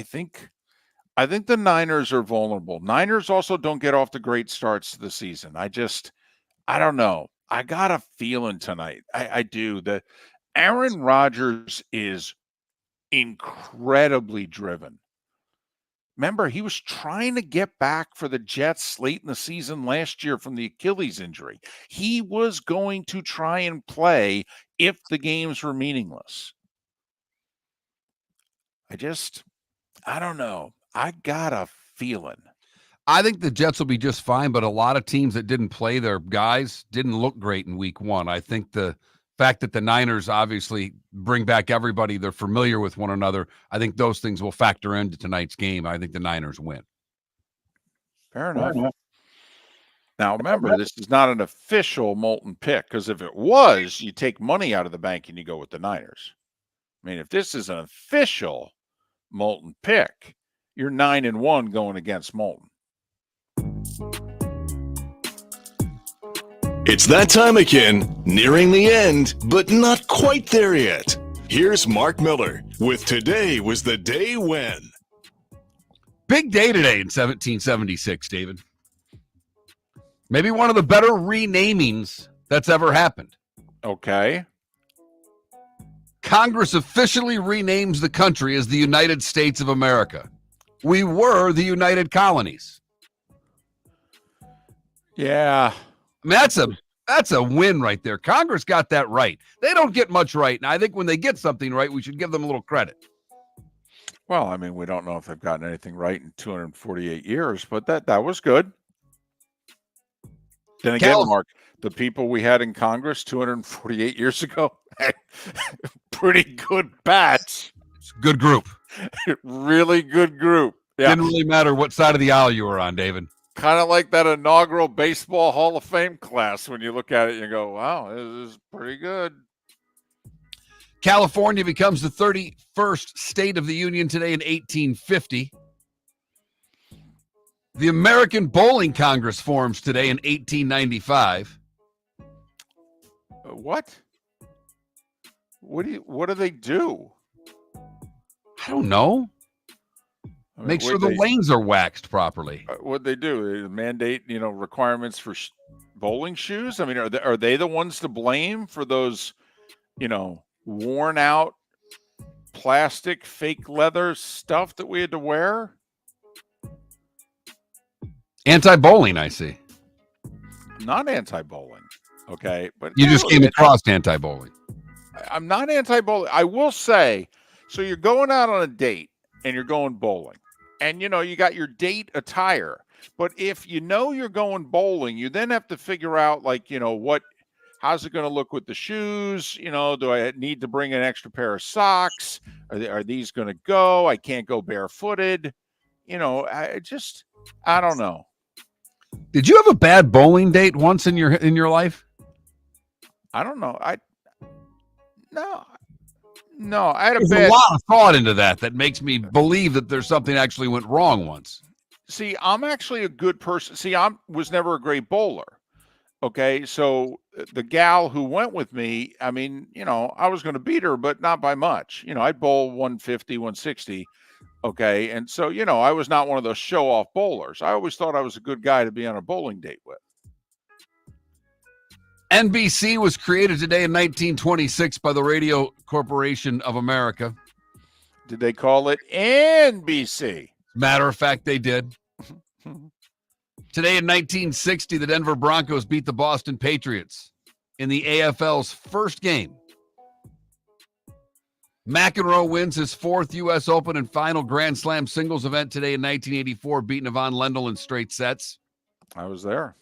think the Niners are vulnerable. Niners also don't get off to great starts to the season. I don't know. I got a feeling tonight. I do. That Aaron Rodgers is incredibly driven. Remember, he was trying to get back for the Jets late in the season last year from the Achilles injury. He was going to try and play if the games were meaningless. I don't know. I got a feeling. I think the Jets will be just fine, but a lot of teams that didn't play their guys didn't look great in week one. I think the fact that the Niners obviously bring back everybody, they're familiar with one another, I think those things will factor into tonight's game. I think the Niners win. Fair enough. Now, remember, this is not an official Moulton pick, because if it was, you take money out of the bank and you go with the Niners. I mean, if this is an official Moulton pick, you're 9-1 going against Moulton. It's that time again, nearing the end, but not quite there yet. Here's Mark Miller with Today Was the Day When. Big day today in 1776, David. Maybe one of the better renamings that's ever happened. Okay. Congress officially renames the country as the United States of America. We were the United Colonies. Yeah. I mean, that's a win right there. Congress got that right. They don't get much right, and I think when they get something right, we should give them a little credit. Well, I mean, we don't know if they've gotten anything right in 248 years, but that was good. Then again, Mark, the people we had in Congress 248 years ago, pretty good bats. It's a good group. Really good group. Yeah. Didn't really matter what side of the aisle you were on, David. Kind of like that inaugural Baseball Hall of Fame class. When you look at it, you go, wow, this is pretty good. California becomes the 31st state of the union today in 1850. The American Bowling Congress forms today in 1895. What? What do they do? I don't know. Make sure the lanes are waxed properly. What they do? They mandate, requirements for bowling shoes. I mean, are they the ones to blame for those, worn out plastic, fake leather stuff that we had to wear? Anti-bowling, I see. Not anti-bowling. Okay, but you just came across anti-bowling. I'm not anti-bowling. I will say, so you're going out on a date and you're going bowling. And, you got your date attire. But if you're going bowling, you then have to figure out, how's it going to look with the shoes? Do I need to bring an extra pair of socks? Are these going to go? I can't go barefooted. I don't know. Did you have a bad bowling date once in your life? I don't know. No, I had There's a lot of thought into that makes me believe that there's something actually went wrong once. See, I'm actually a good person. See, I was never a great bowler. Okay, so the gal who went with me, I mean, I was going to beat her, but not by much. I'd bowl 150, 160 Okay. And so, I was not one of those show off bowlers. I always thought I was a good guy to be on a bowling date with. NBC was created today in 1926 by the Radio Corporation of America. Did they call it NBC? Matter of fact, they did. Today in 1960, the Denver Broncos beat the Boston Patriots in the AFL's first game. McEnroe wins his fourth U.S. Open and final Grand Slam singles event today in 1984, beating Yvonne Lendl in straight sets. I was there.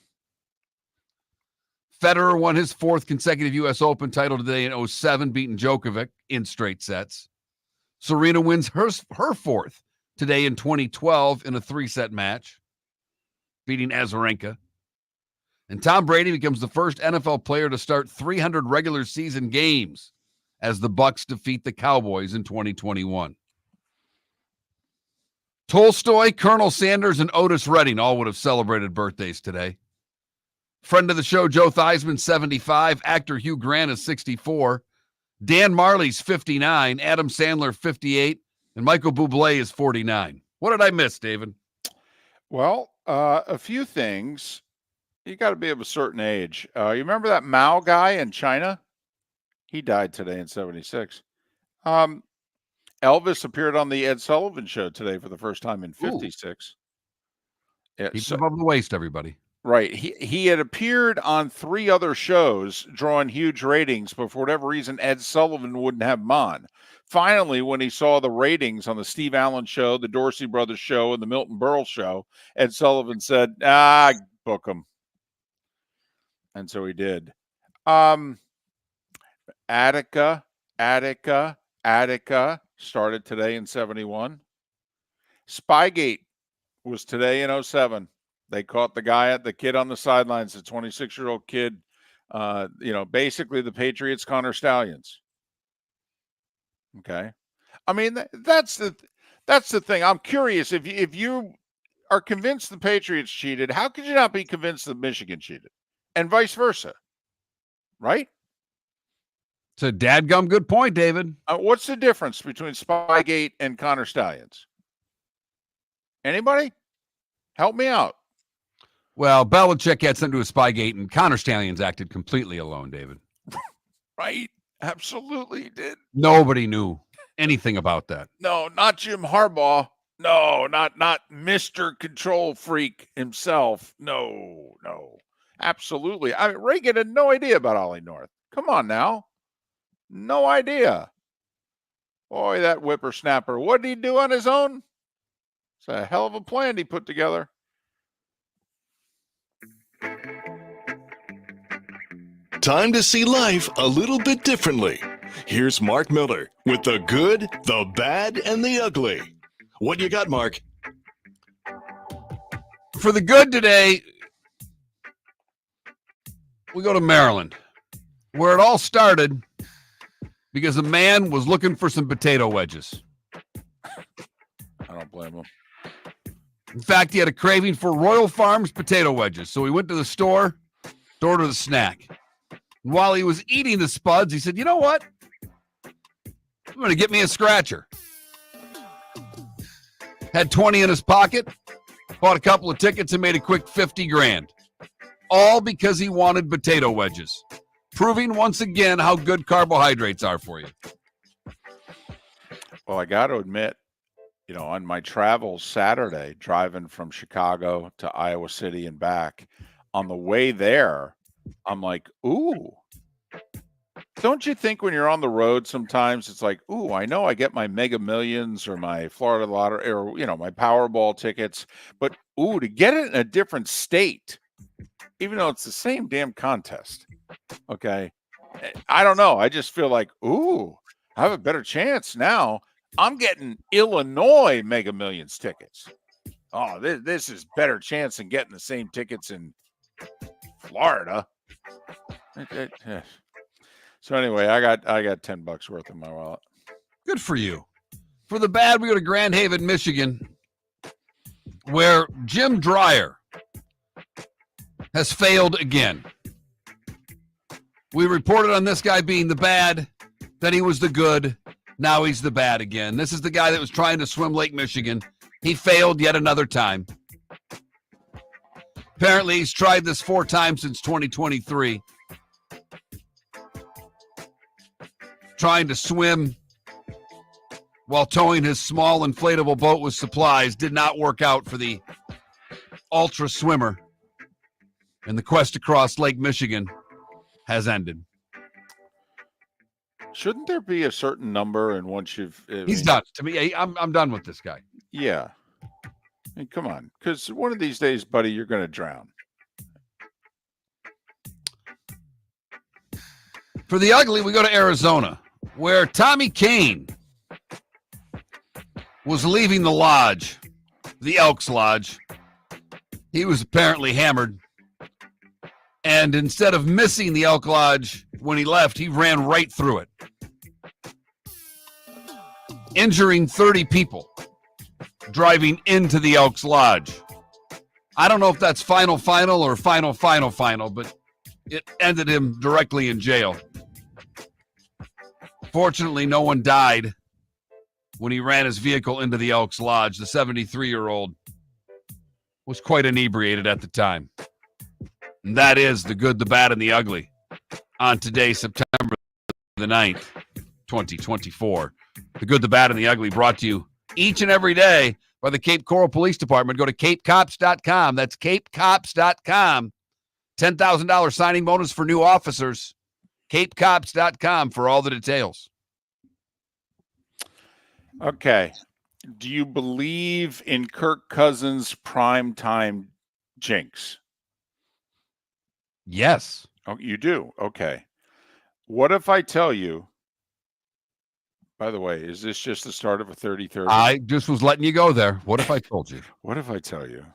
Federer won his fourth consecutive U.S. Open title today in 2007, beating Djokovic in straight sets. Serena wins her fourth today in 2012 in a 3-set match, beating Azarenka. And Tom Brady becomes the first NFL player to start 300 regular season games as the Bucs defeat the Cowboys in 2021. Tolstoy, Colonel Sanders, and Otis Redding all would have celebrated birthdays today. Friend of the show, Joe Theismann, 75. Actor Hugh Grant is 64. Dan Marley's 59. Adam Sandler, 58. And Michael Bublé is 49. What did I miss, David? Well, a few things. You got to be of a certain age. You remember that Mao guy in China? He died today in 76. Elvis appeared on the Ed Sullivan Show today for the first time in 56. Yeah, Keep above the waist, everybody. Right. He had appeared on 3 other shows, drawing huge ratings, but for whatever reason, Ed Sullivan wouldn't have him on. Finally, when he saw the ratings on the Steve Allen Show, the Dorsey Brothers Show, and the Milton Berle Show, Ed Sullivan said, book him. And so he did. Attica started today in 71. Spygate was today in 07. They caught the kid on the sidelines, the 26-year-old kid. Basically the Patriots Connor Stallions. Okay. I mean, that's the thing. I'm curious, if you are convinced the Patriots cheated, how could you not be convinced that Michigan cheated? And vice versa. Right? It's a dadgum good point, David. What's the difference between Spygate and Connor Stallions? Anybody? Help me out. Well, Belichick had something to do with Spygate, and Connor Stallions acted completely alone, David. Right? Absolutely did. Nobody knew anything about that. No, not Jim Harbaugh. No, not Mr. Control Freak himself. No. Absolutely. I mean, Reagan had no idea about Ollie North. Come on now. No idea. Boy, that whippersnapper. What did he do on his own? It's a hell of a plan he put together. Time to see life a little bit differently. Here's Mark Miller with the good, the bad, and the ugly. What you got, Mark? For the good today, we go to Maryland, where it all started because a man was looking for some potato wedges. I don't blame him. In fact, he had a craving for Royal Farms potato wedges, so he went to the store to order the snack. And while he was eating the spuds, he said, you know what? I'm going to get me a scratcher. Had 20 in his pocket, bought a couple of tickets, and made a quick 50 grand. All because he wanted potato wedges, proving once again how good carbohydrates are for you. Well, I got to admit, on my travels Saturday, driving from Chicago to Iowa City and back, on the way there, I'm like, ooh. Don't you think when you're on the road sometimes it's like, ooh, I know I get my Mega Millions or my Florida Lottery or, my Powerball tickets, but ooh, to get it in a different state, even though it's the same damn contest. Okay. I don't know. I just feel like, ooh, I have a better chance now. I'm getting Illinois Mega Millions tickets. Oh, this is better chance than getting the same tickets in Florida. So anyway, I got $10 worth in my wallet. Good for you. For the bad, we go to Grand Haven, Michigan, where Jim Dreyer has failed again. We reported on this guy being the bad, then he was the good, Now he's the bad again. This is the guy that was trying to swim Lake Michigan. He failed yet another time. Apparently, he's tried this 4 times since 2023. Trying to swim while towing his small inflatable boat with supplies did not work out for the ultra swimmer. And the quest across Lake Michigan has ended. Shouldn't there be a certain number? And once He's done. To me, I'm done with this guy. Yeah. I mean, come on. Because one of these days, buddy, you're going to drown. For the ugly, we go to Arizona, where Tommy Kane was leaving the lodge, the Elks Lodge. He was apparently hammered. And instead of missing the Elk Lodge when he left, he ran right through it, injuring 30 people driving into the Elks Lodge. I don't know if that's final or final, but it ended him directly in jail. Fortunately, no one died when he ran his vehicle into the Elks Lodge. The 73-year-old was quite inebriated at the time. And that is the good, the bad, and the ugly on today, September the 9th, 2024. The good, the bad, and the ugly brought to you each and every day by the Cape Coral Police Department. Go to capecops.com. That's capecops.com. $10,000 signing bonus for new officers. capecops.com for all the details. Okay. Do you believe in Kirk Cousins' primetime jinx? Yes. Oh, you do? Okay. What if I tell you, by the way, is this just the start of a 30-30? I just was letting you go there. What if I told you? What if I tell you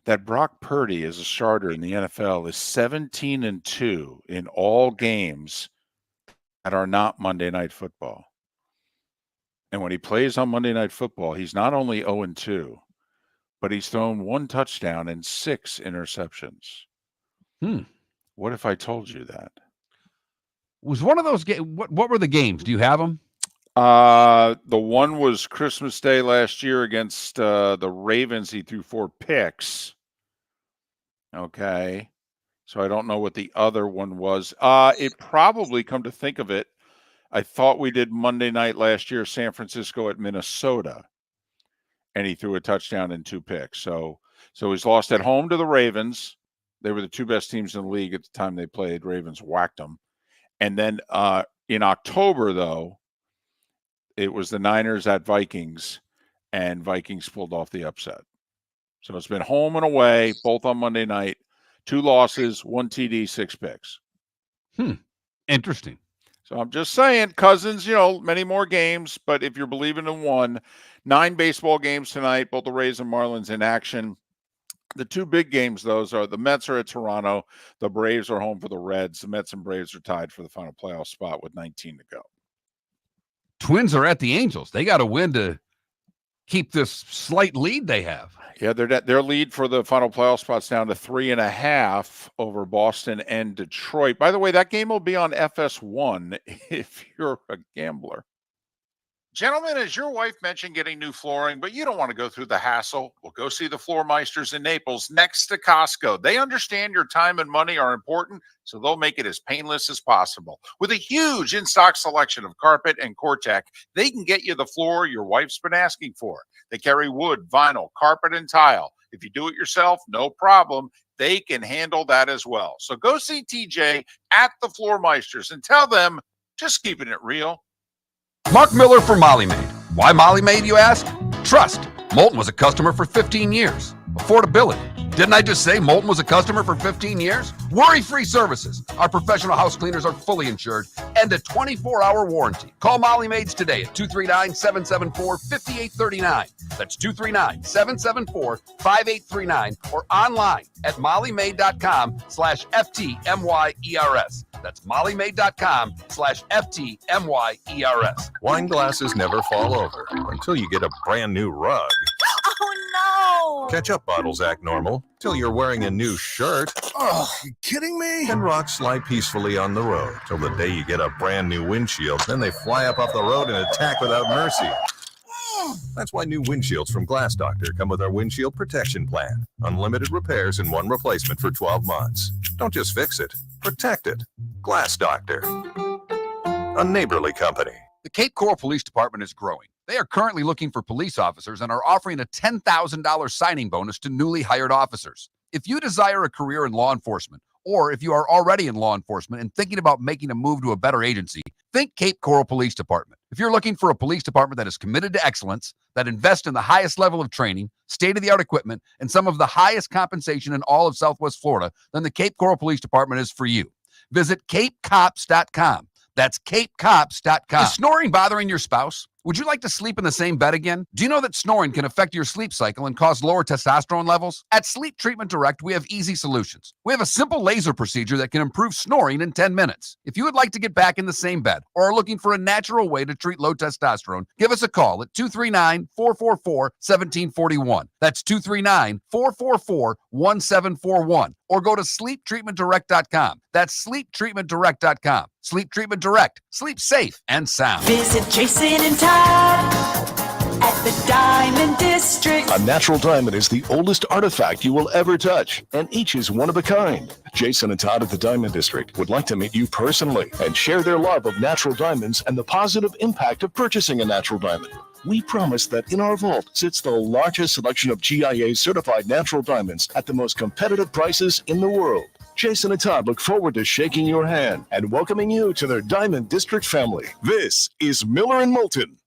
that Brock Purdy as a starter in the NFL is 17-2 in all games that are not Monday Night Football? And when he plays on Monday Night Football, he's not only 0-2, but he's thrown 1 touchdown and 6 interceptions. What if I told you that? Was one of those games? What were the games? Do you have them? The one was Christmas Day last year against the Ravens. He threw 4 picks. Okay. So I don't know what the other one was. It probably, come to think of it, I thought we did Monday night last year, San Francisco at Minnesota, and he threw a touchdown and 2 picks. So he's lost at home to the Ravens. They were the 2 best teams in the league at the time they played. Ravens whacked them. And then in October, though, it was the Niners at Vikings, and Vikings pulled off the upset. So it's been home and away, both on Monday night. 2 losses, 1 TD, 6 picks. Interesting. So I'm just saying, Cousins, many more games, but if you're believing in one, 9 baseball games tonight, both the Rays and Marlins in action. The 2 big games, those are the Mets are at Toronto. The Braves are home for the Reds. The Mets and Braves are tied for the final playoff spot with 19 to go. Twins are at the Angels. They got to win to keep this slight lead they have. Yeah, their lead for the final playoff spot's down to 3.5 over Boston and Detroit. By the way, that game will be on FS1 if you're a gambler. Gentlemen, as your wife mentioned getting new flooring, but you don't want to go through the hassle, well, go see the Floor Meisters in Naples next to Costco. They understand your time and money are important, so they'll make it as painless as possible. With a huge in-stock selection of carpet and Cortec, they can get you the floor your wife's been asking for. They carry wood, vinyl, carpet, and tile. If you do it yourself, no problem. They can handle that as well. So go see TJ at the Floor Meisters and tell them, just keeping it real. Mark Miller for Molly Maid. Why Molly Maid, you ask? Trust. Moulton was a customer for 15 years. Affordability. Didn't I just say Moulton was a customer for 15 years? Worry-free services. Our professional house cleaners are fully insured and a 24-hour warranty. Call Molly Maids today at 239-774-5839. That's 239-774-5839 or online at mollymaid.com/FTMYERS. That's mollymaid.com/FTMYERS. Wine glasses never fall over until you get a brand new rug. Oh Ketchup bottles act normal till you're wearing a new shirt. Oh, you kidding me? And rocks slide peacefully on the road till the day you get a brand new windshield. Then they fly up off the road and attack without mercy. That's why new windshields from Glass Doctor come with our windshield protection plan. Unlimited repairs and one replacement for 12 months. Don't just fix it, protect it. Glass Doctor. A neighborly company. The Cape Coral Police Department is growing. They are currently looking for police officers and are offering a $10,000 signing bonus to newly hired officers. If you desire a career in law enforcement, or if you are already in law enforcement and thinking about making a move to a better agency, think Cape Coral Police Department. If you're looking for a police department that is committed to excellence, that invests in the highest level of training, state-of-the-art equipment, and some of the highest compensation in all of Southwest Florida, then the Cape Coral Police Department is for you. Visit capecops.com. That's capecops.com. Is snoring bothering your spouse? Would you like to sleep in the same bed again? Do you know that snoring can affect your sleep cycle and cause lower testosterone levels? At Sleep Treatment Direct, we have easy solutions. We have a simple laser procedure that can improve snoring in 10 minutes. If you would like to get back in the same bed or are looking for a natural way to treat low testosterone, give us a call at 239-444-1741. That's 239-444-1741. Or go to sleeptreatmentdirect.com. That's sleeptreatmentdirect.com. Sleep Treatment Direct. Sleep safe and sound. Visit Jason and Todd at the Diamond District. A natural diamond is the oldest artifact you will ever touch, and each is one of a kind. Jason and Todd at the Diamond District would like to meet you personally and share their love of natural diamonds and the positive impact of purchasing a natural diamond. We promise that in our vault sits the largest selection of GIA certified natural diamonds at the most competitive prices in the world. Jason and Todd look forward to shaking your hand and welcoming you to their Diamond District family. This is Miller and Moulton.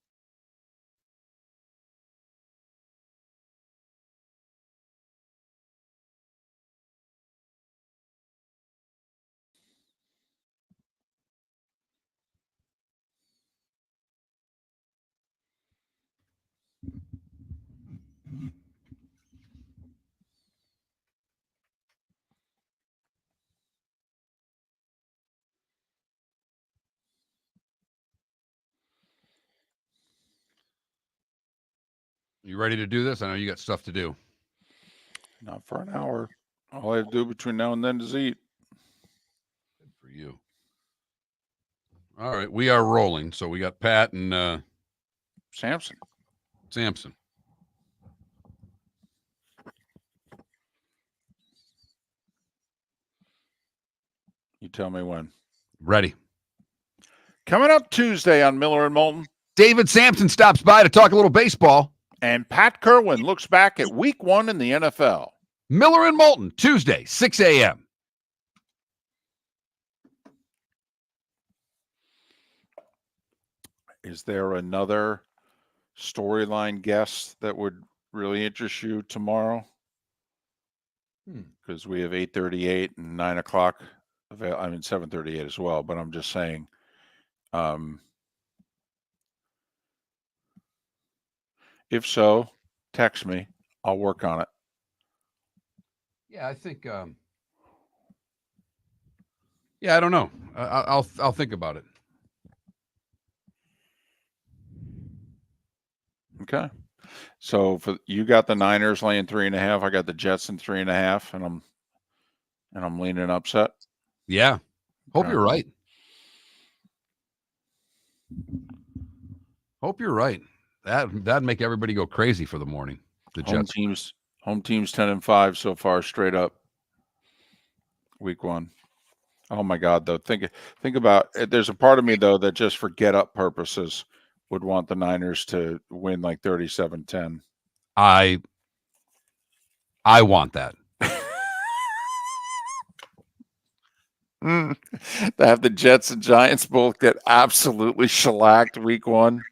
You ready to do this? I know you got stuff to do. Not for an hour. All I have to do between now and then is eat. Good for you. All right, we are rolling. So we got Pat and Samson. You tell me when. Ready. Coming up Tuesday on Miller and Moulton, David Sampson stops by to talk a little baseball. and Pat Kerwin looks back at Week 1 in the NFL. Miller and Moulton, Tuesday, 6 a.m. Is there another storyline guest that would really interest you tomorrow? Because we have 8:38 and 9 o'clock. I mean, 7:38 as well, but I'm just saying. If so, text me. I'll work on it. Yeah, I think. Yeah, I don't know. I'll think about it. Okay. So for you got the Niners laying 3.5. I got the Jets in 3.5, and I'm leaning upset. Yeah. Hope Okay. you're right. Hope you're right. That'd make everybody go crazy for the morning. The Jets. Home teams 10-5 so far, straight up. Week 1. Oh my God, though. Think about it. There's a part of me though that just for get up purposes would want the Niners to win like 37-10. I want that. To have the Jets and Giants both get absolutely shellacked Week 1.